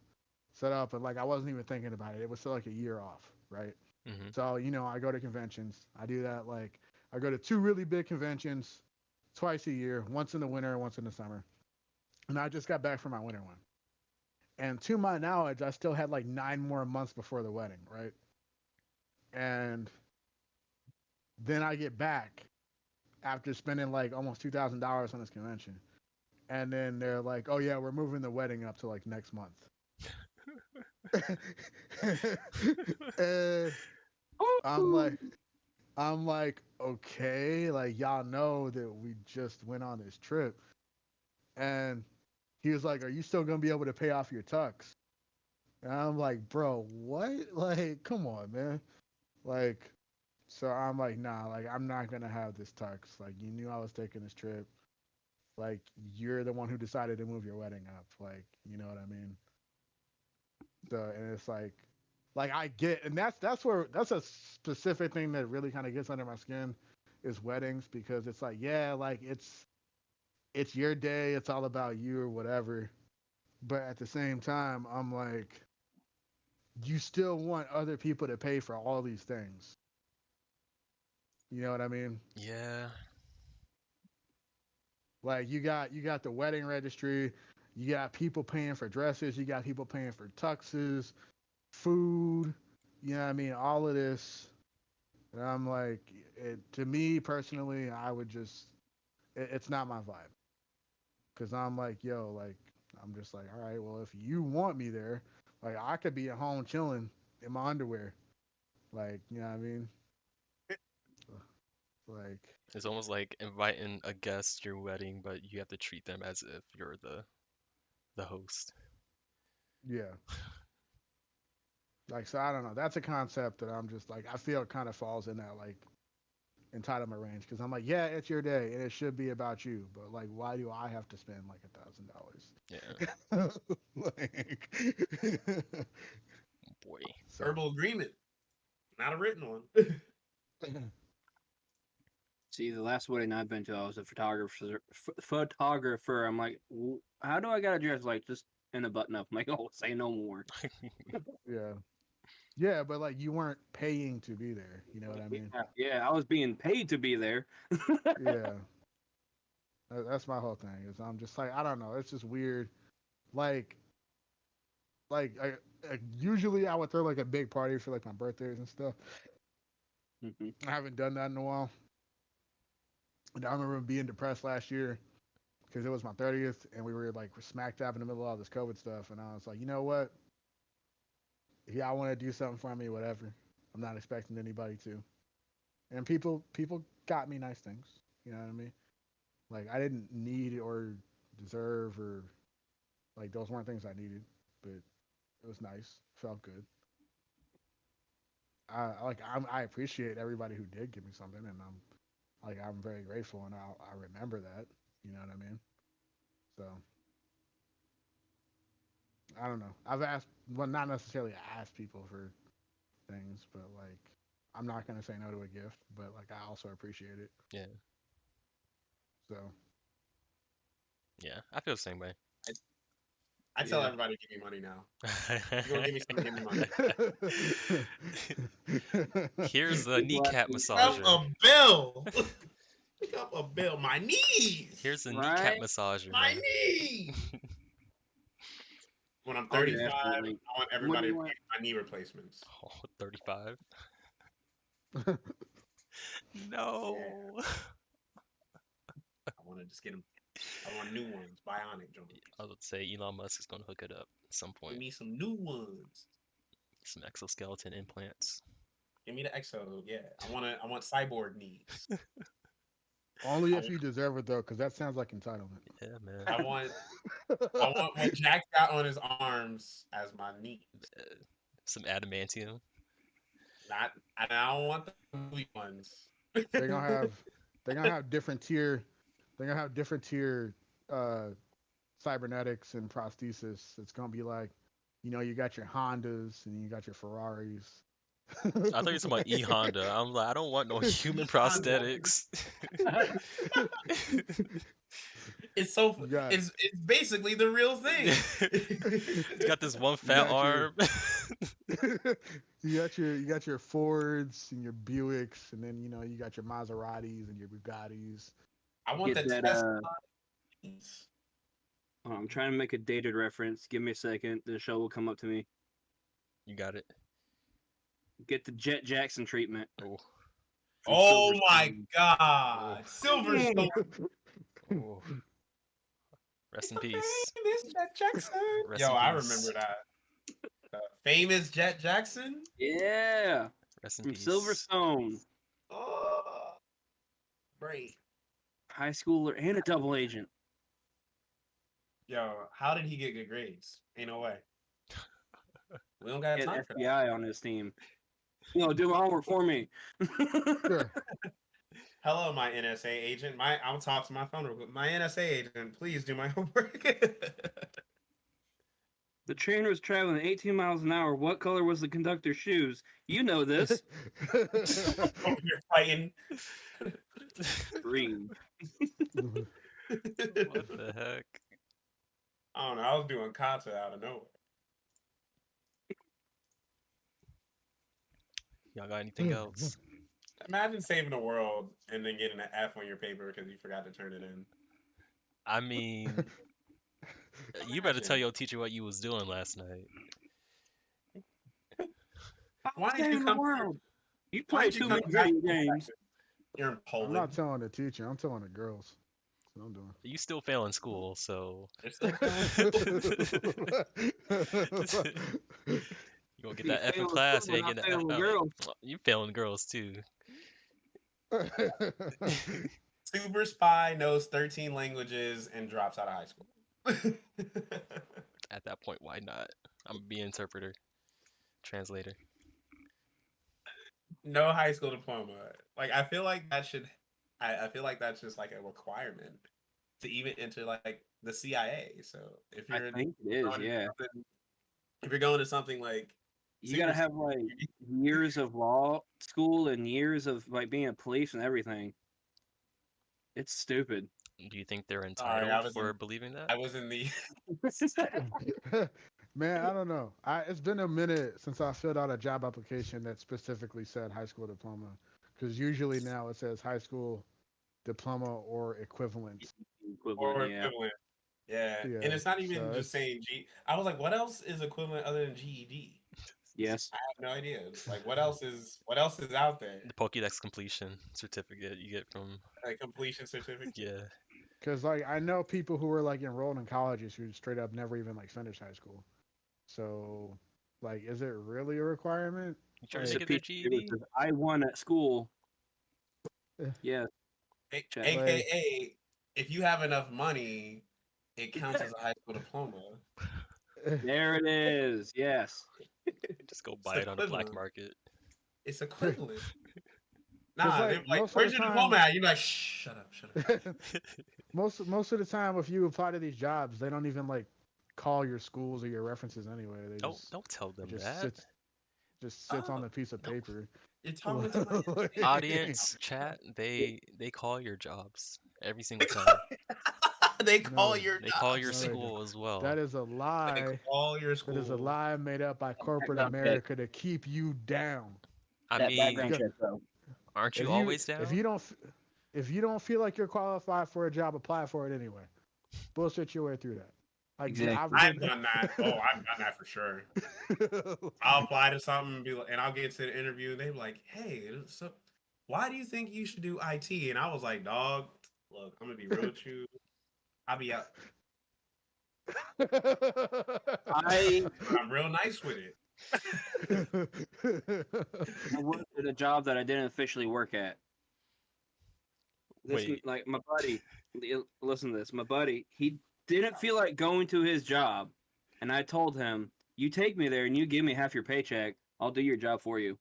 set up, and like, I wasn't even thinking about it. It was still like a year off, right? Hmm. So, I go to conventions. I do that, like, I go to two really big conventions twice a year, once in the winter and once in the summer. And I just got back from my winter one. And to my knowledge, I still had like 9 more months before the wedding, right? And then I get back after spending like almost $2,000 on this convention, and then they're like, "Oh yeah, we're moving the wedding up to like next month." And I'm Woo! like, I'm like, okay, like y'all know that we just went on this trip, and he was like, "Are you still gonna be able to pay off your tux?" And I'm like, "Bro, what? Like, come on, man." Like, so I'm like, nah, like I'm not gonna have this tux. Like you knew I was taking this trip. Like you're the one who decided to move your wedding up. Like, you know what I mean? So and it's like I get and that's where that's a specific thing that really kind of gets under my skin is weddings because it's like, yeah, like it's your day, it's all about you or whatever. But at the same time, I'm like, you still want other people to pay for all these things. You know what I mean? Yeah. Like you got the wedding registry, you got people paying for dresses, you got people paying for tuxes, food, you know what I mean, all of this. And I'm like, to me personally, I would just, it's not my vibe. Cause I'm like, yo, like, I'm just like, all right, well, if you want me there, like, I could be at home chilling in my underwear. Like, you know what I mean? Like, It's almost like inviting a guest to your wedding, but you have to treat them as if you're the host. yeah. Like, so I don't know. That's a concept that I'm just like, I feel it kind of falls in that, like, entitlement range because I'm like, yeah, it's your day and it should be about you, but like, why do I have to spend like Yeah, $1,000? Like, boy. so Verbal agreement, not a written one. See, the last wedding I've been to, I was a photographer. I'm like, how do I gotta dress? Like, just in a button up. I'm like, oh, say no more. yeah, yeah, but like, you weren't paying to be there. You know what I mean? Yeah, yeah, I was being paid to be there. Yeah, that's my whole thing. Is I'm just like, I don't know. It's just weird. Like, usually I would throw like a big party for like my birthdays and stuff. Mhm. I haven't done that in a while. And I remember being depressed last year because it was my 30th and we were like smack dab in the middle of all this COVID stuff. And I was like, you know what? if y'all want to do something for me, whatever. I'm not expecting anybody to. And people got me nice things. You know what I mean? Like I didn't need or deserve or like those weren't things I needed, but it was nice. Felt good. I appreciate everybody who did give me something, and I'm very grateful, and I remember that. You know what I mean? So I don't know. I've asked, well, not necessarily asked people for things, but like I'm not gonna say no to a gift, but like I also appreciate it. Yeah, So yeah, I feel the same way. I tell Yeah. everybody, give me money now. If you're gonna give me something, give me money. Here's the People kneecap actually- Pick up massager. a bill. Pick up a bill. My knees. Here's the kneecap Right? massager, My man. knees. When I'm Oh, 35, yeah, definitely. I want What do everybody you to want? get my knee replacements. Oh, 35. Yeah, No. I want to just get them. I want new ones, bionic joints. I would say Elon Musk is going to hook it up at some Give point. me some new ones. Some exoskeleton implants. Give me the exo. Yeah, I want cyborg knees. only I if want, you deserve it though, because that sounds like entitlement. Yeah, man. I want I want what Jack got on his arms as my knees. Some adamantium. Not, and I don't want the movie ones. they're gonna have they're gonna have different tier they're gonna have different tier uh cybernetics and prosthesis. It's gonna be like, you got your Hondas and you got your Ferraris. I thought you were talking about E Honda. I'm like, I don't want no human Honda. prosthetics. It's so. you got It's basically the real thing. You got this one you fat got your arm. you got your Fords and your Buicks, and then you got your Maseratis and your Bugattis. I want Get the that. Tesla. I'm trying to make a dated reference. Give me a second. The show will come up to me. You got it. Get the Jet Jackson treatment. Oh, from Oh my Silverstone. God, Silverstone. oh. Rest in peace. Famous Jet Jackson. Rest Yo, in I peace. remember that. Famous Jet Jackson. Yeah, Rest in from peace. Silverstone. Oh, great. High schooler and a double agent. Yo, how did he get good grades? Ain't no way. We don't got Get time for that. FBI on his team. Do my homework for me. Sure. Hello, my NSA agent. I'll talk to my phone real quick. My NSA agent, please do my homework. The train was traveling 18 miles an hour. What color was the conductor's shoes? You know this. Over here fighting. Green. What the heck? I don't know. I was doing concert out of nowhere. Y'all got anything else? Imagine saving the world and then getting an F on your paper because you forgot to turn it in. I mean, you better tell your teacher what you was doing last night. Why didn't in you the come? world? You Why play didn't you too come many back video to games. Texas? You're in I'm Poland. not telling the teacher. I'm telling the girls. That's what I'm doing. You still failing school, so You're still you gonna get You that F in failing class. school, You ain't not getting an F failing out. girls. You failing girls too. Super spy knows 13 languages and drops out of high school. At that point, why not? I'm gonna be an interpreter, translator. No high school diploma. Like I feel like that should. I feel like that's just like a requirement to even enter like the CIA. So if I you're think it is, going to yeah. if you're going to something like You gotta super have like years of law school and years of like being a police and everything. It's stupid. Do you think they're Sorry, entitled for believing that? I was in the Man, I don't know. It's been a minute since I filled out a job application that specifically said high school diploma. Because usually now it says high school diploma or equivalent. or Equivalent, yeah. equivalent. Yeah. Yeah, And it's not even so just saying G. I was like, what else is equivalent other than GED? Yes. I have no idea. Like what else is out there? The Pokédex completion certificate you get from A completion certificate. yeah. Because like I know people who were like enrolled in colleges who straight up never even like finished high school. So Like, is it really a requirement? You sure It's they a Like, get their piece of paper that GED? says, I won at school. eh, Yes, check. like, AKA, if you have enough money, it counts as a high school diploma. eh, There it is. Yes. Just go It's buy it on the black equivalent. market. It's equivalent. because Nah, they're like like, most of the "Where's your time, diploma at?" You're like, "Shh, shut up, shut up." most of the time, if you apply to these jobs, they don't even like call your schools or your references anyway. They just Don't tell it them just that. sits on Oh, the piece of No. paper. you're talking to my education. Audience chat, they call your jobs every single time. They call No, your They call your jobs. no, they don't. school as well. That is a They lie. call your That is a school. lie made up by corporate Background check. America to keep you down. I That background mean, Because check, though. aren't if you you always if you down? don't if you don't feel like you're qualified for a job, apply for it anyway. Bullshit your way through that. Like I've Exactly. I've been done that. Oh, I've done that for sure. I'll apply to something and and I'll get to the interview and they be like, "Hey, so why do you think you should do IT?" And I was like, "Dog, look, I'm gonna be real with you. I'll be out. I I'm real nice with it." I worked at a job that I didn't officially work at. This Wait, like my buddy. Listen to this. My buddy, he didn't feel like going to his job, and I told him, "You take me there, and you give me half your paycheck. I'll do your job for you."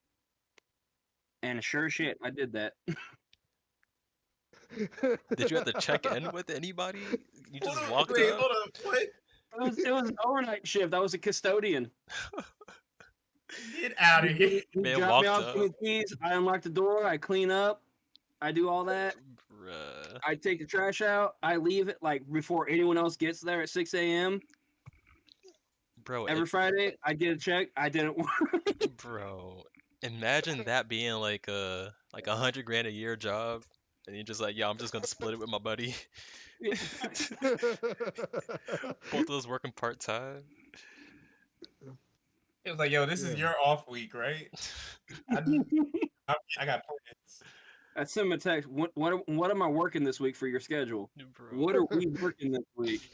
And sure as shit, I did that. did you have to check in with anybody? You Hold just on, walked wait, up? hold on. What? It was an overnight shift. I was a custodian. Get out of here. He Man dropped me walked off, up. give me the keys. I unlock the door. I clean up. I do all that. Bruh. I take the trash out. I leave it like before anyone else gets there at 6 a.m. Bro, Every Friday, I get a check. I didn't work. bro, imagine that being like 100 grand a year job, and you're just like, yeah, I'm just gonna split it with my buddy. Both of us working part time. It was like, "Yo, this is Yeah. your off week, right? I, I got plans." I sent him a text. What am I working this week for your schedule? Bro, What are we working this week?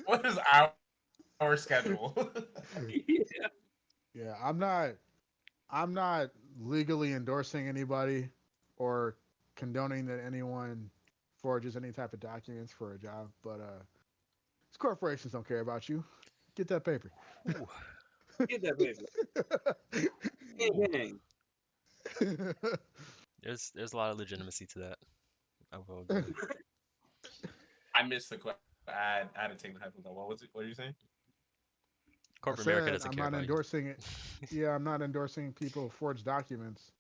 What is our schedule? Yeah. Yeah, I'm not legally endorsing anybody or condoning that anyone forges any type of documents for a job, but these corporations don't care about you. Get that paper. ooh, Get that baby. ooh. Dang. There's a lot of legitimacy to that. I will agree. I missed the question. I had to take the headphones off. What was it? What are you saying? I Corporate America said doesn't I'm care not about you. endorsing it. Yeah, I'm not endorsing people who forge documents,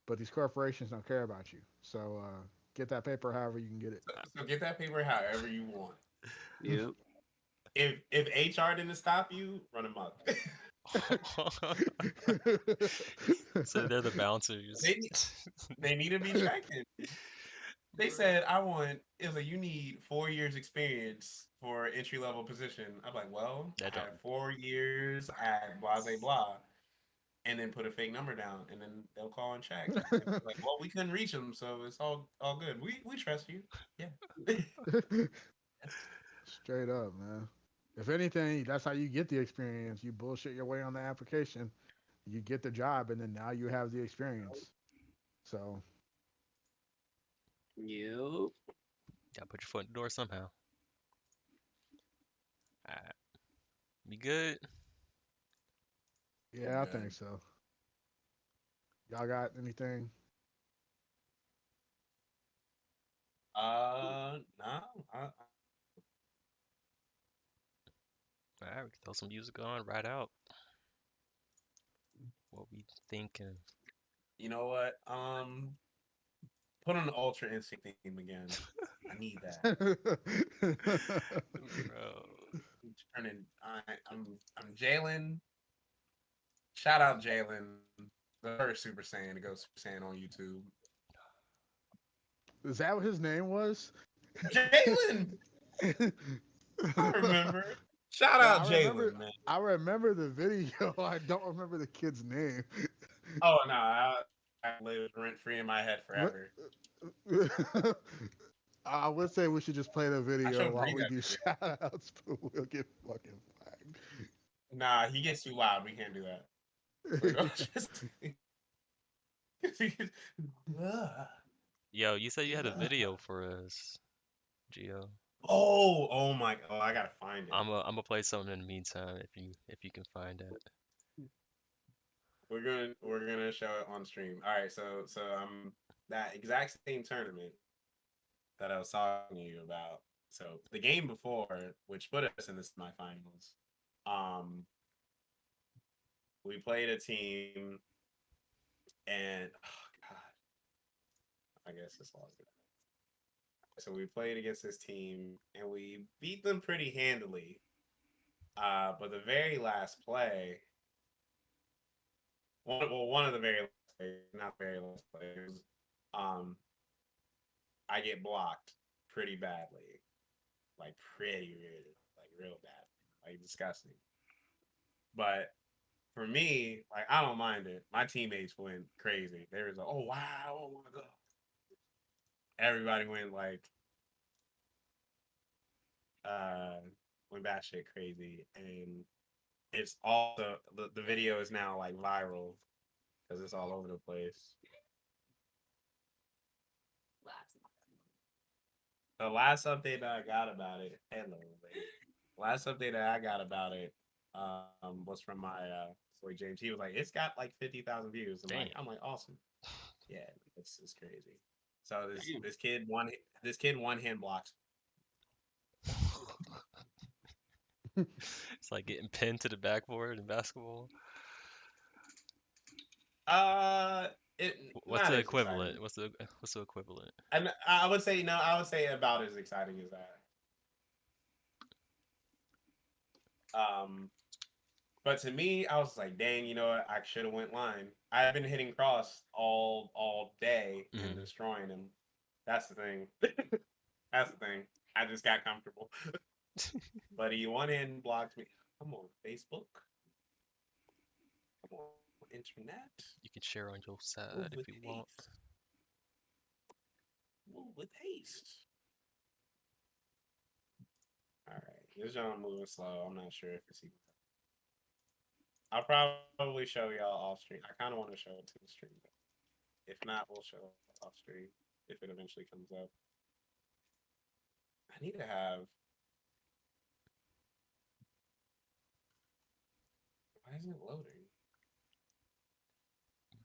but these corporations don't care about you. So get that paper however you can get it. So get that paper however you want. Yep. If HR didn't stop you, run them up. So they're the bouncers. They need to be checking. They said I want. It was like you need 4 years experience for entry level position. I'm like, well, That I don't. had 4 years at blah blah blah, and then put a fake number down, and then they'll call and check. And they're like, well, we couldn't reach them, so it's all good. We trust you. Yeah. Straight up, man. If anything, that's how you get the experience. You bullshit your way on the application, you get the job, and then now you have the experience. So Yep. Gotta put your foot in the door somehow. Alright. Be good. yeah, I Good. think so. Y'all got anything? No. Alright, we can throw some music on right out. What we thinking? You know what? Put on the Ultra Instinct theme again. I need that. Bro. I'm Jalen. Shout out Jalen, the first Super Saiyan to go Super Saiyan on YouTube. Is that what his name was? Jalen, I remember. Shout Yeah, out I Jalen, remember. man. I remember the video. I don't remember the kid's name. Oh no, I live rent free in my head forever. I would say we should just play the I video showed while Bree we that do video. shout outs, but we'll get fucking flagged. Nah, he gets too loud. We can't do that. So Yo, you said you had a video for us, Gio. oh my! Oh, I gotta find it. I'm gonna play something in the meantime if you can find it. We're gonna show it on stream. All right, so that exact same tournament that I was talking to you about. So the game before, which put us in the semifinals, um, we played a team, and oh god, I guess it's all good. So we played against this team, and we beat them pretty handily. But the very last play, one of the very last plays, not very last plays, um, I get blocked pretty badly, like pretty really, like real bad, like disgusting. But for me, like I don't mind it. My teammates went crazy. They was like, "Oh wow, oh my god!" Everybody went like, uh, went batshit crazy, and it's also the video is now like viral because it's all over the place. The last update that I got about it, hello, lady. Last update that I got about it, was from my boy James. He was like, "It's got like 50,000 views." Dang. I'm like, awesome. Yeah, it's crazy. So Damn. this kid one hand blocks. It's like getting pinned to the backboard in basketball. Uh, it What's not the as exciting. equivalent? What's the equivalent? And I would say no. I would say about as exciting as that. But to me, I was like, dang, you know what? I should have went line. I've been hitting cross all day and Mhm. destroying him. That's the thing. That's the thing. I just got comfortable. But he one in blocked me. Come on, Facebook. Come on, internet. You can share on your Move side if with you want. haste. Move with haste. All right, this y'all moving slow. I'm not sure if it's even. I'll probably show y'all off stream. I kind of want to show it to the stream. If not, we'll show it off stream if it eventually comes up. I need to have. Why isn't it loading?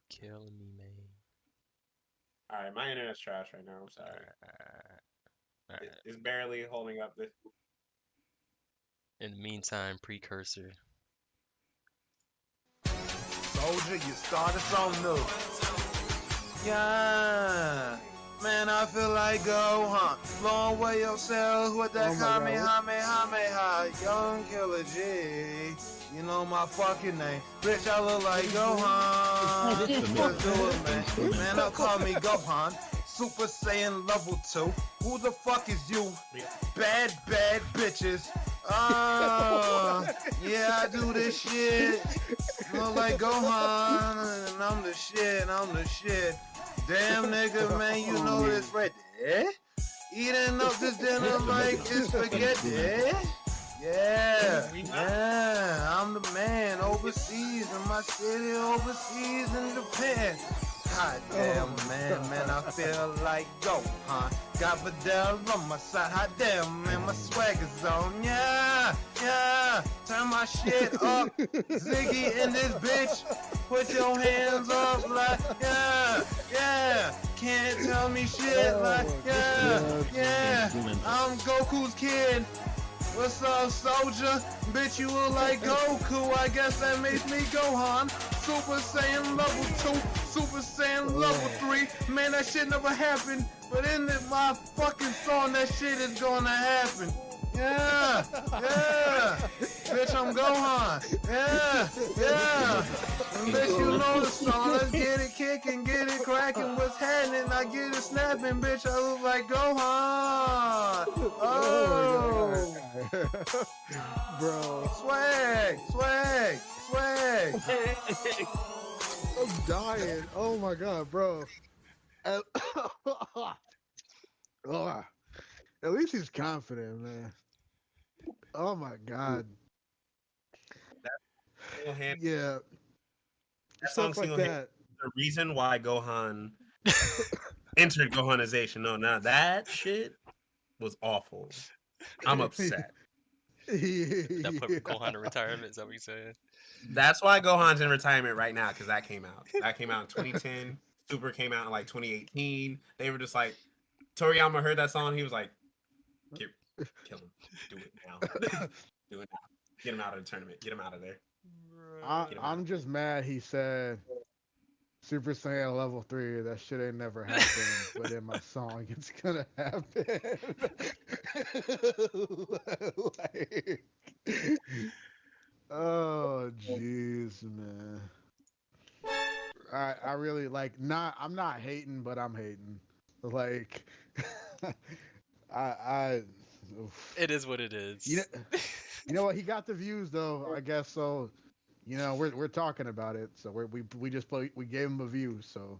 Killing me, man. All right, my internet's trash right now. I'm sorry. Alright. It's barely holding up. This. In the meantime, precursor. Soldier, you started something new. Yeah. Man, I feel like go, huh? Blow away yourselves with that Kamehameha. Young Killer G. You know my fucking name. Bitch, I look like Gohan. Let's do it, man. Man, they'll call me Gohan. Super Saiyan level 2. Who the fuck is you? Bad bitches. Yeah, I do this shit. Look like Gohan, and I'm the shit. Damn nigga, man, you know this right there? Eating up this dinner like it's spaghetti. Yeah, I'm the man overseas in my city, overseas in Japan. God damn, man, I feel like Gohan. Got Vidal on my side, hot damn, man, my swag is on, yeah, turn my shit up, Ziggy in this bitch, put your hands up like, yeah, can't tell me shit like, yeah, I'm Goku's kid. What's up, soldier? Bitch, you look like Goku. I guess that makes me Gohan. Super Saiyan level 2, Super Saiyan level 3. Man, that shit never happened. But in my fucking song, that shit is gonna happen. Yeah. Bitch, I'm Gohan. Yeah. And bitch, you know the song. Let's get it kicking, get it cracking. What's happening? I get it snapping. Bitch, I look like Gohan. Oh. Bro, Swag. I'm dying. Oh my god, bro. At, oh, at least he's confident, man. Oh my god. single-handedly, Yeah, that song stuff like single-handedly, that. the reason why Gohan entered Gohanization. No, now that shit was awful. I'm upset. That put Yeah. Gohan in retirement. Is that what you're saying? That's why Gohan's in retirement right now, because that came out. That came out in 2010. Super came out in like 2018. They were just like, Toriyama heard that song. He was like, kill him. Do it now. Do it now. Get him out of the tournament. Get him out of there. I'm just mad he said Super Saiyan level 3, that shit ain't never happened, but in my song it's gonna happen. Like, oh jeez, man. I really like not I'm not hating, but I'm hating. Like I oof. It is what it You know, is. you know what? He got the views though. I guess so. You know, we're talking about it, so we just we gave him a view. So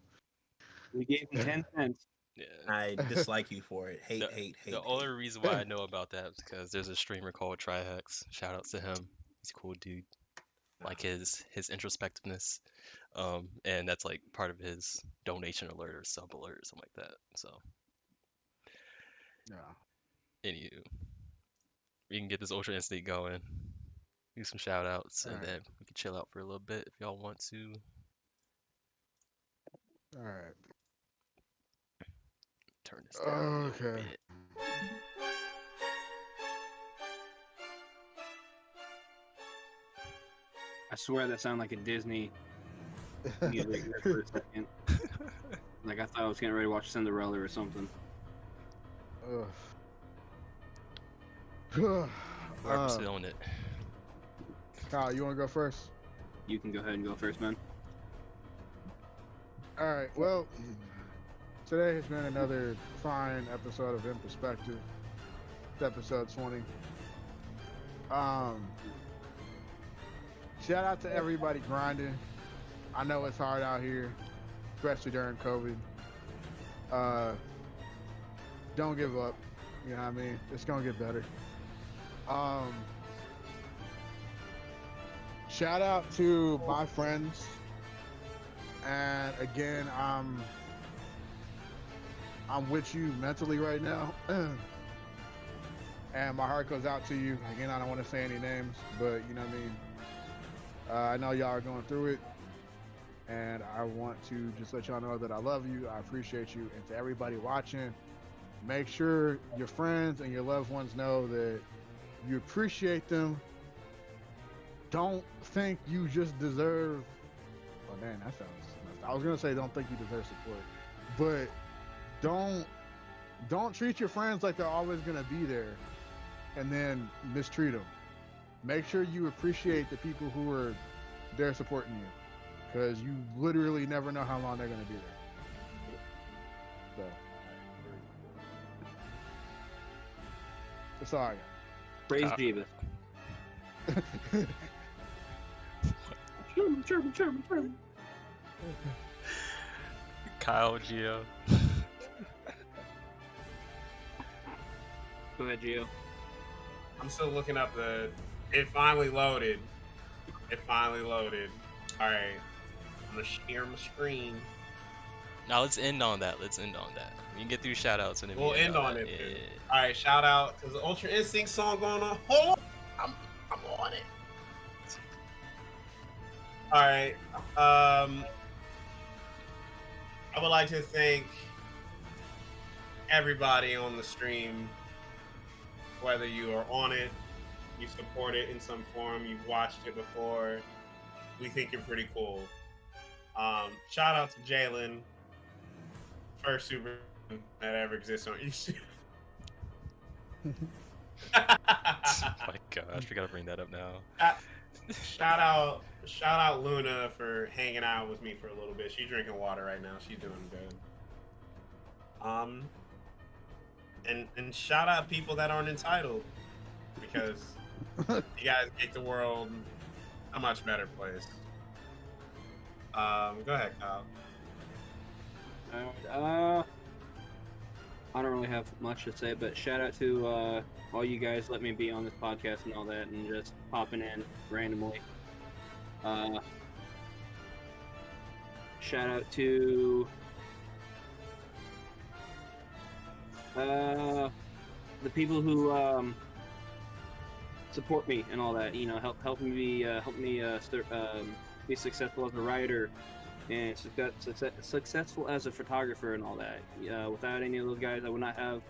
We gave him 10 cents. Yeah. I dislike you for it. Hate, The, hate, hate. the hate. only reason why I know about that is because there's a streamer called Trihex. Shout out to him. He's a cool dude. Like his introspectiveness. And that's like part of his donation alert or sub alert or something like that. So, yeah. anywho, we can get this Ultra Instinct going. Do some shout outs, and Alright. then we can chill out for a little bit if y'all want to. All right. Turn this down a little Okay. bit. I swear that sounded like a Disney music there for a second. Like I thought I was getting ready to watch Cinderella or something. Ugh. Whoever's feeling it. Kyle, you want to go first? You can go ahead and go first, man. All right. Well, today has been another fine episode of Inperspektev. It's episode 20. Shout out to everybody grinding. I know it's hard out here, especially during COVID. Don't give up. You know what I mean? It's gonna get better. Shout out to my friends. And again, I'm with you mentally right now. And my heart goes out to you. Again, I don't want to say any names, but you know what I mean? I know y'all are going through it. And I want to just let y'all know that I love you. I appreciate you. And to everybody watching, make sure your friends and your loved ones know that you appreciate them. Don't think you just deserve. Oh man, that sounds. I was gonna say don't think you deserve support, but don't treat your friends like they're always gonna be there, and then mistreat them. Make sure you appreciate the people who are there supporting you, because you literally never know how long they're gonna be there. So that's all I got. Praise Jeebus. Sherman. Kyle, Gio. Go ahead, Gio. I'm still looking up the. It finally loaded. It finally loaded. All right. I'm gonna share my screen. Now let's end on that. We can get through shout outs and then We'll we end on that. it. Yeah. Dude. All right. Shout out to the Ultra Instinct song going on. Hold on. I'm on it. All right. I would like to thank everybody on the stream, whether you are on it, you support it in some form, you've watched it before. We think you're pretty cool. Shout out to Jalen, first super that ever exists on YouTube. Oh my gosh, we gotta bring that up now. Shout out Luna for hanging out with me for a little bit. She's drinking water right now. She's doing good. And shout out people that aren't entitled, because you guys make the world a much better place. Go ahead, Kyle. I don't really have much to say, but shout out to all you guys let me be on this podcast and all that, and just popping in randomly. Uh, Shout out to the people who support me and all that. You know, help me be successful as a writer and successful as a photographer and all that. Without any of those guys, I would not have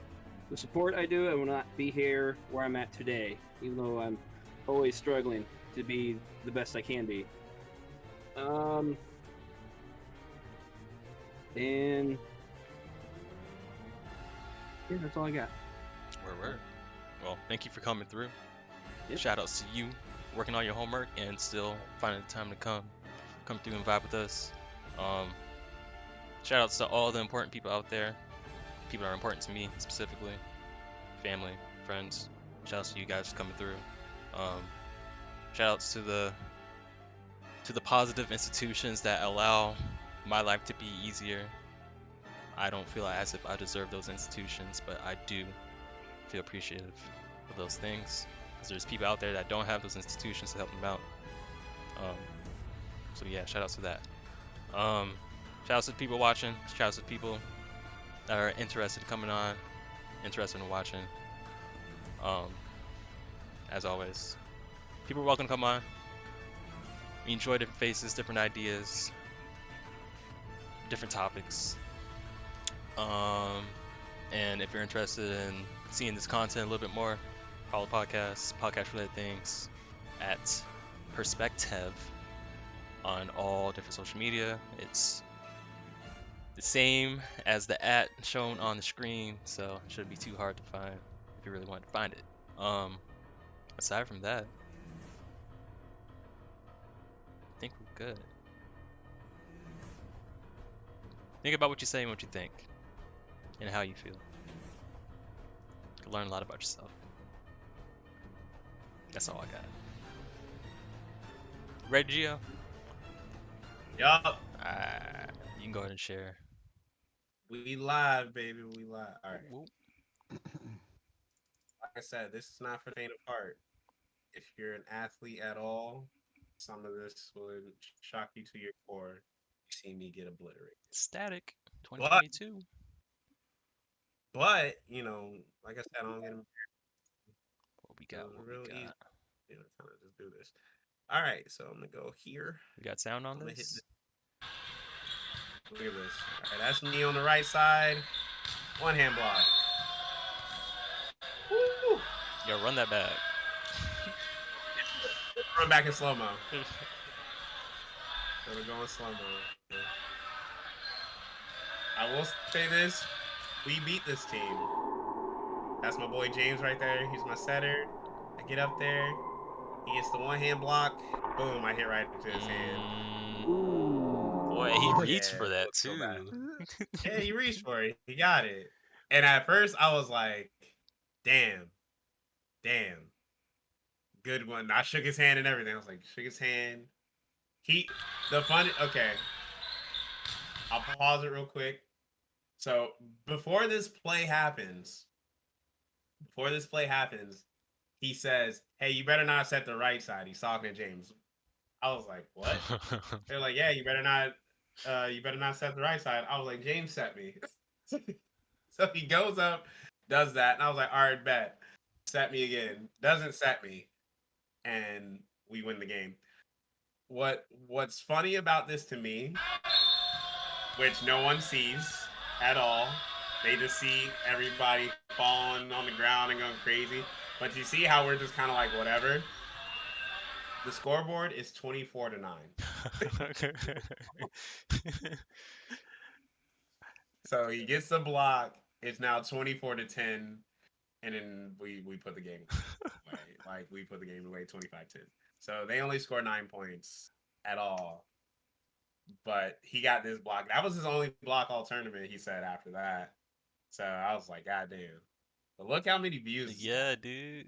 the support I do. I would not be here where I'm at today, even though I'm always struggling to be the best I can be. And yeah, that's all I got. Word. Well, thank you for coming through. Yep. Shout outs to you working on your homework and still finding the time to come through and vibe with us. Shout outs to all the important people out there. People that are important to me specifically. Family, friends. Shout outs to you guys for coming through. Shout outs to the positive institutions that allow my life to be easier. I don't feel as if I deserve those institutions, but I do feel appreciative of those things. Because there's people out there that don't have those institutions to help them out. So yeah, shout outs to that. Shout outs to the people watching. Shout outs to people that are interested in coming on, interested in watching. As always, people are welcome to come on. We enjoy different faces, different ideas, different topics. And if you're interested in seeing this content a little bit more, follow podcast related things at Perspektev on all different social media. It's the same as the @ shown on the screen, so it shouldn't be too hard to find if you really want to find it. Aside from that, I think we're good. Think about what you say and what you think, and how you feel. You can learn a lot about yourself. That's all I got. Ready, Gio? Yup. You can go ahead and share. We live, baby. We live. All right. Whoop. Like I said, this is not for the faint of heart. If you're an athlete at all, some of this would shock you to your core. You see me get obliterated. Static 2022. But you know, like I said, I don't get them. What we got? What we Real got? easy. You know, kind of just do this. All right, so I'm gonna go here. We got sound on I'm gonna hit this? Look at this. All right, that's me on the right side. One hand block. Woo! Yo, run that back. Run back in slow mo. Gonna go in slow mo. I will say this: we beat this team. That's my boy James right there. He's my setter. I get up there. He gets the one hand block. Boom! I hit right into his hand. Boy, he reached Yeah, for that so too. bad. Yeah, he reached for it. He got it. And at first, I was like, damn. Good one. I shook his hand and everything. I was like, shook his hand. Okay. I'll pause it real quick. So before this play happens, he says, hey, you better not set the right side. He's talking to James. I was like, what? They're like, yeah, you better not set the right side. I was like, James set me. So he goes up, does that, and I was like, all right, bet. Set me again. Doesn't set me. And we win the game. What's funny about this to me, which no one sees at all, they just see everybody falling on the ground and going crazy. But you see how we're just kind of like, whatever. The scoreboard is 24-9. So he gets the block. It's now 24-10. And then we put the game away. Like, we put the game away 25-10. So they only scored 9 points at all. But he got this block. That was his only block all tournament, he said, after that. So I was like, God damn. But look how many views. Yeah, dude.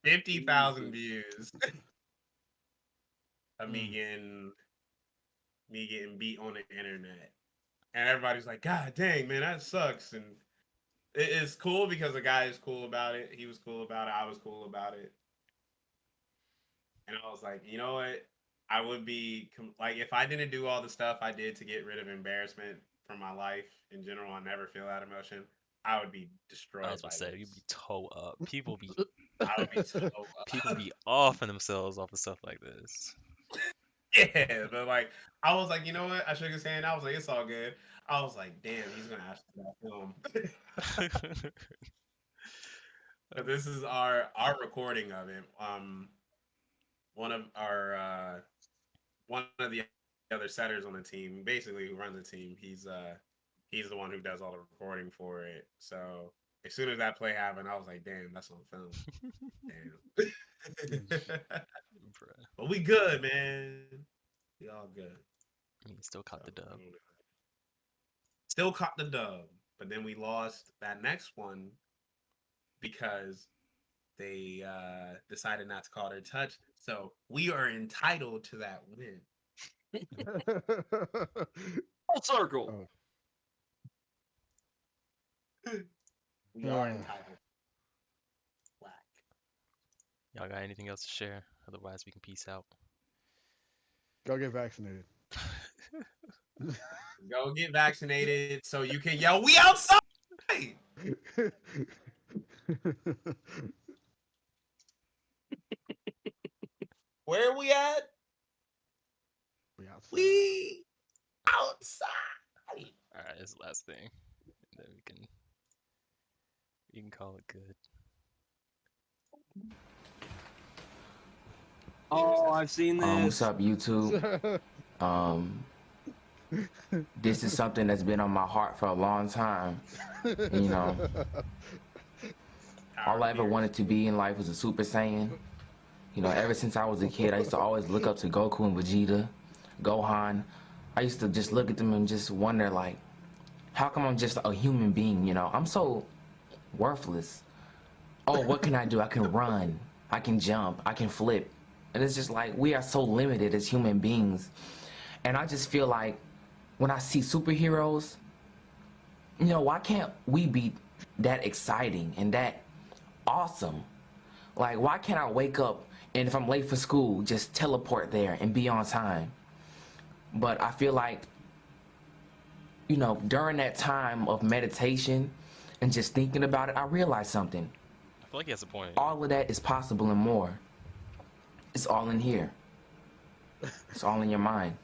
50,000 views of me getting beat on the internet. And everybody's like, God dang, man, that sucks. And it's cool because the guy is cool about it. He was cool about it. I was cool about it. And I was like, you know what? I would be like, if I didn't do all the stuff I did to get rid of embarrassment from my life in general, I never feel that emotion. I would be I destroyed was by gonna say you'd be this. toe up. I would be so People be offing themselves off of stuff like this. yeah, but like I was like, you know what? I shook his hand. I was like, it's all good. I was like, damn, he's gonna ask me that film. But this is our recording of it. One of our one of the other setters on the team, basically who runs the team, he's the one who does all the recording for it. So as soon as that play happened, I was like, damn, that's on film. Damn. Bruh. But we good, man. We all good. I mean, still caught the So, I dub. don't know. Still caught the dub, but then we lost that next one because they decided not to call it a touch. So we are entitled to that win. Full circle. Oh. We are entitled. Whack. Y'all got anything else to share? Otherwise, we can peace out. Go get vaccinated. Go get vaccinated so you can yell, "We outside!" Where are we at? We outside. We outside. All right, this is the last thing. And then we can call it good. Oh, I've seen this. What's up, YouTube? This is something that's been on my heart for a long time. You know, all I ever wanted to be in life was a Super Saiyan. You know, ever since I was a kid, I used to always look up to Goku and Vegeta, Gohan. I used to just look at them and just wonder, like, how come I'm just a human being, you know? I'm so worthless. Oh, what can I do? I can run, I can jump, I can flip. And it's just like, we are so limited as human beings. And I just feel like when I see superheroes, you know, why can't we be that exciting and that awesome? Like, why can't I wake up and if I'm late for school, just teleport there and be on time? But I feel like, you know, during that time of meditation and just thinking about it, I realized something. I feel like he has a point. All of that is possible and more. It's all in here. It's all in your mind.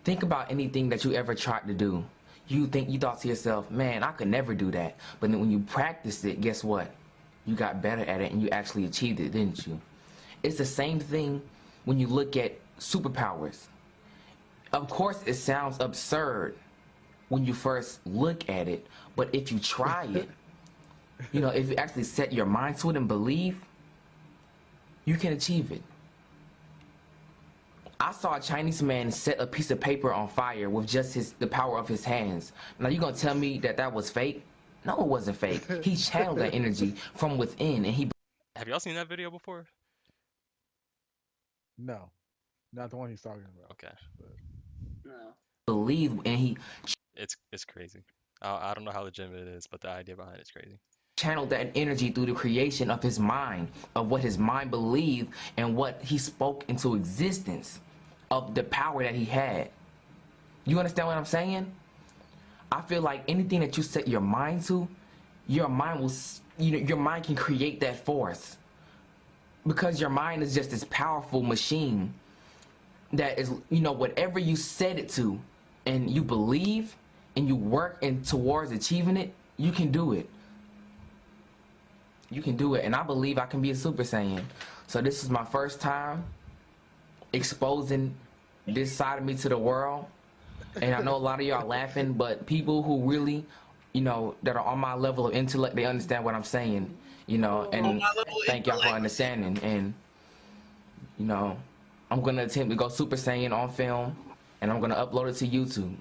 Think about anything that you ever tried to do. You thought to yourself, man, I could never do that. But then when you practiced it, guess what? You got better at it and you actually achieved it, didn't you? It's the same thing when you look at superpowers. Of course, it sounds absurd when you first look at it, but if you try it, you know, if you actually set your mind to it and believe, you can achieve it. I saw a Chinese man set a piece of paper on fire with just the power of his hands. Now you gonna tell me that was fake? No, it wasn't fake. He channeled that energy from within, and he. Have y'all seen that video before? No, not the one he's talking about. Okay. No. Believed, and he It's crazy. I don't know how legitimate it is, but the idea behind it's crazy. Channeled that energy through the creation of his mind, of what his mind believed and what he spoke into existence, of the power that he had. You understand what I'm saying? I feel like anything that you set your mind to, your mind will, you know, your mind can create that force. Because your mind is just this powerful machine that is, you know, whatever you set it to and you believe and you work towards achieving it, you can do it. You can do it, and I believe I can be a Super Saiyan. So this is my first time exposing this side of me to the world. And I know a lot of y'all laughing, but people who really, you know, that are on my level of intellect, they understand what I'm saying, you know, and thank y'all for understanding. And, you know, I'm going to attempt to go Super Saiyan on film, and I'm going to upload it to YouTube.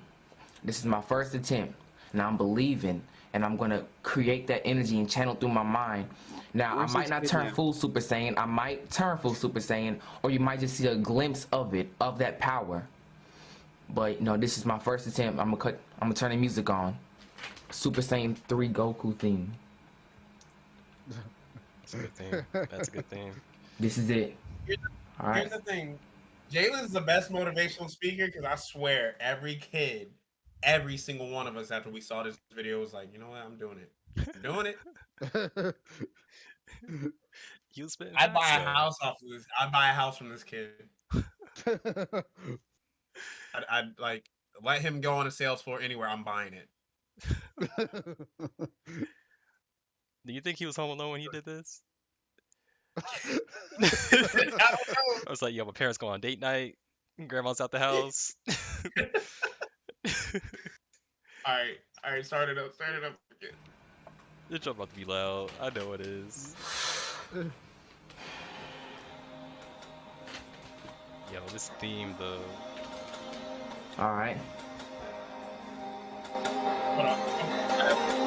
This is my first attempt, and I'm believing, and I'm going to create that energy and channel through my mind. Now, I might not turn full Super Saiyan. I might turn full Super Saiyan, or you might just see a glimpse of it, of that power. But, you know, this is my first attempt. I'm gonna turn the music on. Super Saiyan 3 Goku theme. That's a good thing. That's a good thing. This is it. All right. Here's the thing. Jalen's the best motivational speaker because I swear every kid, every single one of us after we saw this video was like, you know what, I'm doing it. I'm doing it. You spitting I'd buy facts a though. house off of this. I'd buy a house from this kid. I'd like let him go on a sales floor anywhere. I'm buying it. Do you think he was home alone when he did this? I don't know. I was like, yo, my parents go on date night. Grandma's out the house. All right. Start it up. Again. This joke about to be loud. I know it is. Yo, this theme though. All right. Hold on.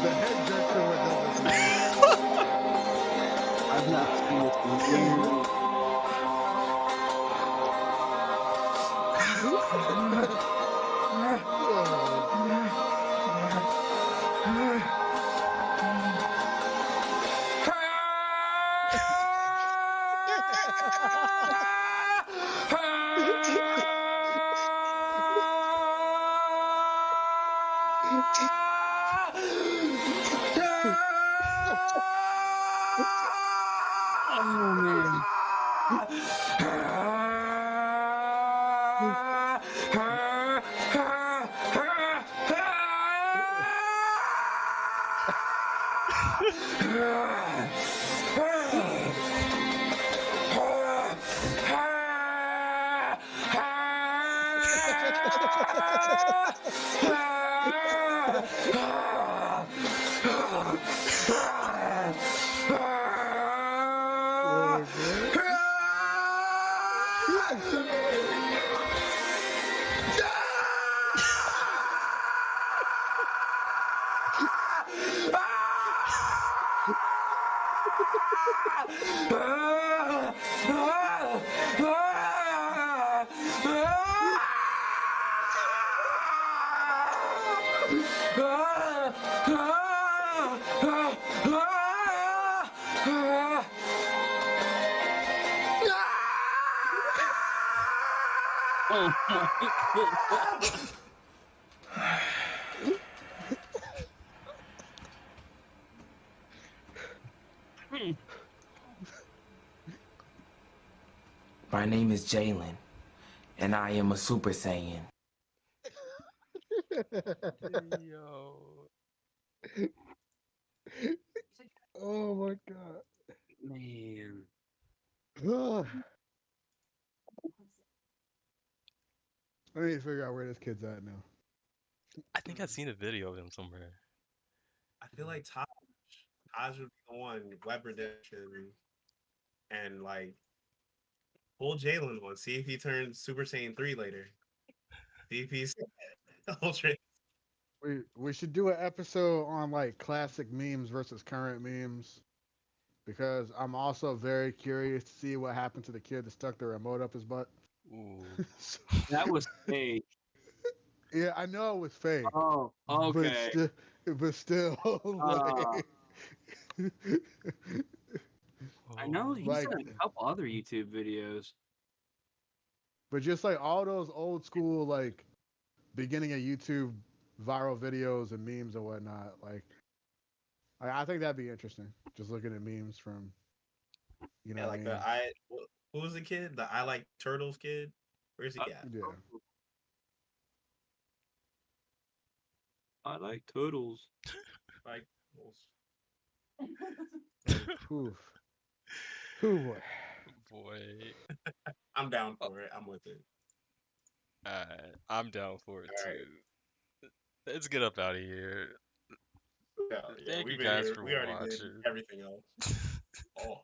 The head gesture would do this. I've not seen this in years. Oh man. Oh my goodness. My name is Jalen, and I am a Super Saiyan. Yo. Oh my god. Man. Ugh. I need to figure out where this kid's at now. I think I've seen a video of him somewhere. I feel like Taj would be the one. Web Redemption, and like pull Jalen one. See if he turns Super Saiyan 3 later. See if he's ultra. We should do an episode on like classic memes versus current memes. Because I'm also very curious to see what happened to the kid that stuck the remote up his butt. Ooh. So, That was fake. yeah, I know it was fake. Oh, okay. But still, like, I know he's like, done a couple other YouTube videos. but just like all those old school, like, beginning of YouTube viral videos and memes and whatnot, like, I think that'd be interesting. Just looking at memes from, you know, Yeah, what like I mean? who was the kid? The I like turtles kid. Where's he at? Yeah. I like turtles. Like, Oof. Ooh boy. Boy. I'm down for it. I'm with it. I'm down for it All right. too. Let's get up out of here. Yeah, Thank we've you been guys here. for We already did watching. everything else. Oh.